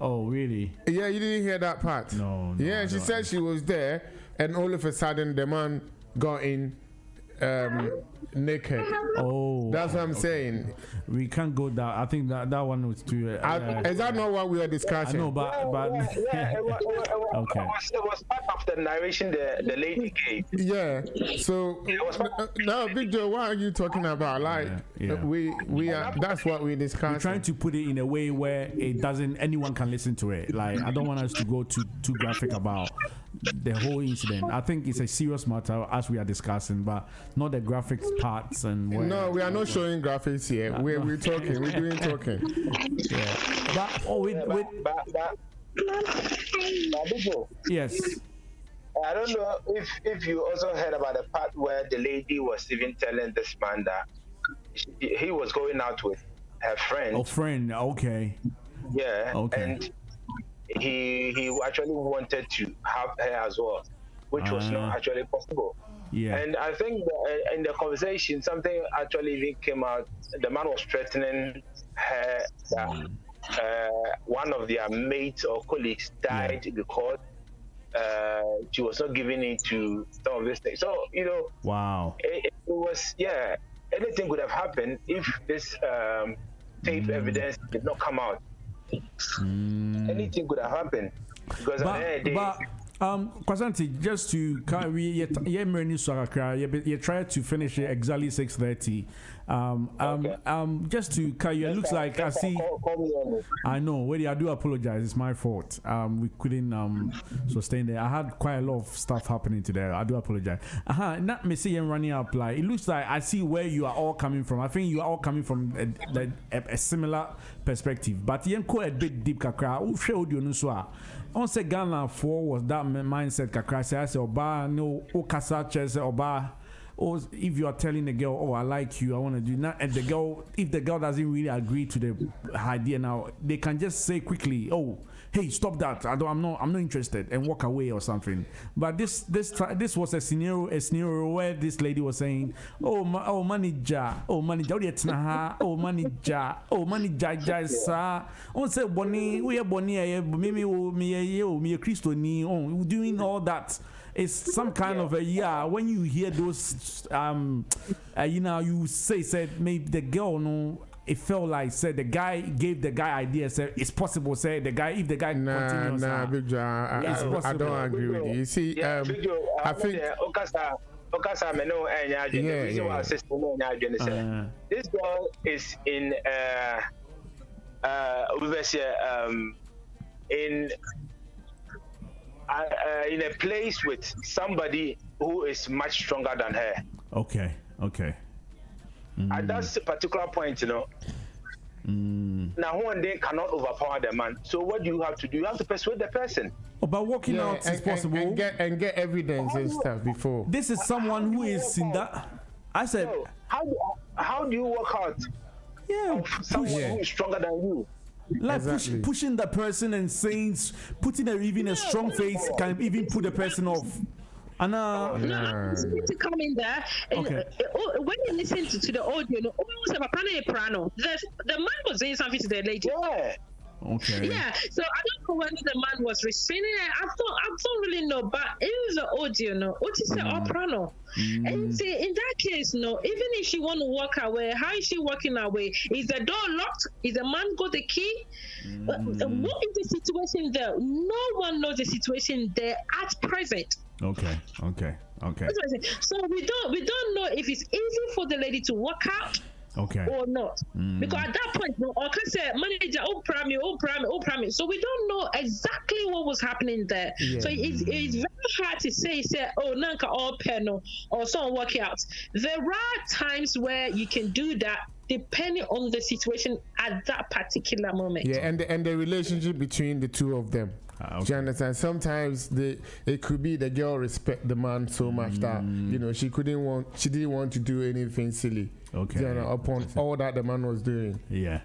Oh, really? Yeah, you didn't hear that part? No. Yeah, she said she was there, and all of a sudden the man got in naked. Oh, that's what I'm saying. We can't go that. I think that one was too. Is that not what we were discussing? I know, but it was part of the narration the lady gave. Yeah. So now, Big Joe, what are you talking about? Like, we are. That's what we discussed. We're trying to put it in a way where it doesn't. Anyone can listen to it. Like, I don't want us to go too graphic about the whole incident. I think it's a serious matter as we are discussing, but not the graphics parts and. No, we are not showing graphics here. We're talking. We're doing talking. Yeah. But yes. I don't know if you also heard about the part where the lady was even telling this man that he was going out with her friend. Oh, friend. Okay. Yeah. Okay. And he actually wanted to have her as well, which was not actually possible. Yeah. And I think in the conversation, something actually even came out. The man was threatening her that one of their mates or colleagues died because she was not giving in to some of these things. So, wow. It was, anything could have happened if this tape evidence did not come out. Anything could have happened. Because Kwasante, just to you try to finish it exactly 6:30. Just to it looks like I see. I know. Wait, I do apologize. It's my fault. We couldn't sustain there. I had quite a lot of stuff happening today. I do apologize. Not me saying running up. Like, it looks like I see where you are all coming from. I think you are all coming from a similar perspective. But you go a bit deep, kakra. On say Ghana 4 was that mindset, kakra. I say oba no okasa chese oba. Or if you are telling the girl, oh, I like you, I want to do that, and the girl, if the girl doesn't really agree to the idea now, they can just say quickly, oh, hey, stop that, I'm not interested, and walk away or something. But this was a scenario where this lady was saying, manager, sir. On say bonnie, we are bonnie, me Christo ni, doing all that. It's some kind of when you hear those you said maybe the girl it felt like said the guy gave the guy idea, said it's possible, said the guy if the guy continues. Big Joe, I don't agree with you. You see, I think this girl is in in a place with somebody who is much stronger than her. Okay. At that particular point, now one day cannot overpower the man. So what do you have to do? You have to persuade the person. But walking out is possible. And get evidence and stuff before. This is someone who is in that. I said, so how do you work out? Yeah, someone who is stronger than you. Like pushing the person and saying, putting even a strong face can even put the person off. And I need to come in there. And, when you listen to the audio, the man was saying something to the lady. Yeah. Okay. Yeah, so I don't know whether the man was restraining it. I don't really know, but it was the audio, what is the soprano? And see, in that case, even if she want to walk away, how is she walking away? Is the door locked? Is the man got the key? What is the situation there? No one knows the situation there at present. Okay. So we don't know if it's easy for the lady to walk out. Okay. Or not. Because at that point, I can say, manager, prime. So we don't know exactly what was happening there. Yeah. So it's very hard to say, nanka all penal or someone work out. There are times where you can do that depending on the situation at that particular moment. Yeah, and the relationship between the two of them. Do you understand? Sometimes it could be the girl respect the man so much that she didn't want to do anything silly. Okay. Upon all that the man was doing. Yeah.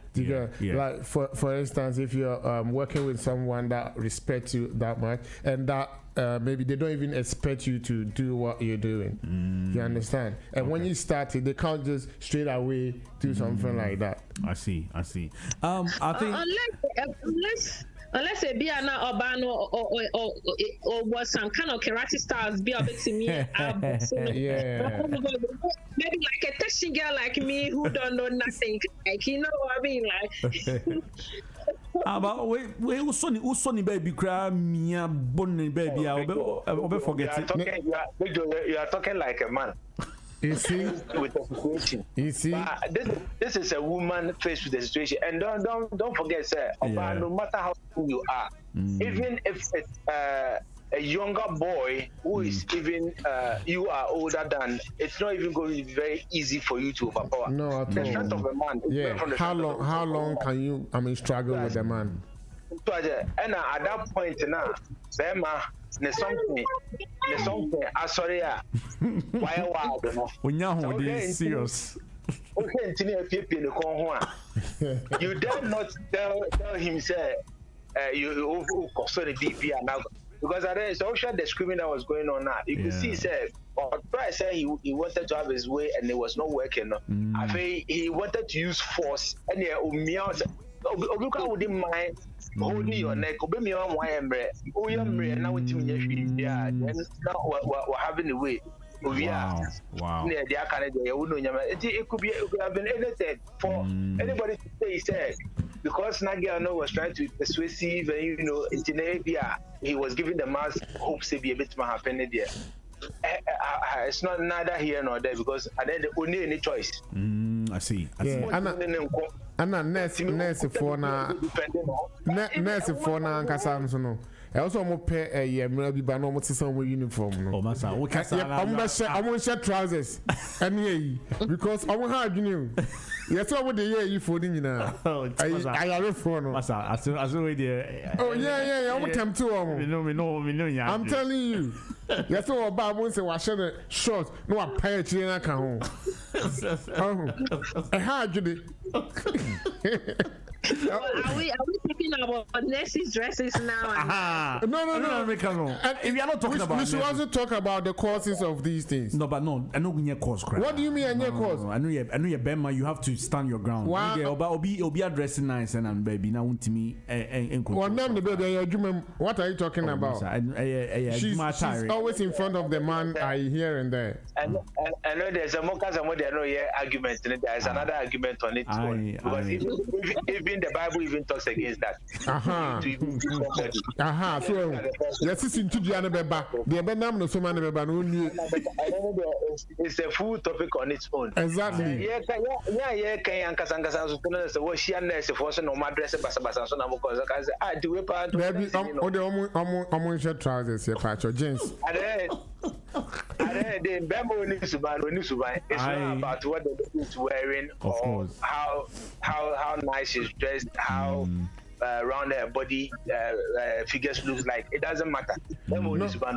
Like for instance, if you're working with someone that respects you that much and that maybe they don't even expect you to do what you're doing. You understand? And when you start it, they can't just straight away do something like that. I see. I think unless it be an urbano or was some kind of karate stars be a bit to me. Yeah. Maybe like a testing girl like me who don't know nothing. Like, you know what I mean? Like. But we usoni baby cry me bonny baby. I'll forget it. You are talking like a man. You see, with the situation. You see, this is a woman faced with the situation, and don't forget, sir. No matter how old you are, even if it's a younger boy who is even you are older than, it's not even going to be very easy for you to overpower. No, at all. The strength of a man. Yeah. How long can you? Struggle with a man? And at that point now, Bema. Ne something. Sorry, why wild? When you're serious. You dare not tell him, say, you sorry, DP now. Because there is social discrimination that was going on now. You could see, say, Price said he wanted to have his way and it was not working. I think he wanted to use force and Obuka wouldn't mind holding your neck. Obey on why I'm red. Oh, you're red. Now it's me. Yeah, then now we're having a way. Wow. Yeah, they are kind of it could have been anything for anybody to say. He said because Nagiano was trying to persuasive and in Tunisia, he was giving the mass hopes to be a bit more happy there. It's not neither here nor there because I didn't only any choice. I see. Anna nurse for na nkasa no e also mo pe yemra bi ba no mo tisa mo uniform no o masa wo kasa na am share trousers and yi because am ha adwene yes o mo de yi for ni nyina ayare for no masa aso we de oh yeah am tem to o no ya I'm telling you yes o ba mo say wa share short no wa pa chire na ka ho ha adwene Are we talking about nurses' dresses now? No. If you are not talking about, we should also talk about the causes of these things. No, but no, I know we need cause. What do you mean, cause? I know you, Bema. You have to stand your ground. Obi addressing nice and baby. Now, to me, what are you talking about? She's always in front of the man. I here and there. I know there's a more argument. There's another argument on it because even the Bible even talks against that. So yes, into the Anabeba. The Benam no so many Beba. It's a full topic on its own. Exactly. Yeah. Can Kasanga so what she and nurse for no madress basa so na mo cause I do we part. Baby, omo shirt trousers here, patch or jeans. The Bemo needs to buy. It's not about what the is wearing or how nice she's dressed, how around her body figures looks like. It doesn't matter. Bemo needs to buy.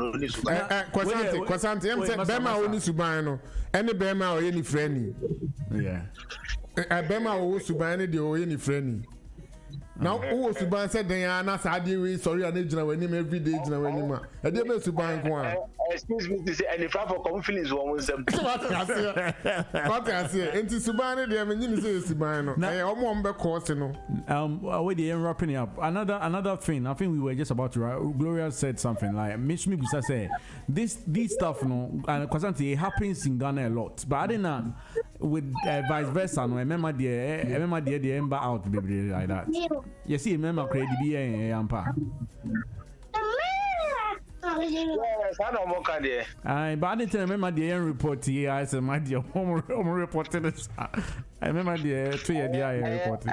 Kwasante, Bema only subano. Any Bema or any friendly. Yeah. Bema or subano the any friendly. Now, who was to ban said they are not sorry, I need when every day. I didn't to ban. Excuse me to say, and if I for confidence, one was them. What I say, and to Subana, they have a Subano. I almost back course, we're wrapping up. Another thing, I think we were just about to write. Gloria said something like, Mitch Migusa said, this stuff, and Kwasante, it happens in Ghana a lot, but I didn't know. With vice versa, no. Remember the ember out, baby, like that. You see, remember crazy be ampa. Yes, I know more can there. But I didn't remember the end report here. I said, my dear, home reported this. I remember the 2 year report.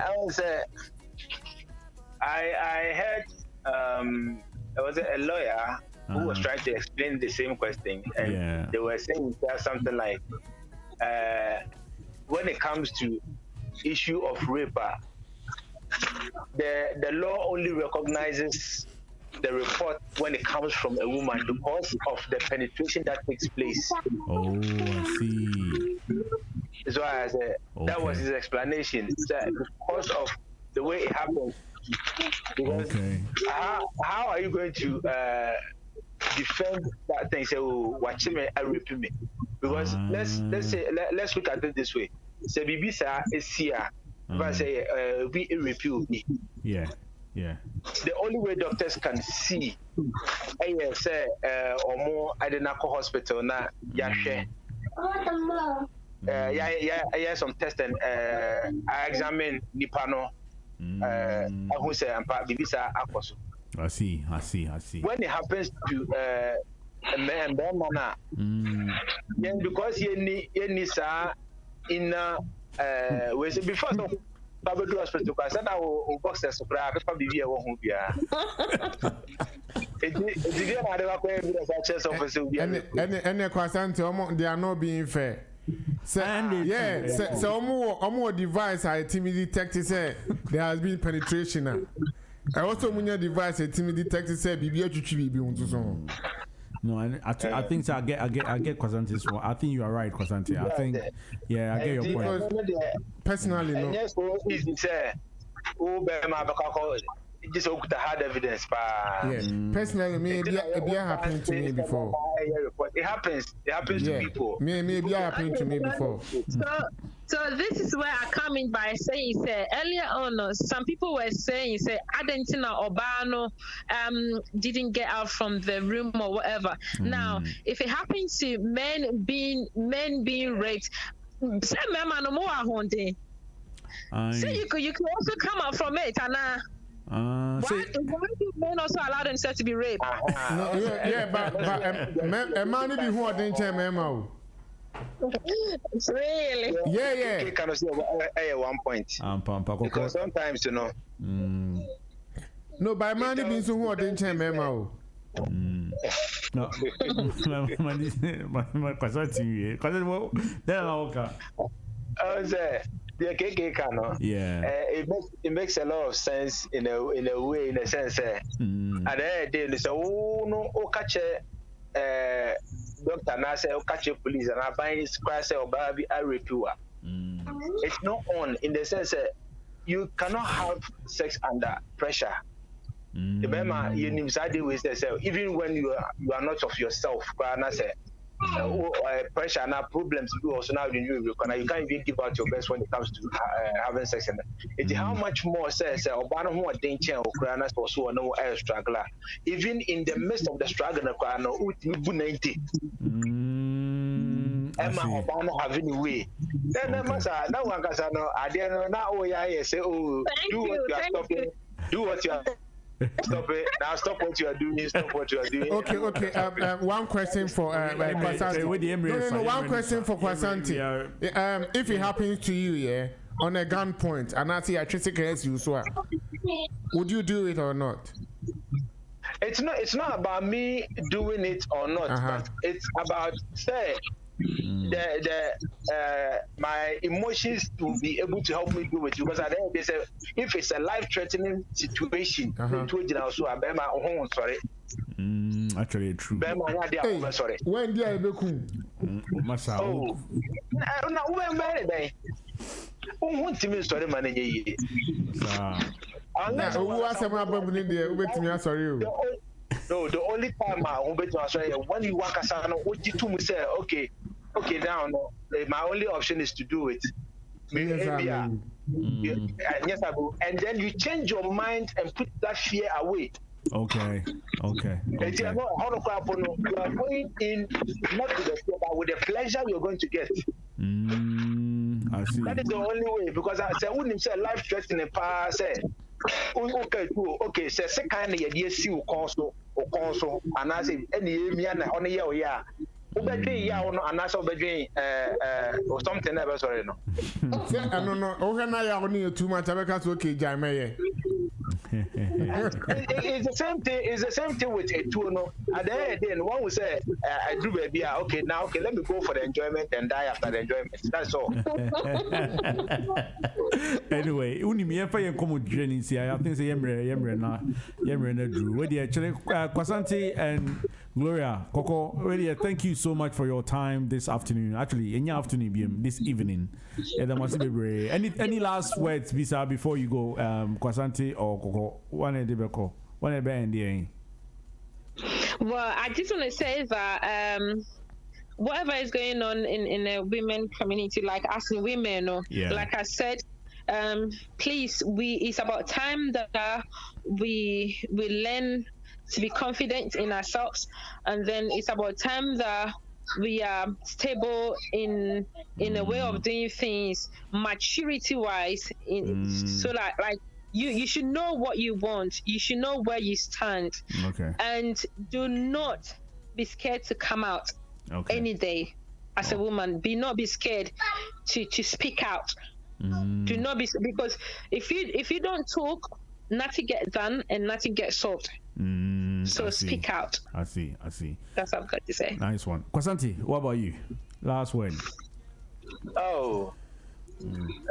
I heard there was a lawyer who was trying to explain the same question, and they were saying something like, when it comes to issue of rape, the law only recognizes the report when it comes from a woman because of the penetration that takes place. Oh, I see. So I said that was his explanation. Because of the way it happened. Because how are you going to defend that thing? Say, watch me, I rape me. Because let's look at it this way. Say Bibisa is here. If I say we repeal me. Yeah. Yeah. The only way doctors can see, say, or more, I didn't go hospital na yashe. Yeah, some test and I examine Nipano. Who say I'm part Bibisa Akwaso. I see. When it happens to a man, because he needs in before so Babu hospital because I will box the surprise probably be a woman here. It didn't matter what chest officer and the Kwasante they are not being fair. So more device I timid detected say there has been penetration now. I also when your device a timid detected say BBH. No, I think so. I get Kwasante's one. I think you are right, Kwasante. I think, yeah, I get your point. Personally, no. Yes, easy say. Just the hard evidence. Yeah. Personally, maybe it happened to me before. It happens to people. Maybe it happened to me before. So this is where I come in by saying, earlier on, some people were saying, Adentina Obano didn't get out from the room or whatever. Now, if it happens to men being raped, say you could also come out from it, and why do men also allow themselves to be raped? But a man be who didn't tell me. Really? Yeah. You can see at one point. Because sometimes, No, by man being so who didn't tell me. No, my question the KK cano. Yeah. It makes a lot of sense in a way, in a sense. And then so no catch doctor now say catch police and I buy this class or baby I repeal. It's not on in the sense you cannot have sex under pressure. Remember, you need to with yourself, even when you are not of yourself. Pressure and problems you also now you can't even give out your best when it comes to having sex. It's how much more says Obama who are danger or Kranas or so no air struggler. Even in the midst of the struggle, no 90. Emma Obama having a way. Then no one can say no, I didn't know say, oh, do what you are stopping, do what you are. Stop it. Now stop what you are doing. Stop what you are doing. Okay. One question for Kwasante. No, one question for Kwasante. If it happens to you, on a gunpoint, and I see a tricycle you so would you do it or not? It's not about me doing it or not, but it's about my emotions to be able to help me do it, because at the end they say if it's a life-threatening situation, actually true. Sorry. When do you No, the only time I won't sorry when you work as an OG2 say okay now my only option is to do it. Yes, I will. And then you change your mind and put that fear away. Okay. And you are going in not with the fear, but with the pleasure you're going to get. I see. That is the only way, because I say wouldn't say life threatening power say okay, say second year see you console and I say any on a year. And that's or something ever sorry no. I don't know. Okay, too much. Okay, Jamie. It's the same thing. It's the same thing with a tour. No, at the end, then one will say, "I do baby. Okay, now okay, let me go for the enjoyment and die after the enjoyment." That's all. Anyway, me if I come with Jenny, I think say yemre na drew. Where actually Kwasante and Gloria, Coco, really thank you so much for your time this afternoon. Actually, in your afternoon, this evening. Any last words, Bisa, before you go, Kwasante or Coco? One end. Well, I just want to say that whatever is going on in the women community, like us women, like I said, please, it's about time that we learn to be confident in ourselves, and then it's about time that we are stable in a way of doing things, maturity wise. So like you should know what you want. You should know where you stand. Okay. And do not be scared to come out any day as a woman. Not be scared to speak out. Do not be, because if you don't talk, nothing gets done and nothing gets solved. So speak out. I see. That's what I've got to say. Nice one. Kwasanti, what about you? Last word.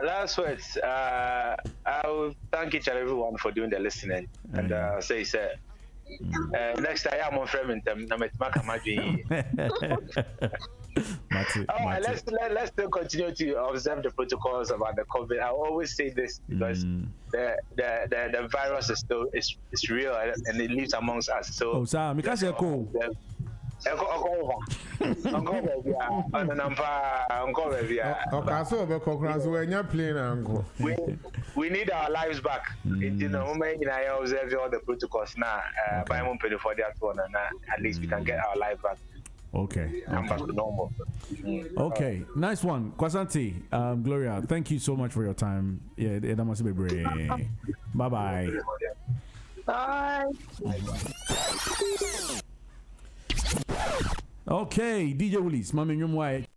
Last words. I will thank each and everyone for doing the listening. And say, next time I'm on friend them. Let's still continue to observe the protocols about the COVID. I always say this because the virus is still is real and it lives amongst us. So because you're cool. We need our lives back. You know, I observe all the protocols now. At least we can get our life back. Okay. Come back to normal. Okay, nice one. Kwasanti, Gloria, thank you so much for your time. Yeah, that must be brave. Bye-bye. Bye. Okay, DJ Willies, Mami Nyumwai.